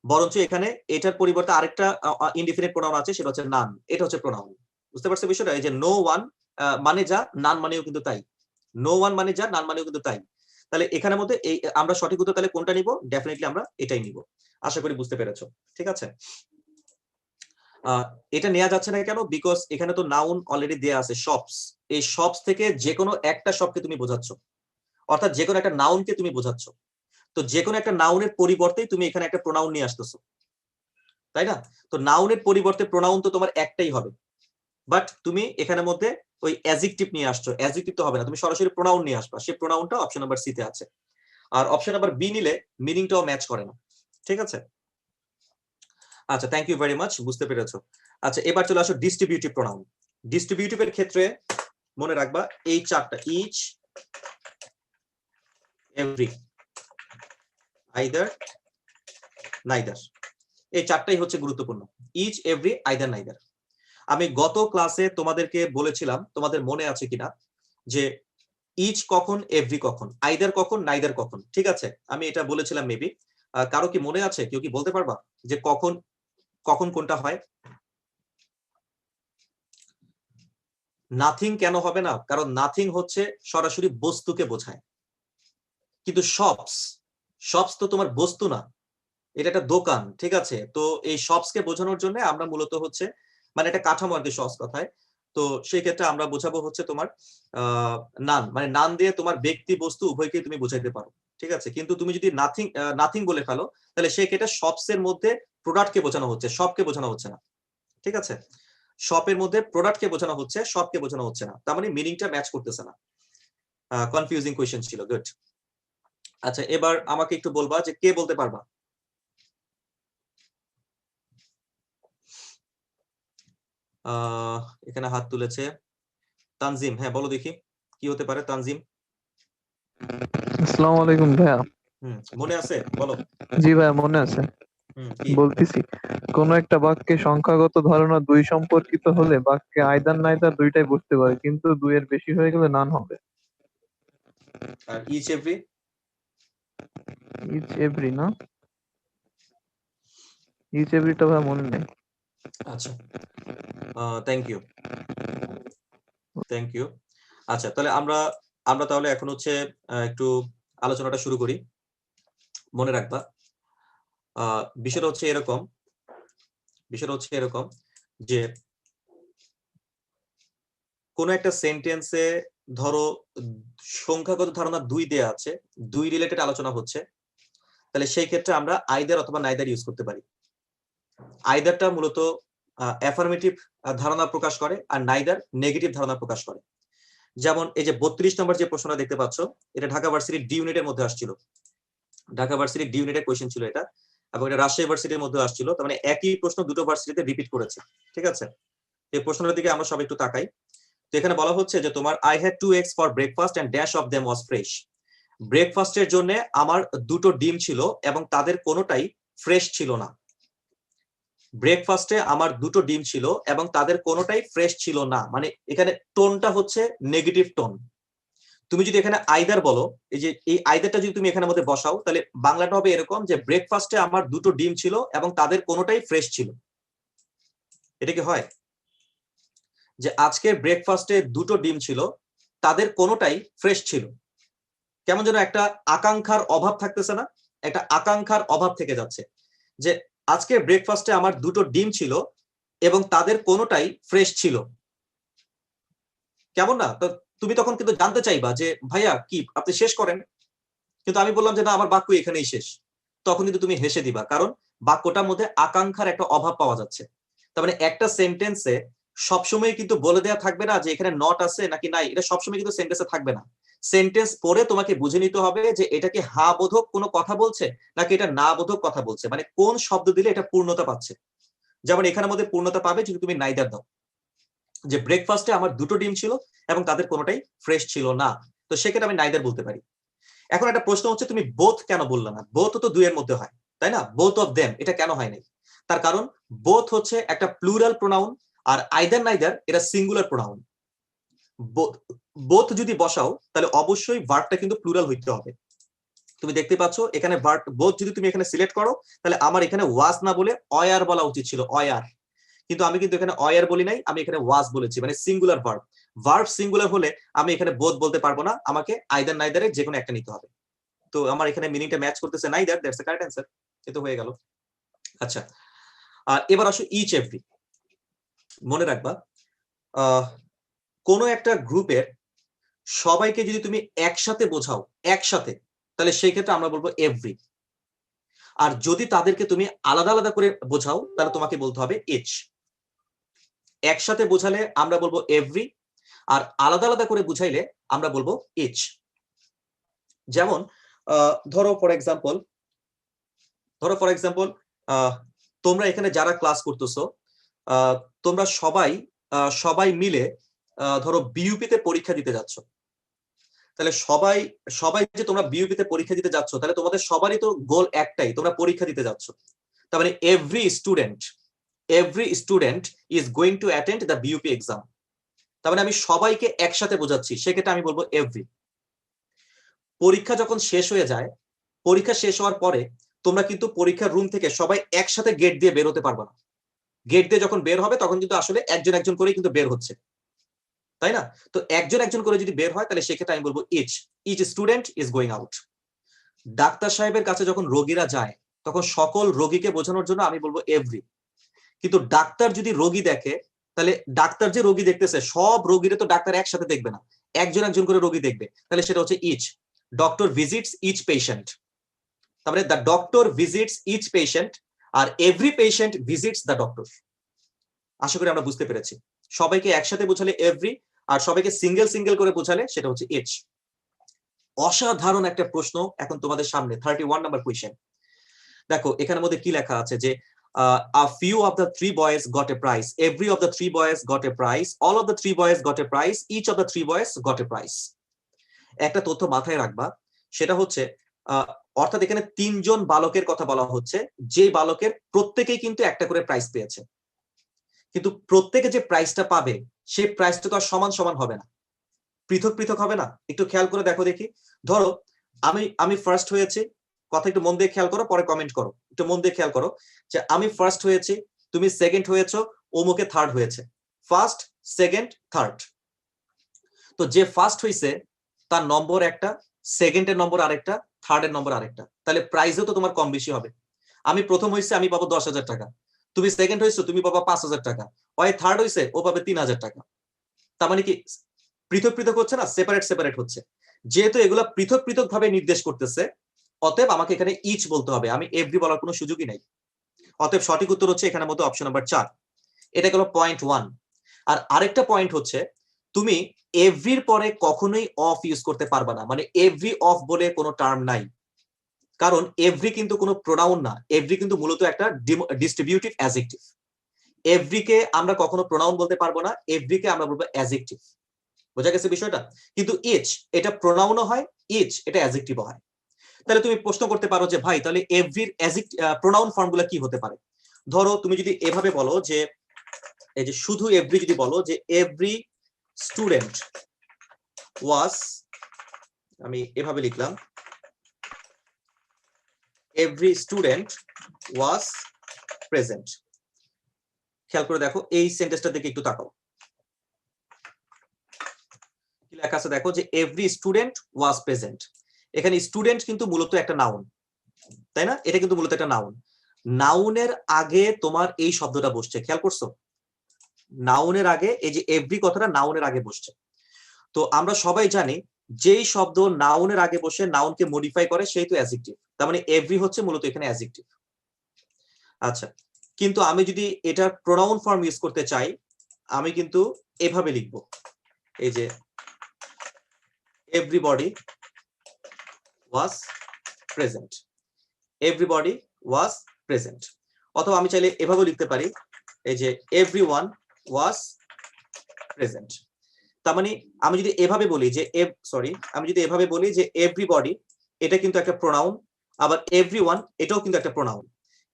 বরঞ্চ এখানে এটার পরিবর্তে আরেকটা ইনডিফিনিট প্রোনাউন আছে, সেটা হচ্ছে নান, এটা হচ্ছে প্রোনাউন। বুঝতে পারছো বিষয়টা? এই যে নো ওয়ান মানে যা, নান মানেও কিন্তু তাই। নো ওয়ান মানে যা, নান মানেও কিন্তু তাই। তাহলে এখানের মধ্যে এই আমরা সঠিক উত্তর তাহলে কোনটা নিব? ডেফিনেটলি আমরা এটাই নিব। আশা করি বুঝতে পেরেছো। ঠিক আছে, এটা নেওয়া যাচ্ছে না কেন? বিকজ এখানে তো নাউন অলরেডি দেয়া আছে শপস। এই শপস থেকে যে কোনো একটা শপকে তুমি বোঝাচ্ছ, অর্থাৎ যে কোনো একটা নাউনকে তুমি বোঝাচ্ছ। তো যে কোনো একটা নাউনের পরিবর্তে তুমি এখানে একটা প্রোনাউন নিয়ে আসতেছো, তাই না? তো নাউনের পরিবর্তে প্রোনাউন তো তোমার একটাই হবে, বাট তুমি এখানের মধ্যে ওই অ্যাডজেক্টিভ নিয়ে আসছো। অ্যাডজেক্টিভ তো হবে না, তুমি সরাসরি প্রোনাউন নিয়ে আসবা। সেই প্রোনাউনটা অপশন নাম্বার সি তে আছে। আর অপশন নাম্বার বি নিলে মিনিংটাও ম্যাচ করে না। ঠিক আছে, আচ্ছা, থ্যাংক ইউ ভেরি মাচ, বুঝতে পেরেছো। আচ্ছা, এবার চলে আসো ডিস্ট্রিবিউটিভ প্রোনাউন। ডিস্ট্রিবিউটিভের ক্ষেত্রে মনে রাখবা এই চারটা, ইচ, এভরি, আইদার, নাইদার। এই চারটাই হচ্ছে গুরুত্বপূর্ণ। Each, every, either, neither. আমি গত ক্লাসে তোমাদেরকে বলেছিলাম, তোমাদের মনে আছে কিনা, যে ইচ কখন, এভরি কখন, আইদার কখন, নাইদার কখন। ঠিক আছে, আমি এটা বলেছিলাম মেবি। কারো কি মনে আছে? কেউ কি বলতে পারবা যে কখন কখন কোনটা হয়? নাথিং কেন হবে না? কারণ নাথিং হচ্ছে সরাসরি বস্তুকে বোঝায়, কিন্তু শপস, শপস তো তোমার বস্তু না, এটা একটা দোকান। ঠিক আছে, তো এই শপসকে বোঝানোর জন্য আমরা মূলত হচ্ছে মানে একটা কাঠামো আর কি সহজ কথায়। তো সেই ক্ষেত্রে আমরা বোঝাবো হচ্ছে তোমার নান, মানে নান দিয়ে তোমার ব্যক্তি বস্তু উভয়কেই তুমি বোঝাইতে পারো। ঠিক আছে, কিন্তু তুমি যদি নাথিং নাথিং বলে ফেলো তাহলে সেই ক্ষেত্রে শপসের মধ্যে প্রোডাক্টকে বোঝানো হচ্ছে, শপকে বোঝানো হচ্ছে না। ঠিক আছে, শপের মধ্যে প্রোডাক্টকে বোঝানো হচ্ছে, শপকে বোঝানো হচ্ছে না। তার মানে মিনিংটা ম্যাচ করতেছে না। কনফিউজিং কোয়েশ্চেন ছিল। গুড। আচ্ছা, এবার আমাকে একটু বলবা যে কে বলতে পারবা? এখানে হাত তুলেছে তানজিম। হ্যাঁ, বলো দেখি কি হতে পারে তানজিম। আসসালামু আলাইকুম ভাইয়া। মনে আছে? বলো। জি ভাইয়া, মনে আছে। কি? বলতেছি, কোন একটা বাক্যে সংখ্যাগত ধারণা দুই সম্পর্কিত হলে বাক্যে আইদার নাইদার দুইটাই বুঝতে পারে, কিন্তু দুইয়ের বেশি হয়ে গেলে নান হবে। আর ইচ, এভরি? ইচ এভরি না, ইচ এভরিটা ভাইয়া মনে নেই। আচ্ছা, থ্যাংক ইউ, থ্যাংক ইউ। আচ্ছা, তাহলে আমরা তাহলে এখন হচ্ছে একটু আলোচনাটা শুরু করি। মনে রাখবা বিষয়টা হচ্ছে এরকম যে কোন একটা সেন্টেন্সে ধরো সংখ্যাগত ধারণা দুই দেয়া আছে, দুই রিলেটেড আলোচনা হচ্ছে, তাহলে সেই ক্ষেত্রে আমরা আইদার অথবা নাইদার ইউজ করতে পারি। আইদারটা মূলত অ্যাফার্মেটিভ ধারণা প্রকাশ করে, আর নাইদার নেগেটিভ ধারণা প্রকাশ করে। যেমন এই যে 32 নম্বর যে প্রশ্নটা দেখতে পাচ্ছ, এটা ঢাকা ভার্সিটির ডি ইউনিটের মধ্যে আসছিল। ঢাকা ভার্সিটির ডি ইউনিটের কোয়েশ্চেন ছিল এটা, এবং এটা রাজশাহী ভার্সিটির মধ্যে আসছিল। তার মানে একই প্রশ্ন দুটো ভার্সিটিতে রিপিট করেছে। ঠিক আছে, এই প্রশ্নটার দিকে আমরা সবাই একটু তাকাই। তো এখানে বলা হচ্ছে যে তোমার I had 2 eggs for breakfast and dash of them was fresh. ব্রেকফাস্টের জন্য আমার দুটো ডিম ছিল এবং তাদের কোনোটাই ফ্রেশ ছিল না। ব্রেকফাস্টে আমার দুটো ডিম ছিল এবং তাদের কোনোটাই ফ্রেশ ছিল না, মানে এখানে টোনটা হচ্ছে নেগেটিভ টোন। তুমি যদি এখানে আইদার বলো, এই যে এই আইদারটা যদি তুমি এখানে মধ্যে বসাও, তাহলে বাংলাটা হবে এরকম যে ব্রেকফাস্টে আমার দুটো ডিম ছিল এবং তাদের কোনোটাই ফ্রেশ ছিল। এটা কি হয় যে আজকের ব্রেকফাস্টে দুটো ডিম ছিল, তাদের কোনোটাই ফ্রেশ ছিল? কেমন যেন একটা আকাঙ্ক্ষার অভাব থাকতেছে না? একটা আকাঙ্ক্ষার অভাব থেকে যাচ্ছে যে আজকের ব্রেকফাস্টে আমার দুটো ডিম ছিল এবং তাদের কোনোটাই ফ্রেশ ছিল। কেমন না? তো তুমি তখন কিন্তু জানতে চাইবা যে ভাইয়া কি আপনি শেষ করেন, কিন্তু আমি বললাম যে না, আমার বাক্য এখানেই শেষ। তখন কিন্তু তুমি হেসে দিবা, কারণ বাক্যটার মধ্যে আকাঙ্ক্ষার একটা অভাব পাওয়া যাচ্ছে। তার মানে একটা সেন্টেন্সে সবসময় কিন্তু বলে দেওয়া থাকবে না যে এখানে নট আছে নাকি নাই, এটা সবসময় কিন্তু সেন্টেন্সে থাকবে না। সেন্টেন্স পড়ে তোমাকে বুঝে নিতে হবে যে এটা কি হা বোধক কোনো কথা বলছে নাকি এটা না বোধক কথা বলছে, মানে কোন শব্দ দিলে এটা পূর্ণতা পাচ্ছে। যেমন এখানের মধ্যে পূর্ণতা পাবে যদি তুমি নাইদার দাও, যে ব্রেকফাস্টে আমার দুটো ডিম ছিল এবং তাদের কোনোটাই ফ্রেশ ছিল না, তো সেক্ষেত্রে আমি নাইদার বলতে পারি। এখন একটা প্রশ্ন হচ্ছে তুমি বোথ কেন বললে না? বোথ তো দুইয়ের মধ্যে হয়, তাই না? বোথ অফ দেম এটা কেন হয় নাই? তার কারণ বোথ হচ্ছে একটা plural pronoun, are either neither এটা সিঙ্গুলার প্রোনাউন। বোথ যদি বসাও তাহলে অবশ্যই ভার্বটা কিন্তু প্লুরাল হইতে হবে। তুমি দেখতে পাচ্ছ এখানে ভার্ব বোথ যদি তুমি এখানে সিলেক্ট করো, তাহলে আমার এখানে ওয়াজ না বলে অয়ার বলা উচিত ছিল, অয়ার। কিন্তু আমি কিন্তু এখানে অয়ার বলি নাই, আমি এখানে ওয়াজ বলেছি, মানে সিঙ্গুলার ভার্ব। ভার্ব সিঙ্গুলার হলে আমি এখানে বোথ বলতে পারবো না, আমাকে আইদার নাইদারে যে কোনো একটা নিতে হবে। তো আমার এখানে মিনিংটা ম্যাচ করতেছে নাই, দ্যাটস দ্য কারেক্ট অ্যান্সার। এ তো হয়ে গেল। আচ্ছা, এবার আসো ইচ এভরি। মনে রাখবা কোনো একটা গ্রুপের সবাইকে যদি তুমি একসাথে বোঝাও, একসাথে, তাহলে সেই ক্ষেত্রে আমরা বলবো এভরি। আর যদি তাদেরকে তুমি আলাদা আলাদা করে বোঝাও তাহলে তোমাকে বলতে হবে ইচ। একসাথে বোঝালে আমরা বলবো এভরি, আর আলাদা আলাদা করে বুঝাইলে আমরা বলবো ইচ। যেমন ধরো ফর এক্সাম্পল তোমরা এখানে যারা ক্লাস করতেছো তোমরা সবাই মিলে ধরো বিইউপিতে পরীক্ষা দিতে যাচ্ছ। তাহলে সবাই যে তোমরা বিইউপিতে পরীক্ষা দিতে যাচ্ছ, তাহলে তোমাদের সবারই তো গোল একটাই, তোমরা পরীক্ষা দিতে যাচ্ছ। তার মানে every student is going to attend the BUP exam. তার মানে আমি সবাইকে একসাথে বোঝাচ্ছি, সেক্ষেত্রে আমি বলবো এভরি। পরীক্ষা যখন শেষ হয়ে যায়, পরীক্ষা শেষ হওয়ার পরে তোমরা কিন্তু পরীক্ষার রুম থেকে সবাই একসাথে গেট দিয়ে বের হতে পারবে না। গেট দিয়ে যখন বের হবে তখন কিন্তু আসলে একজন একজন করে কিন্তু বের হচ্ছে, তাই না? তো একজন একজন করে যদি বের হয় তাহলে সেক্ষেত্রে আমি বলবো each student is going out. ডাক্তার সাহেবের কাছে যখন রোগীরা যায় তখন সকল রোগীকে বোঝানোর জন্য আমি বলবো এভরি। কিন্তু ডাক্তার যদি রোগী দেখে, তাহলে ডাক্তার যে রোগী দেখতেছে সব রোগীরা তো ডাক্তার একসাথে দেখবে না, একজন একজন করে রোগী দেখবে, তাহলে সেটা হচ্ছে each. Doctor visits each patient, তারপরে the doctor visits each patient, আর every patient visits the doctor. আশা করি আমরা বুঝতে পেরেছি। সবাইকে একসাথে বোঝালে এভরি, আর সবাইকে সিঙ্গেল সিঙ্গেল করে বোঝালে সেটা হচ্ছে ইচ। অসাধারণ একটা প্রশ্ন এখন তোমাদের সামনে, 31 নাম্বার কোয়েশ্চেন। দেখো এখানের মধ্যে কি লেখা আছে যে a few of the 3 boys got a prize, every of the 3 boys got a prize, all of the 3 boys got a prize, each of the 3 boys got a prize। একটা তথ্য মাথায় রাখবা, সেটা হচ্ছে অর্থাৎ এখানে 3 জন বালকের কথা বলা হচ্ছে, যে বালকের প্রত্যেকেই কিন্তু একটা করে প্রাইজ পেয়েছে। কিন্তু প্রত্যেকে যে প্রাইজটা পাবে সেই প্রাইজটা তো আর সমান সমান হবে না, পৃথক পৃথক হবে না। একটু খেয়াল করে দেখো দেখি। ধরো আমি ফার্স্ট হয়েছি, কথা একটু মন দিয়ে খেয়াল করো, পরে কমেন্ট করো। একটু মন দিয়ে খেয়াল করো যে আমি ফার্স্ট হয়েছি, তুমি সেকেন্ড হয়েছো, অমুকে থার্ড হয়েছে। First, second, third. তো যে ফার্স্ট হয়েছে তার নম্বর একটা, সেকেন্ডের নম্বর আরেকটা, থার্ডের নম্বর আরেকটা, তাহলে প্রাইজও তো তোমার কম বেশি হবে। আমি প্রথম হয়েছে, আমি পাবো 10,000 টাকা। তুমি সেকেন্ড হয়েছো, তুমি পাবা 5,000 টাকা। ওই থার্ড হয়েছে, ও পাবে 3,000 টাকা। তার মানে কি পৃথক পৃথক হচ্ছে না, সেপারেট সেপারেট হচ্ছে। যেহেতু এগুলা পৃথক পৃথক ভাবে নির্দেশ করতেছে, অতএব আমাকে এখানে ইচ বলতে হবে, আমি এভরি বলার কোনো সুযোগই নাই। অতএব সঠিক উত্তর হচ্ছে এখানের মধ্যে অপশন নাম্বার 4। এটা গেল পয়েন্ট 1। আর আরেকটা পয়েন্ট হচ্ছে, তুমি এভরির পরে কখনোই অফ ইউজ করতে পারবা না, মানে এভরি অফ বলে কোনো টার্ম নাই। কারণ এভরি কিন্তু কোনো প্রোনাউন না, এভরি কিন্তু মূলত একটা ডিস্ট্রিবিউটিভ অ্যাডজেক্টিভ। এভরিকে আমরা কখনো প্রোনাউন বলতে পারবো না, এভরিকে আমরা বলবো অ্যাডজেক্টিভ। বোঝা গেছে বিষয়টা? কিন্তু ইচ এটা প্রোনাউনও হয়, ইচ এটা অ্যাডজেক্টিভও হয়। তাহলে তুমি প্রশ্ন করতে পারো যে ভাই তাহলে এভরির প্রোনাউন ফর্মগুলো কি হতে পারে? ধরো তুমি যদি এভাবে বলো যে, এই যে শুধু এভরি যদি বলো যে এভরি স্টুডেন্ট ওয়াজ, আমি এভাবে লিখলাম, এভরি স্টুডেন্ট ওয়াজ প্রেজেন্ট। খেয়াল করে দেখো এই সেন্টেন্সটার দিকে একটু তাকাও, কি লেখা আছে দেখো, যে এভরি স্টুডেন্ট ওয়াজ প্রেজেন্ট। এখানে স্টুডেন্ট কিন্তু মূলত একটা নাউন, তাই না? এটা কিন্তু মূলত একটা নাউন। নাউনের আগে তোমার এই শব্দটা বসছে, খেয়াল করছো? নাউনের আগে এই যে এভরি কথাটা নাউনের আগে বসছে। তো আমরা সবাই জানি যেই শব্দ নাউনের আগে বসে নাউনকে মডিফাই করে সেই তো অ্যাডজেক্টিভ। তার মানে এভরি হচ্ছে মূলত এখানে অ্যাডজেক্টিভ। আচ্ছা, কিন্তু আমি যদি এটা প্রোনাউন ফর্ম ইউজ করতে চাই, আমি কিন্তু এভাবে লিখবো, এই যে everybody was present, everybody was present. অথবা আমি চাইলে এভাবে লিখতে পারি, এই যে এভরিওয়ান ওয়াজ প্রেজেন্ট। তার মানে আমি যদি এভাবে বলি যে আমি যদি এভাবে বলি যে এভরিবডি, এটা কিন্তু একটা প্রোনাউন, আবার এভরিওয়ান এটাও কিন্তু একটা প্রোনাউন।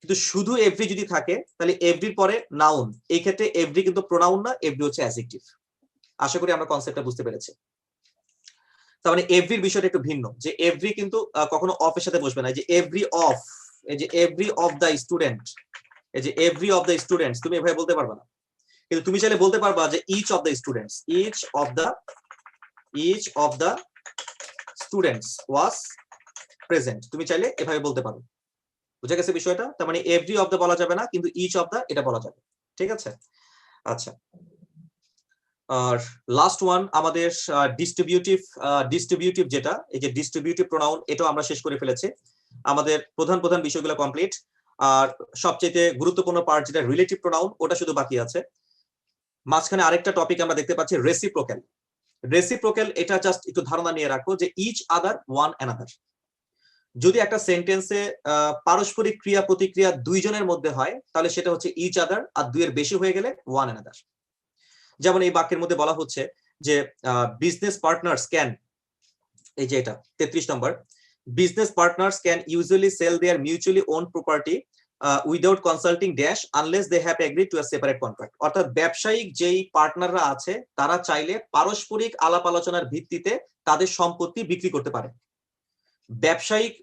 কিন্তু শুধু এভরি যদি থাকে তাহলে এভরির পরে নাউন, এই ক্ষেত্রে এভরি কিন্তু প্রোনাউন না, এভরি হচ্ছে অ্যাডজেক্টিভ। আশা করি আমরা কনসেপ্টটা বুঝতে পেরেছি। তার মানে এভরির বিষয়টা একটু ভিন্ন, যে এভরি কিন্তু কখনো অফ এর সাথে বসবে না। যে এভরি অফ, এই যে এভরি অফ দ্য স্টুডেন্ট, এই যে এভরি অফ দ্য স্টুডেন্টস, তুমি এভাবে বলতে পারবে না। কিন্তু তুমি চাইলে বলতে পারবা যে each of the students, each of the students was present, তুমি চাইলে এভাবে বলতে পারো। বুঝা গেছে বিষয়টা? তার মানে এভরি অফ দ্য বলা যাবে না, কিন্তু ইচ অফ দ্য এটা বলা যাবে। ঠিক আছে, আচ্ছা। আর লাস্ট ওয়ান আমাদের ডিস্ট্রিবিউটিভ যেটা, এই যে ডিস্ট্রিবিউটিভ প্রোনাউন, এটাও আমরা শেষ করে ফেলেছি। আমাদের প্রধান প্রধান বিষয়গুলো কমপ্লিট। আর সবচেয়ে গুরুত্বপূর্ণ পার্ট যেটা রিলেটিভ প্রোনাউন, ওটা শুধু বাকি আছে। মাঝখানে আরেকটা টপিক আমরা দেখতে পাচ্ছি, রেসিপ্রোক্যাল। রেসিপ্রোক্যাল এটা জাস্ট একটু ধারণা নিয়ে রাখো যে ইচ আদার ওয়ান অ্যানাদার। যদি একটা সেন্টেন্সে পারস্পরিক ক্রিয়া প্রতিক্রিয়া দুইজনের মধ্যে হয়, তাহলে সেটা হচ্ছে ইচ আদার, আর দুইয়ের বেশি হয়ে গেলে ওয়ান অ্যানাদার। যেমন এই বাক্যের মধ্যে বলা হচ্ছে যে বিজনেস পার্টনার্স ক্যান, এই যে এটা 33 নম্বর, business partners can usually sell their mutually own property without consulting dash unless they have agreed to a separate contract. অর্থাৎ ব্যবসায়িক যেই পার্টনাররা আছে তারা চাইলে পারস্পরিক আলাপ আলোচনার ভিত্তিতে তাদের সম্পত্তি বিক্রি করতে পারে। ব্যবসায়িক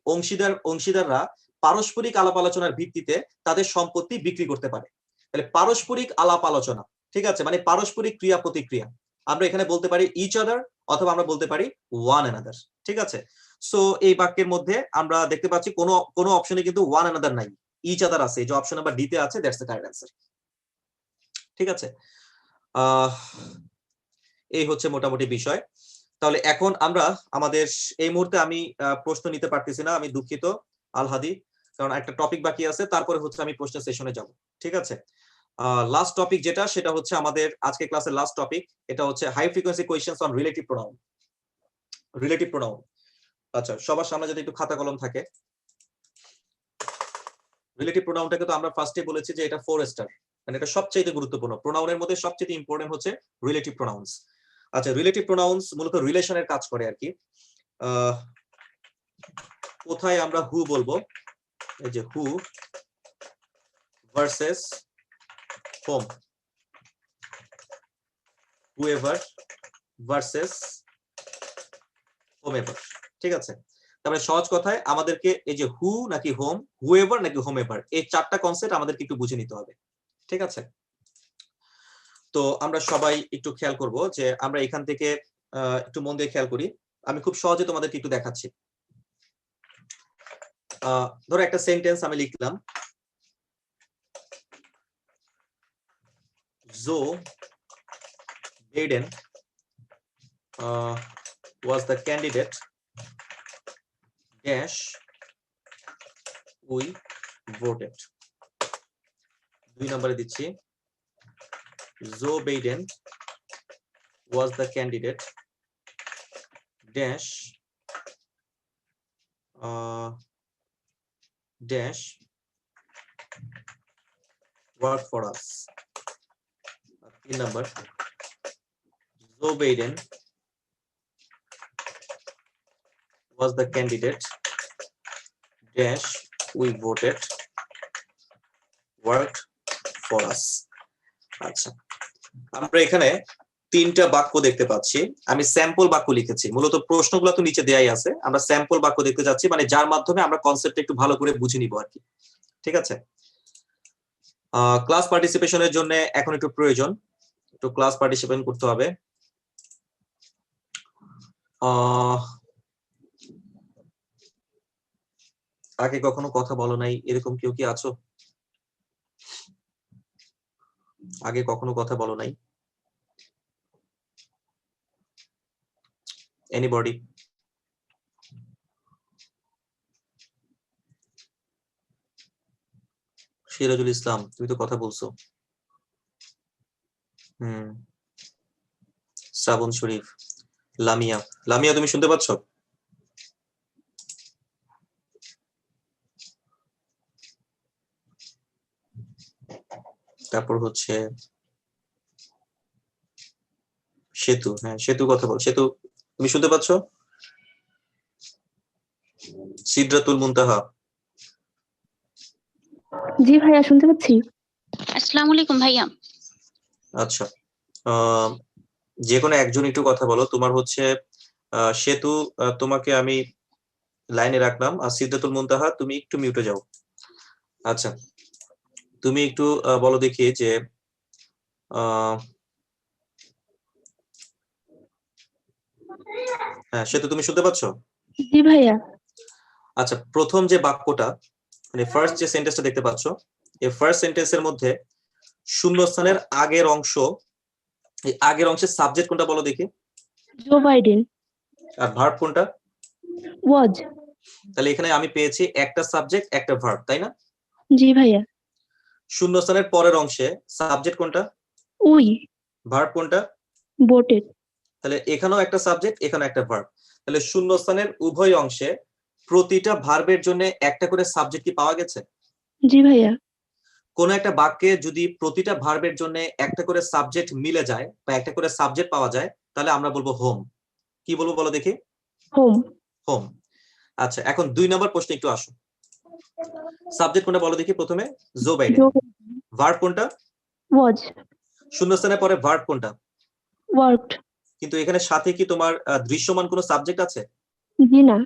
অংশীদাররা পারস্পরিক আলাপ আলোচনার ভিত্তিতে তাদের সম্পত্তি বিক্রি করতে পারে। তাহলে পারস্পরিক আলাপ আলোচনা, ঠিক আছে, মানে পারস্পরিক ক্রিয়া প্রতিক্রিয়া। আমরা এখানে বলতে পারি ইচ আদার, অথবা আমরা বলতে পারি ওয়ান অ্যানাদার। ঠিক আছে, সো এই বাক্যের মধ্যে আমরা দেখতে পাচ্ছি কোনো অপশনে কিন্তু ওয়ান অ্যানাদার নাই, ইচ আদার আছে। এই যে অপশন নাম্বার ডি তে আছে, দ্যাটস দ্য কারেক্ট অ্যান্সার। ঠিক আছে, এই হচ্ছে মোটামুটি বিষয়। তাহলে এখন আমরা আমাদের এই মুহূর্তে আমি প্রশ্ন নিতে পারতেছি না, আমি দুঃখিত আলহাদি, কারণ একটা টপিক বাকি আছে, তারপরে হচ্ছে আমি প্রশ্ন সেশনে যাব। ঠিক আছে, লাস্ট টপিক যেটা, সেটা হচ্ছে আমাদের আজকে ক্লাসের লাস্ট টপিক, এটা হচ্ছে high frequency questions on relative pronoun. Relative pronoun, আচ্ছা সবার সামনে যদি একটু খাতা কলম থাকে। রিলেটিভ প্রোনাউনটাকে তো আমরা ফার্স্টে বলেছি যে এটা 4 স্টার, মানে এটা সবচেয়ে গুরুত্বপূর্ণ। প্রোনাউনের মধ্যে সবচেয়ে ইম্পর্টেন্ট হচ্ছে রিলেটিভ প্রোনাউন্স। আচ্ছা, রিলেটিভ প্রোনাউন্স মূলত রিলেশনের কাজ করে আর কি। কোথায় আমরা হু বলবো, এই যে হু ভার্সেস হোম, হুএভার ভার্সেস হোমএভার। ঠিক আছে, তারপরে সহজ কথায় আমাদেরকে এই যে হু নাকি হোম, হুএভার নাকি হোমএভার, এই চারটা কনসেপ্ট আমাদেরকে একটু বুঝে নিতে হবে। ঠিক আছে, তো আমরা সবাই একটু খেয়াল করব যে আমরা এখান থেকে একটু মন দিয়ে খেয়াল করি। আমি খুব সহজে তোমাদেরকে একটু দেখাচ্ছি। ধরো একটা সেন্টেন্স আমি লিখলাম, জো Baden was the candidate dash we voted. 2 নম্বরে দিচ্ছি, Joe Biden was the candidate dash work for us. 3 number, Joe Biden was the candidate dash we voted worked for us. আচ্ছা, আমরা এখানে 3টা বাক্য দেখতে পাচ্ছি। আমি স্যাম্পল বাক্য লিখেছি, মূলত প্রশ্নগুলো তো নিচে দেয়াই আছে, আমরা স্যাম্পল বাক্য দেখতে যাচ্ছি, মানে যার মাধ্যমে আমরা কনসেপ্টটা একটু ভালো করে বুঝে নিব আর কি। ঠিক আছে, ক্লাস পার্টিসিপেশনের জন্য এখন একটু প্রয়োজন, একটু ক্লাস পার্টিসিপেট করতে হবে। আগে কখনো কথা বলো নাই এরকম কেউ কি আছো? আগে কখনো কথা বলো নাই? এনিবডি? সিরাজুল ইসলাম, তুমি তো কথা বলছো। শ্রাবণ শরীফ, লামিয়া, লামিয়া তুমি শুনতে পাচ্ছ? তারপর হচ্ছে সেতু, হ্যাঁ সেতু কথা বল। সেতু তুমি শুনতে পাচ্ছ? সিদরাতুল মুনতাহা, জি ভাইয়া শুনতে পাচ্ছি। আসসালামু আলাইকুম ভাইয়া। আচ্ছা, যে কোনো একজন একটু কথা বলো। তোমার হচ্ছে সেতু, তোমাকে আমি লাইনে রাখলাম, আর সিদরাতুল মুনতাহা তুমি একটু মিউটে যাও। আচ্ছা, তুমি একটু বলো দেখি যে হ্যাঁ সেতু তুমি শুনতে পাচ্ছ? জি ভাইয়া। আচ্ছা, প্রথম যে বাক্যটা মানে ফার্স্ট যে সেন্টেন্সটা দেখতে পাচ্ছ, এই ফার্স্ট সেন্টেন্সের মধ্যে শূন্যস্থানের আগের অংশ, এই আগের অংশের সাবজেক্ট কোনটা বলো দেখি, জো বাইডেন আর ভার্ব কোনটা? ওয়াজ। তাহলে এখানে আমি পেয়েছি একটা সাবজেক্ট একটা ভার্ব, তাই না? জি ভাইয়া। শূন্যস্থানের পরের অংশে সাবজেক্ট কোনটা, উই ভার্ব কোনটা? বোটেড। তাহলে এখানেও একটা সাবজেক্ট, এখানেও একটা ভার্ব। তাহলে শূন্যস্থানের উভয় অংশে প্রতিটা ভার্বের জন্য একটা করে সাবজেক্ট কি পাওয়া গেছে? জি ভাইয়া। কোন একটা বাক্যে যদি প্রতিটা ভার্বের জন্য একটা করে সাবজেক্ট মিলে যায় বা একটা করে সাবজেক্ট পাওয়া যায়, তাহলে আমরা বলবো হোম। কি বলবো বলো দেখি? হোম। হোম। আচ্ছা, এখন 2 নম্বর প্রশ্নে একটু আসো। সাবজেক্ট কোনটা বলো দেখি প্রথমে? Joe Biden. ভার্ব কোনটা? ওয়াজ। শূন্যস্থানের পরে ভার্ব কোনটা? ওয়ার্কড। কিন্তু এখানে সাথে কি তোমার দৃশ্যমান কোনো সাবজেক্ট আছে? জি না।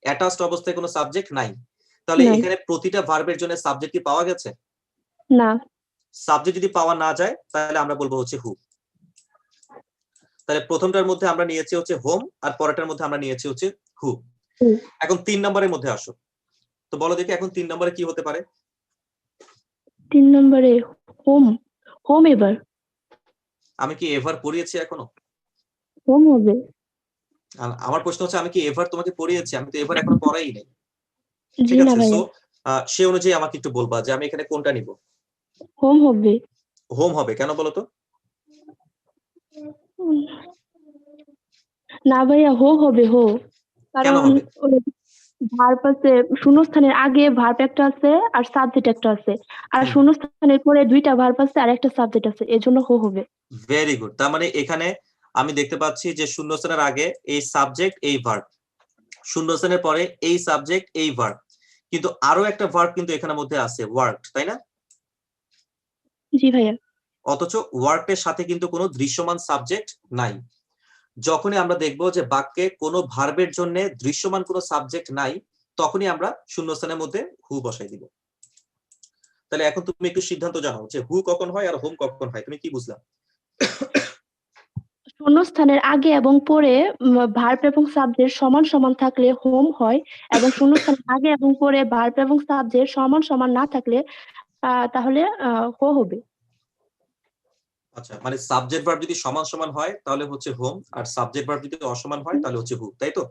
অ্যাটাচড অবস্থায় কোনো সাবজেক্ট নাই। তাহলে নাই। এখানে প্রতিটা ভার্বের জন্য সাবজেক্ট কি পাওয়া গেছে? না। সাবজেক্ট যদি পাওয়া না যায় তাহলে আমরা বলবো হচ্ছে হু। তাহলে প্রথমটার মধ্যে আমরা নিয়েছি হচ্ছে হোম, আর পরেরটার মধ্যে আমরা নিয়েছি হচ্ছে হু। এখন 3 নম্বরের মধ্যে আসো। তো বলো দেখি এখন 3 নম্বরে কি হতে পারে? 3 নম্বরে হোম। Home ever. আমি কি এভার পড়িয়েছি এখনো? হোম হবে। আমার প্রশ্ন হচ্ছে আমি কি এভার তোমাকে পড়িয়েছি? আমি তো এভার এখনো পড়াই নাই। জি ঠিক না আছে, সো ভাইয়া। সে অনুযায়ী আমাকে একটু বলবা যে আমি এখানে কোনটা নিব। হোম হবে। হোম হবে কেন বলো তো? না ভাইয়া, হো হবে হো। কেন কারণ হবে? ভার্ব আছে, শূন্যস্থানের আগে ভার্ব একটা আছে আর সাবজেক্ট একটা আছে, আর হুম। শূন্যস্থানের পরে দুইটা ভার্ব আছে আর একটা সাবজেক্ট আছে, এজন্য হো হবে। Very good. তার মানে এখানে আমি দেখতে পাচ্ছি যে শূন্যস্থানের আগে এই সাবজেক্ট এই ভার্ব, শূন্যস্থানের পরে এই সাবজেক্ট এই ভার্ব, কিন্তু আরো একটা ভার্ব কিন্তু এখানের মধ্যে আছে, ওয়ার্কড, তাই না? জি ভাইয়া। অথচ ওয়ার্কডের সাথে কিন্তু কোনো দৃশ্যমান সাবজেক্ট নাই। যখনই আমরা দেখব যে বাক্যে কোনো ভার্বের জন্য দৃশ্যমান কোনো সাবজেক্ট নাই, তখনই আমরা শূন্যস্থানের মধ্যে হু বসাই দিব। তাহলে এখন তুমি একটু সিদ্ধান্ত জানাও যে হু কখন হয় আর হোম কখন হয়, তুমি কি বুঝলা? শূন্যস্থানের আগে এবং পরে ভার্ব এবং সাবজেক্ট সমান সমান থাকলে হোম হয়, এবং শূন্যস্থানের আগে এবং পরে ভার্ব এবং সাবজেক্ট সমান সমান না থাকলে তাহলে হো হবে। আচ্ছা, মানে সাবজেক্ট ভার্ব যদি সমান সমান হয় তাহলে হচ্ছে হোম, আর সাবজেক্ট ভার্ব যদি অসমান হয় তাহলে হচ্ছে হু, তাই তো?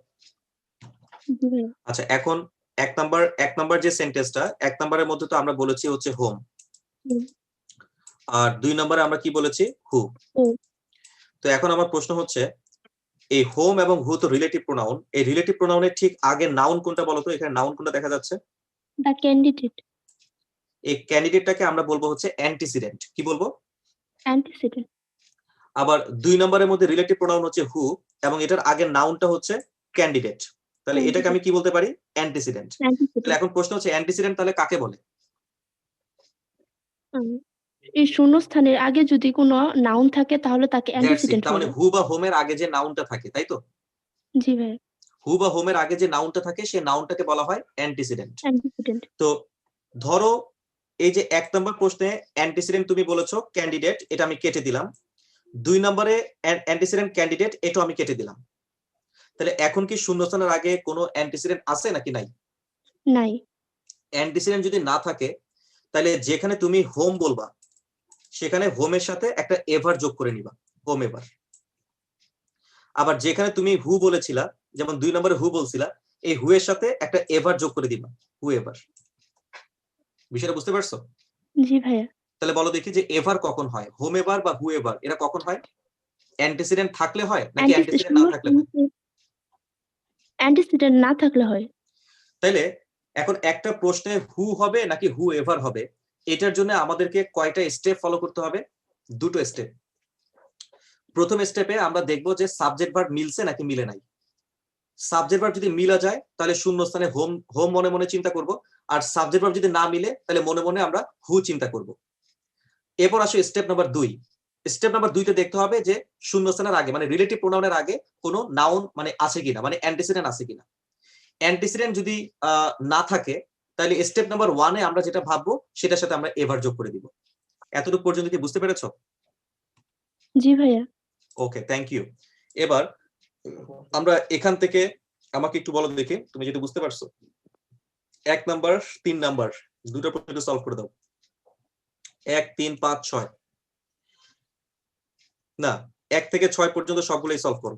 জি ভাইয়া। আচ্ছা, এখন এক নাম্বার যে সেন্টেন্সটা, 1 নম্বরের মধ্যে তো আমরা বলেছি হচ্ছে হোম, হুম। আর 2 নম্বরে আমরা কি বলেছি? হু। হু। তো এখন আমার প্রশ্ন হচ্ছে এই হোম এবং হু তো রিলেটিভ প্রোনাউন, এই রিলেটিভ প্রোনাউনের ঠিক আগে নাউন কোনটা বলো তো? এখানে নাউন কোনটা দেখা যাচ্ছে? The candidate. এই ক্যান্ডিডেটটাকে আমরা বলবো হচ্ছে অ্যান্টিসিডেন্ট। কি বলবো? অ্যান্টিসিডেন্ট। আবার 2 নম্বরের মধ্যে রিলেটিভ প্রোনাউন হচ্ছে হু, এবং এটার আগের নাউনটা হচ্ছে ক্যান্ডিডেট। তাহলে এটাকে আমি কি বলতে পারি? অ্যান্টিসিডেন্ট। তাহলে অ্যান্টিসিডেন্ট। এখন প্রশ্ন হচ্ছে অ্যান্টিসিডেন্ট তাহলে কাকে বলে? এই শূন্যস্থানের আগে যদি কোনো নাউন থাকে তাহলে তাকে দ্যাটস ইট। অ্যান্টিসিডেন্ট তার মানে বলে। হু বা হোমের আগে যে নাউনটা থাকে, তাই তো? জি ভাইয়া। হু বা হোমের আগে যে নাউনটা থাকে সেই নাউনটাকে বলা হয় অ্যান্টিসিডেন্ট। অ্যান্টিসিডেন্ট। তো ধরো এই যে 1 নম্বর প্রশ্নে অ্যান্টিসিডেন্ট তুমি বলেছো ক্যান্ডিডেট, এটা আমি কেটে দিলাম। 2 নম্বরে অ্যান্টিসিডেন্ট ক্যান্ডিডেট, এটাও আমি কেটে দিলাম। তাহলে এখন কি শূন্যস্থানের আগে কোনো অ্যান্টিসিডেন্ট আছে নাকি নাই? নাই। অ্যান্টিসিডেন্ট যদি না থাকে তাহলে যেখানে তুমি হোম বলবা সেখানে হোমের সাথে একটা এভার যোগ করে নিবা, হোম এভার। আবার যেখানে তুমি হু বলেছিলা, যেমন 2 নম্বরে হু বলছিলা, এই হু এর সাথে একটা এভার যোগ করে দিবা, হু এভার। বিষয়টা বুঝতে পারছো? জি ভাইয়া। তাহলে বলো দেখি যে এভার কখন হয়, হোম এভার বা হু এভার, এরা কখন হয়? অ্যান্টিসিডেন্ট থাকলে হয় নাকি অ্যান্টিসিডেন্ট না থাকলে হয়? অ্যান্টিসিডেন্ট না থাকলে হয়। তাইলে এখন একটা প্রশ্নে হু হবে নাকি হু এভার হবে, এটার জন্য আমাদেরকে কয়টা স্টেপ ফলো করতে হবে? 2টো স্টেপ। প্রথম স্টেপে আমরা দেখব যে সাবজেক্ট ভার্ব মিলছে নাকি মিলে নাই। সাবজেক্ট ভার্ব যদি মিলা যায় তাহলে শূন্যস্থানে হোম হোম মনে মনে চিন্তা করব, আর সাবজেক্ট ভার্ব যদি না মিলে তাহলে মনে মনে আমরা হু চিন্তা করব। এরপর আসো স্টেপ নাম্বার 2। স্টেপ নাম্বার 2 তে দেখতে হবে যে শূন্যস্থানের আগে মানে রিলেটিভ প্রোনাউনের আগে কোনো নাউন মানে আছে কিনা, মানে অ্যান্টিসিডেন্ট আছে কিনা। অ্যান্টিসিডেন্ট যদি না থাকে তাহলে স্টেপ নাম্বার 1 এ আমরা যেটা ভাববো সেটার সাথে আমরা এভার যোগ করে দিব। এতটুকু পর্যন্ত কি বুঝতে পেরেছো? জি ভাইয়া। ওকে, থ্যাংক ইউ। এবার আমরা এখান থেকে আমাকে একটু বলো দেখি তুমি যেটা বুঝতে পারছো। 1 নাম্বার 3 নাম্বার দুটো প্রশ্ন সলভ করে দাও। 1 3 5 6 না 1 থেকে 6 পর্যন্ত সবগুলোই সলভ করো।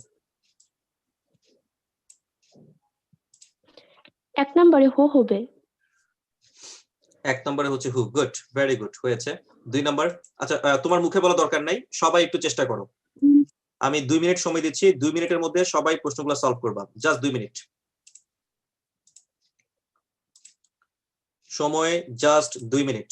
1 নম্বরে হো হবে। 1 নম্বরে হচ্ছে হু। গুড, ভেরি গুড, হয়েছে। 2 নাম্বার, আচ্ছা তোমার মুখে বলা দরকার নাই, সবাই একটু চেষ্টা করো। আমি 2 মিনিট সময় দিচ্ছি, 2 মিনিটের মধ্যে সবাই প্রশ্নগুলো সলভ করবা, জাস্ট 2 মিনিট সময়, জাস্ট 2 মিনিট।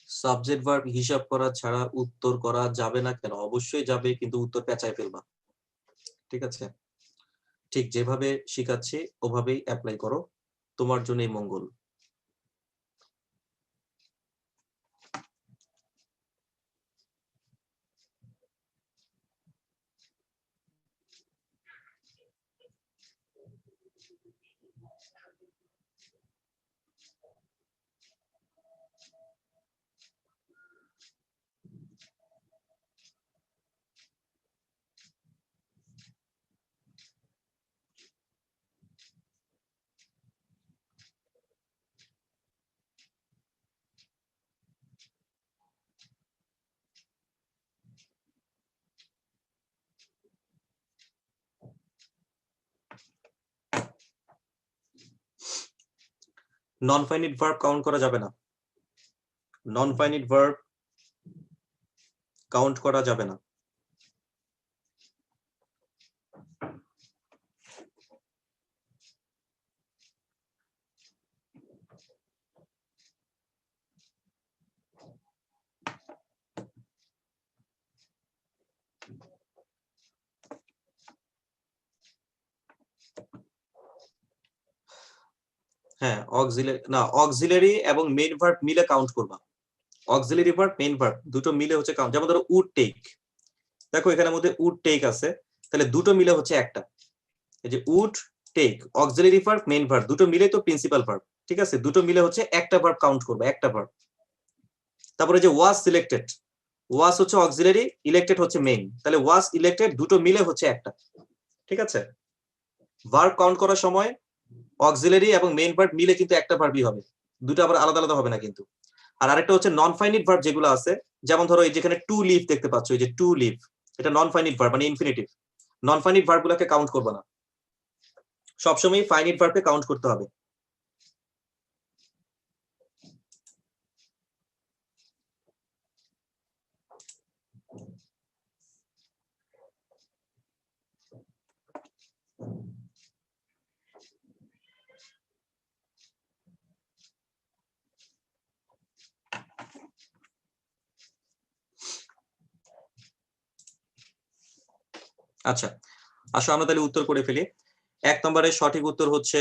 সাবজেক্ট ভার্ব হিসাব করা ছাড়া উত্তর করা যাবে না কেন? অবশ্যই যাবে, কিন্তু উত্তর পেঁচায় ফেলবা, ঠিক আছে? ঠিক যেভাবে শিখাচ্ছি ওভাবেই অ্যাপ্লাই করো, তোমার জন্যই মঙ্গল। নন ফাইনিট ভার্ব কাউন্ট করা যাবে না, নন ফাইনিট ভার্ব কাউন্ট করা যাবে না। হ্যাঁ, অক্সিলারি এবং মেইন ভার্ব মিলে কাউন্ট করবা। অক্সিলারি ভার্ব, মেইন ভার্ব দুটো মিলে হচ্ছে কাউন্ট। যেমন ধরো উড টেক, দেখো এখানের মধ্যে উড টেক আছে, তাহলে দুটো মিলে হচ্ছে একটা। এই যে would take, auxiliary verb, main verb দুটো মিলে তো প্রিন্সিপাল ভার্ব, ঠিক আছে? দুটো মিলে হচ্ছে একটা ভার্ব কাউন্ট করবে, একটা ভার্ব। তারপরে যে ওয়াজ সিলেক্টেড, ওয়াজ হচ্ছে অক্সিলারি, ইলেক্টেড হচ্ছে মেইন, তাহলে ওয়াজ ইলেক্টেড দুটো মিলে হচ্ছে একটা, ঠিক আছে? ভার্ব কাউন্ট করার সময় অক্সিলারি এবং মেইন ভার্ব মিলে কিন্তু একটা ভার্বই হবে, দুটো আবার আলাদা আলাদা হবে না কিন্তু। আর আরেকটা হচ্ছে নন ফাইনিট ভার্ব যেগুলো আছে, যেমন ধরো এই যেখানে টু লিভ দেখতে পাচ্ছ, এই যে টু লিভ, এটা নন ফাইনিট ভার্ব মানে ইনফিনিটিভ। নন ফাইনিট ভার্ব গুলোকে কাউন্ট করবে না, সবসময় ফাইনিট ভার্বকে কাউন্ট করতে হবে। আচ্ছা, আসো আমরা তাহলে উত্তর করে ফেলি। 1 নম্বরের সঠিক উত্তর হচ্ছে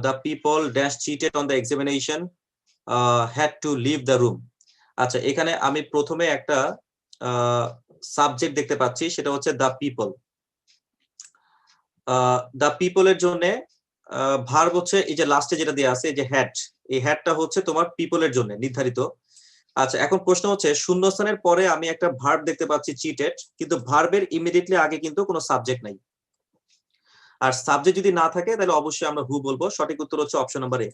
the people dash cheated on the examination had to leave the room. আচ্ছা, এখানে আমি প্রথমে একটা সাবজেক্ট দেখতে পাচ্ছি, সেটা হচ্ছে দ্য পিপল। দ্য পিপলের জন্য ভার্ব হচ্ছে এই যে লাস্টে যেটা দেওয়া আছে, এই যে হ্যাড, এই হ্যাডটা হচ্ছে তোমার পিপলের জন্য নির্ধারিত। আচ্ছা, এখন প্রশ্ন হচ্ছে শূন্যস্থানের পরে আমি একটা ভার্ব দেখতে পাচ্ছি চিটেড, কিন্তু ভার্বের ইমিডিয়েটলি আগে কিন্তু কোনো সাবজেক্ট নাই। আর সাবজেক্ট যদি না থাকে তাহলে অবশ্যই আমরা হু বলবো। সঠিক উত্তর হচ্ছে অপশন নাম্বার এ।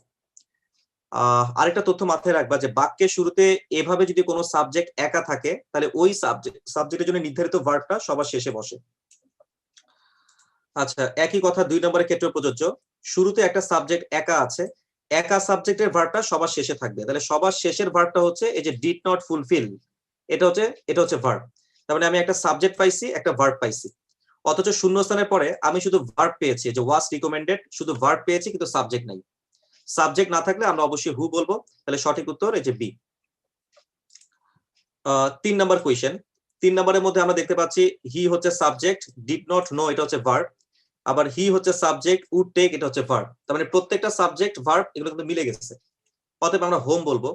আরেকটা তথ্য মাথায় রাখবা যে বাক্যের শুরুতে এভাবে যদি কোনো সাবজেক্ট একা থাকে তাহলে ওই সাবজেক্টের জন্য নির্ধারিত ভার্বটা সবার শেষে বসে। আচ্ছা, একই কথা 2 নম্বরের ক্ষেত্রে প্রযোজ্য। শুরুতে একটা সাবজেক্ট একা আছে, একা সাবজেক্টের ভার্বটা সবার শেষে থাকবে, তাহলে সবার শেষের ভার্বটা হচ্ছে এই যে ডিড নট ফুলফিল, এটা হচ্ছে ভার্ব। তার মানে আমি একটা সাবজেক্ট পাইছি, একটা ভার্ব পাইছি। অথচ শূন্যস্থানের পরে আমি শুধু ভার্ব পেয়েছি, যে ওয়াজ রিকমেন্ডেড, শুধু ভার্ব পেয়েছি কিন্তু সাবজেক্ট নাই। সাবজেক্ট না থাকলে আমরা অবশ্যই হু বলবো, তাহলে সঠিক উত্তর এই যে বি। 3 নম্বর কোয়েশ্চেন, 3 নম্বরের মধ্যে আমরা দেখতে পাচ্ছি হি হচ্ছে সাবজেক্ট, ডিড নট নো এটা হচ্ছে ভার্ব, আবার হি হচ্ছে সাবজেক্ট, উড টেক এটা হচ্ছে ভার্ব। তার মানে প্রত্যেকটা সাবজেক্ট ভার্ব এগুলো কিন্তু মিলে গেছে। অতএব আমরা হোম বলবো,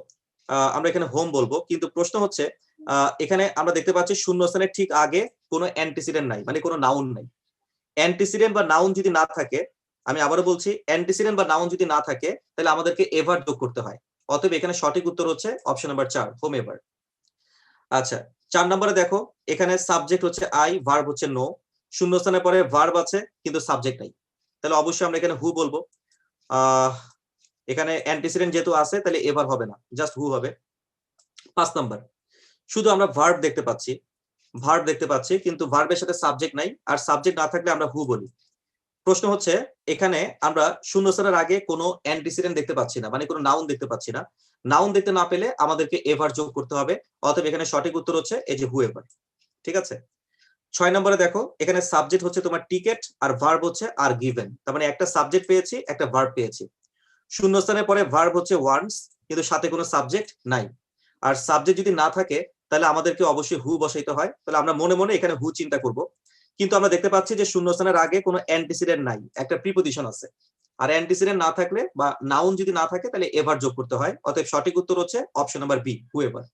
আমরা এখানে হোম বলবো। কিন্তু প্রশ্ন হচ্ছে এখানে আমরা দেখতে পাচ্ছি শূন্যস্থানের ঠিক আগে কোনো অ্যান্টিসিডেন্ট নাই, মানে কোনো নাউন নাই। অ্যান্টিসিডেন্ট বা নাউন যদি না থাকে, আমি আবারও বলছি, অ্যান্টিসিডেন্ট বা নাউন যদি না থাকে তাহলে আমাদেরকে এভার যোগ করতে হয়। অতএব এখানে সঠিক উত্তর হচ্ছে অপশন নাম্বার 4, হোম এভার। আচ্ছা 4 নম্বরে দেখো, এখানে সাবজেক্ট হচ্ছে আই, ভার্ব হচ্ছে নো, শূন্যস্থানের পরে ভার্ব আছে কিন্তু সাবজেক্ট নাই, তাহলে অবশ্যই আমরা এখানে হু বলবো। এখানে অ্যান্টিসিডেন্ট যেহেতু আছে তাহলে এভার হবে না, জাস্ট হু হবে। 5 নম্বর, শুধু আমরা ভার্ব দেখতে পাচ্ছি কিন্তু ভার্বের সাথে সাবজেক্ট নাই, আর সাবজেক্ট না থাকলে আমরা হু বলি। প্রশ্ন হচ্ছে এখানে আমরা শূন্যস্থানের আগে কোনো অ্যান্টিসিডেন্ট দেখতে পাচ্ছি না, মানে কোনো নাউন দেখতে পাচ্ছি না। নাউন দেখতে না পেলে আমাদেরকে এভার যোগ করতে হবে। অতএব এখানে সঠিক উত্তর হচ্ছে এই যে হু এভার। ঠিক আছে। 6 নম্বরে দেখো, এখানে সাবজেক্ট হচ্ছে তোমার টিকেট আর ভার্ব হচ্ছে আর গিভেন, তার মানে একটা সাবজেক্ট পেয়েছি, একটা ভার্ব পেয়েছি। শূন্যস্থানের পরে ভার্ব হচ্ছে ওয়ান্স, কিন্তু সাথে কোনো সাবজেক্ট নাই। আর সাবজেক্ট যদি না থাকে তাহলে আমাদেরকে অবশ্যই হু বসাইতে হয়, তাহলে আমরা মনে মনে এখানে হু চিন্তা করব। কিন্তু আমরা দেখতে পাচ্ছি যে শূন্যস্থানের আগে কোনো অ্যান্টিসিডেন্ট নাই, একটা প্রিপজিশন আছে। আর অ্যান্টিসিডেন্ট না থাকলে বা নাউন যদি না থাকে তাহলে এভার যোগ করতে হয়। অতএব সঠিক উত্তর হচ্ছে option number B, whoever.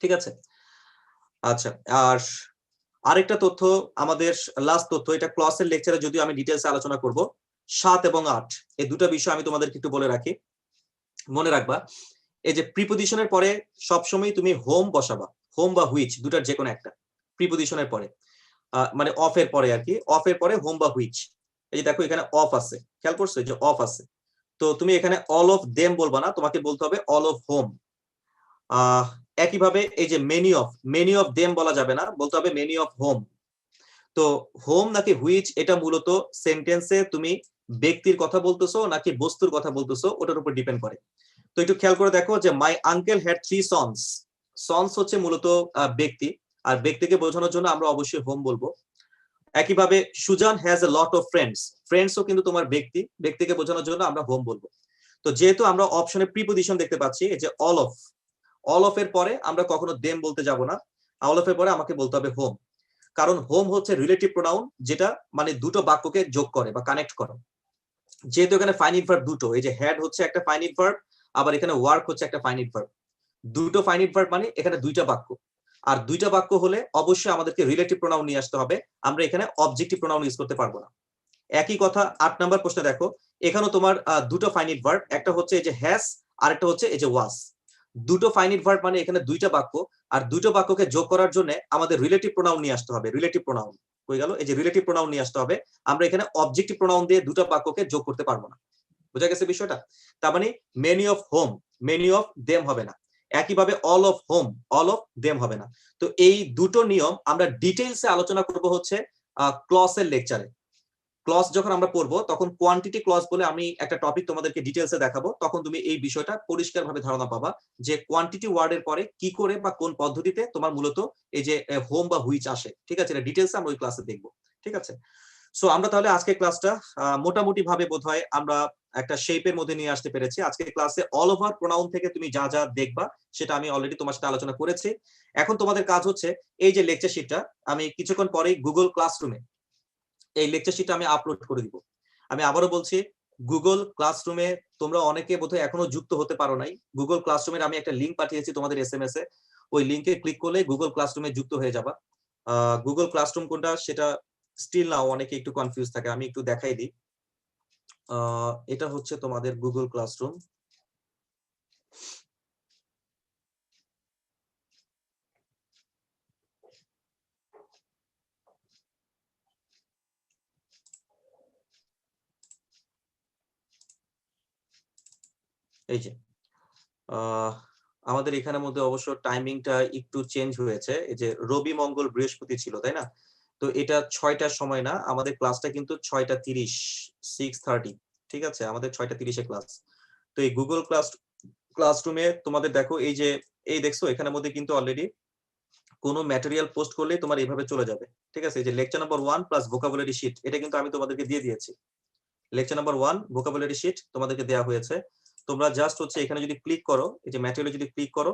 ঠিক আছে। আচ্ছা, আর আরেকটা তথ্য, আমাদের লাস্ট তথ্য, এটা ক্লাসের লেকচারে যদিও আমি ডিটেইলসে আলোচনা করব। 7 এবং 8 এই দুটো বিষয় আমি তোমাদেরকে একটু বলে রাখি, মনে রাখবা। এই যে প্রিপজিশনের পরে সবসময় তুমি হোম বসাবা, হোম বা হুইচ দুটার যে কোনো একটা প্রিপজিশনের পরে, মানে অফ এর পরে আর কি, অফ এর পরে হোম বা হুইচ। এই যে দেখো এখানে অফ আছে, খেয়াল করছো যে অফ আছে, তো তুমি এখানে অল অফ দেম বলবা না, তোমাকে বলতে হবে অল অফ হোম। একইভাবে এই যে মেনি অফ দেম বলা যাবে না, বলতে হবে মেনি অফ হোম। তো হোম নাকি হুইচ এটা মূলত সেন্টেন্সে তুমি ব্যক্তির কথা বলতেছো নাকি বস্তুর কথা বলতেছো ওটার উপর ডিপেন্ড করে। তো একটু খেয়াল করে দেখো যে my uncle had 3 sons, sons হচ্ছে মূলত ব্যক্তি, আর ব্যক্তিকে বোঝানোর জন্য আমরা অবশ্যই হোম বলবো। একইভাবে Susan has a lot of friends, ফ্রেন্ডসও কিন্তু তোমার ব্যক্তি, ব্যক্তিকে বোঝানোর জন্য আমরা হোম বলবো। তো যেহেতু আমরা অপশনে প্রিপজিশন দেখতে পাচ্ছি এই যে অল অফ এর পরে আমরা কখনো দেম বলতে যাব না, অল অফ এর পরে আমাকে বলতে হবে হোম। কারণ হোম হচ্ছে রিলেটিভ প্রোনাউন, যেটা মানে দুটো বাক্যকে যোগ করে বা কানেক্ট করে। যেহেতু এখানে ফাইনিট ভার্ব দুটো, এই যে হ্যাড হচ্ছে একটা ফাইনিট ভার্ব, আবার এখানে ওয়ার্ক হচ্ছে একটা ফাইনিট ভার্ব, দুটো ফাইনিট ভার্ব মানে এখানে দুইটা বাক্য। আর দুইটা বাক্য হলে অবশ্যই আমাদেরকে রিলেটিভ প্রোনাউন নিয়ে আসতে হবে, আমরা এখানে অবজেক্টিভ প্রোনাউন ইউজ করতে পারবো না। একই কথা 8 নাম্বার প্রশ্নে দেখো, এখানেও তোমার দুটো ফাইনিট ভার্ব, একটা হচ্ছে এই যে হ্যাজ আর একটা হচ্ছে এই যে ওয়াজ। দুটো ফাইনিট ভার্ব মানে এখানে দুইটা বাক্য, আর দুটো বাক্যকে যোগ করার জন্য আমাদের রিলেটিভ প্রোনাউন নিয়ে আসতে হবে। রিলেটিভ প্রোনাউন হয়ে গেল, এই যে রিলেটিভ প্রোনাউন নিয়ে আসতে হবে। আমরা এখানে অবজেক্টিভ প্রোনাউন দিয়ে দুটো বাক্যকে যোগ করতে পারবো না, বুঝা গেছে বিষয়টা? তার মানে many of home, many of them হবে না। একইভাবে all of home, all of them হবে না। তো এই দুটো নিয়ম আমরা ডিটেইলসে আলোচনা করব হচ্ছে ক্লসের লেকচারে। ক্লস যখন আমরা পড়বো তখন কোয়ান্টিটি ক্লস বলে আমি একটা টপিক তোমাদেরকে ডিটেইলসে দেখাবো, তখন তুমি এই বিষয়টা পরিষ্কারভাবে ধারণা পাবা যে কোয়ান্টিটি ওয়ার্ডের পরে কি করে বা কোন পদ্ধতিতে তোমার মূলত এই যে হোম বা হুইচ আসে। ঠিক আছে, এটা ডিটেইলসে আমরা ওই ক্লাসে দেখবো। ঠিক আছে, সো আমরা তাহলে আজকে ক্লাসটা মোটামুটি ভাবে বোধহয় আমরা একটা শেপের মধ্যে নিয়ে আসতে পেরেছি। আজকে ক্লাসে অল ওভার প্রোনাউন থেকে তুমি যা যা দেখবা সেটা আমি অলরেডি তোমার সাথে আলোচনা করেছি। এখন তোমাদের কাজ হচ্ছে এই যে লেকচার শিটটা আমি কিছুক্ষণ পরেই গুগল ক্লাসরুমে এই লেকচার শিটটা আমি আপলোড করে দিব। আমি আবারও বলছি, গুগল ক্লাসরুমে তোমরা অনেকে বোধহয় এখনো যুক্ত হতে পারো নাই। গুগল ক্লাসরুমের আমি একটা লিংক পাঠিয়েছি তোমাদের এসএমএস এ, ওই লিংকে ক্লিক করলে গুগল ক্লাসরুমে যুক্ত হয়ে যাবা। গুগল ক্লাসরুম কোনটা সেটা স্টিল নাও অনেকে একটু কনফিউজ থাকে, আমি একটু দেখাই দিই। এটা হচ্ছে তোমাদের গুগল ক্লাসরুম। এই যে আমাদের এখানের মধ্যে অবশ্য টাইমিংটা একটু চেঞ্জ হয়েছে, এই যে রবি মঙ্গল বৃহস্পতি ছিল তাই না, তো এটা 6টার সময় না, আমাদের ক্লাসটা কিন্তু 6:30 6:30। ঠিক আছে, আমাদের 6:30 ক্লাস। তো এই গুগল ক্লাসরুমে তোমাদের দেখো এই যে এই দেখছো এখানের মধ্যে কিন্তু অলরেডি কোনো ম্যাটেরিয়াল পোস্ট করলে তোমার এইভাবে চলে যাবে। ঠিক আছে, এই যে lecture number 1 plus vocabulary sheet, এটা কিন্তু আমি তোমাদেরকে দিয়ে দিয়েছি। লেকচার নাম্বার 1 ভোকাবুলারি শিট তোমাদেরকে দেওয়া হয়েছে। তোমরা জাস্ট হচ্ছে এখানে যদি ক্লিক করো, এই যে ম্যাটেরিয়ালে যদি ক্লিক করো,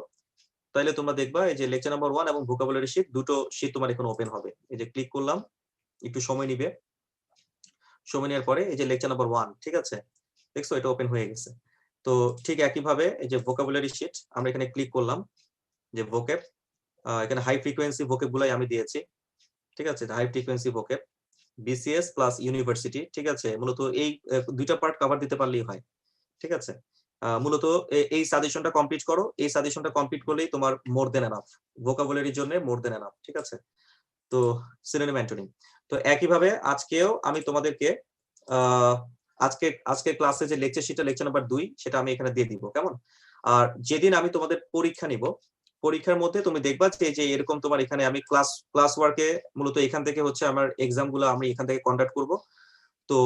তাহলে তোমরা দেখবা এই যে লেকচার নাম্বার 1 এবং ভোকাবুলারি শীট দুটো শীট তোমার এখন ওপেন হবে। এই যে ক্লিক করলাম, একটু সময় নিবে, সময় নেওয়ার পরে এই যে লেকচার নাম্বার 1, ঠিক আছে, দেখছো এটা ওপেন হয়ে গেছে। তো ঠিক একইভাবে এই যে ভোকাবুলারি শীট আমরা এখানে ক্লিক করলাম, যে ভোকেব, এখানে হাই ফ্রিকোয়েন্সি ভোকেব গুলাই আমি দিয়েছি, ঠিক আছে, high frequency vocab, BCS plus university, ঠিক আছে, মূলত এই দুইটা পার্ট কভার দিতে পারলেই হয়, ঠিক আছে। মূলত এই সাজেশনটা কমপ্লিট করো, এই সাজেশনটা কমপ্লিট করলেই তোমার মোর দেন এনাফ, ভোকাবুলারির জন্য মোর দেন এনাফ, ঠিক আছে। তো সিনোনিম অ্যান্টোনিম। তো একইভাবে আজকেও আমি তোমাদেরকে আজকে ক্লাসে যে লেকচার শিটটা লেকচার নাম্বার 2 সেটা আমি এখানে দিয়ে দিব, কেমন। আর যেদিন আমি তোমাদের পরীক্ষা নিব, পরীক্ষার মধ্যে তুমি দেখবা যে এরকম তোমার এখানে আমি ক্লাস ওয়ার্কে মূলত এখান থেকে হচ্ছে আমার এক্সাম গুলো আমি এখান থেকে কন্ডাক্ট করব। তো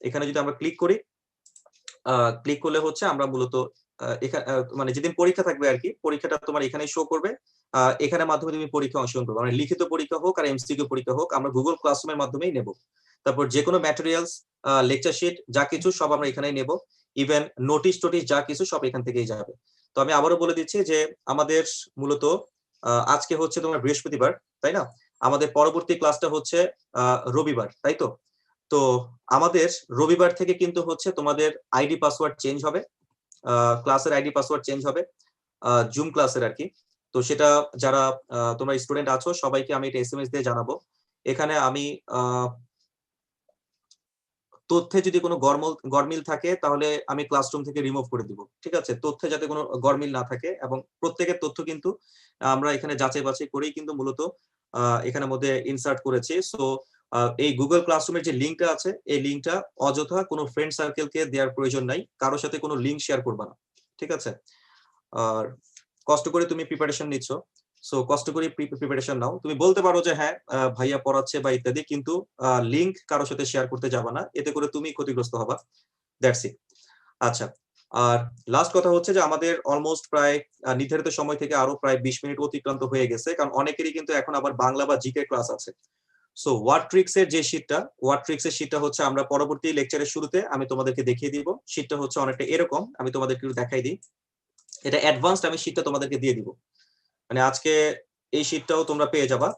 এখানে যদি আমরা ক্লিক করি, ক্লিক করলে হচ্ছে আমরা মূলত মানে যেদিন পরীক্ষা থাকবে আর কি, পরীক্ষাটা তোমার এখানে শো করবে। এখানের মাধ্যমে তুমি পরীক্ষা অংশগ্রহণ করবে, মানে লিখিত পরীক্ষা হোক আর এমসিকিউ পরীক্ষা হোক, আমরা গুগল ক্লাসরুমের মাধ্যমেই নেব। তারপর যে কোনো ম্যাটেরিয়ালস, লেকচার শিট যা কিছু সব আমরা এখানেই নেব, ইভেন নোটিশ টোটিশ যা কিছু সব এখান থেকেই যাবে। তো আমি আবারও বলে দিচ্ছি যে আমাদের মূলত আজকে হচ্ছে তোমার বৃহস্পতিবার, তাই না, আমাদের পরবর্তী ক্লাসটা হচ্ছে রবিবার, তাই তো। তো আমাদের রবিবার থেকে কিন্তু হচ্ছে তোমাদের আইডি পাসওয়ার্ড চেঞ্জ হবে, ক্লাসের আইডি পাসওয়ার্ড চেঞ্জ হবে, জুম ক্লাসের আর কি। তো সেটা যারা তোমরা স্টুডেন্ট আছো সবাইকে আমি এটা এসএমএস দিয়ে জানাবো। এখানে আমি তথ্যে যদি কোনো গরমিল থাকে তাহলে আমি ক্লাসরুম থেকে রিমুভ করে দিব, ঠিক আছে, তথ্যে যাতে কোনো গরমিল না থাকে, এবং প্রত্যেকের তথ্য কিন্তু আমরা এখানে যাচাই বাছাই করেই কিন্তু মূলত এখানের মধ্যে ইনসার্ট করেছি। সো এই গুগল ক্লাসরুমের যে লিঙ্কটা আছে, এই লিঙ্কটা অযথা কোনো ফ্রেন্ড সার্কেলকে দেওয়ার প্রয়োজন নাই, কারোর সাথে কোনো লিঙ্ক শেয়ার করবা না, ঠিক আছে। আর কষ্ট করে তুমি প্রিপারেশন নিচ্ছ, সো কষ্ট করে প্রিপারেশন নাও। তুমি বলতে পারো যে হ্যাঁ ভাইয়া পড়াচ্ছে বা ইত্যাদি, কিন্তু লিঙ্ক কারোর সাথে শেয়ার করতে যাবা না, এতে করে তুমি ক্ষতিগ্রস্ত হবা, দ্যাটস ইট। আচ্ছা, আর লাস্ট কথা হচ্ছে যে আমাদের অলমোস্ট প্রায় নির্ধারিত সময় থেকে আরো প্রায় 20 মিনিট অতিক্রান্ত হয়ে গেছে, কারণ অনেকেরই কিন্তু এখন আবার বাংলা বা জিকে ক্লাস আছে। সো ওয়ার্ডট্রিক্স এর যে শীটটা হচ্ছে আমরা পরবর্তী লেকচারের শুরুতে আমি তোমাদেরকে দেখিয়ে দিব। শীটটা হচ্ছে অনেকটা এরকম, আমি তোমাদেরকে একটু দেখাই দিই। এটা অ্যাডভান্সড আমি শীটটা তোমাদেরকে দিয়ে দিব, মানে আজকে এই শীটটাও তোমরা পেয়ে যাবা।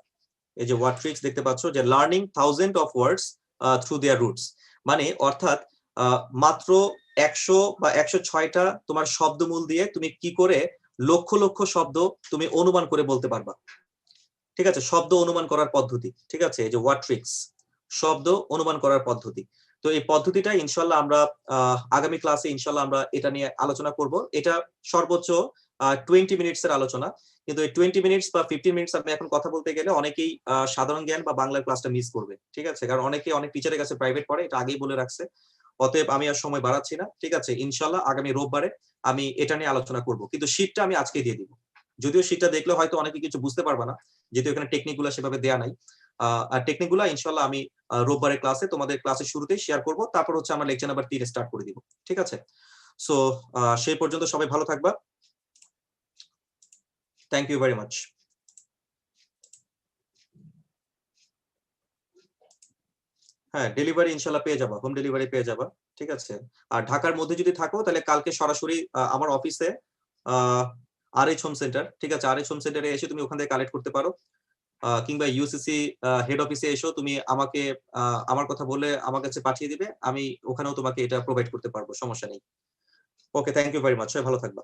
এই যে ওয়ার্ডট্রিক্স দেখতে পাচ্ছ, যে learning 1000 of words through there roots, মানে অর্থাৎ মাত্র 100 বা 106টা তোমার শব্দমূল দিয়ে তুমি কি করে লক্ষ লক্ষ শব্দ তুমি অনুমান করে বলতে পারবা, ঠিক আছে, শব্দ অনুমান করার পদ্ধতি, ঠিক আছে, এই যে ওয়ার্ডট্রিক্স, শব্দ অনুমান করার পদ্ধতি। তো এই পদ্ধতিটা ইনশাল্লাহ আমরা আগামী ক্লাসে ইনশাল্লাহ আমরা এটা নিয়ে আলোচনা করব। এটা সর্বোচ্চ 20 মিনিটসের আলোচনা, কিন্তু এই 20 মিনিটস বা 15 মিনিটস আমি এখন কথা বলতে গেলে অনেকেই সাধারণ জ্ঞান বা বাংলার ক্লাসটা মিস করবে, ঠিক আছে, কারণ অনেক টিচারের কাছে প্রাইভেট পড়ে, এটা আগেই বলে রাখছে। অতএব আমি আর সময় বাড়াচ্ছি না, ঠিক আছে, ইনশাল্লাহ আগামী রোববারে আমি এটা নিয়ে আলোচনা করব, কিন্তু শীটটা আমি আজকে দিয়ে দিব। যদিও শীটটা দেখলে হয়তো অনেকে কিছু বুঝতে পারবে না, যেহেতু এখানে টেকনিক গুলো সেভাবে দেয়া নাই। আর টেকনিক গুলো ইনশাল্লাহ আমি রোববারের ক্লাসে তোমাদের ক্লাসের শুরুতেই শেয়ার করব, তারপর হচ্ছে আমরা লেকচার নাম্বার 3 স্টার্ট করে দিব, ঠিক আছে। সো সেই পর্যন্ত সবাই ভালো থাকবা, থ্যাংক ইউ ভেরি মাচ। হ্যাঁ, ডেলিভারি ইনশাল্লাহ পেয়ে যাবা, হোম ডেলিভারি পেয়ে যাবা, ঠিক আছে। আর ঢাকার মধ্যে যদি থাকো তাহলে কালকে সরাসরি আমার অফিসে RH হোম সেন্টার, ঠিক আছে, RH হোম সেন্টারে এসে তুমি ওখান থেকে কালেক্ট করতে পারো, কিংবা ইউসিসি হেড অফিসে এসেও তুমি আমাকে আমার কথা বলে আমার কাছে পাঠিয়ে দিবে, আমি ওখানেও তোমাকে এটা প্রোভাইড করতে পারবো, সমস্যা নেই। ওকে, থ্যাংক ইউ ভেরি মাচ, ভালো থাকবা।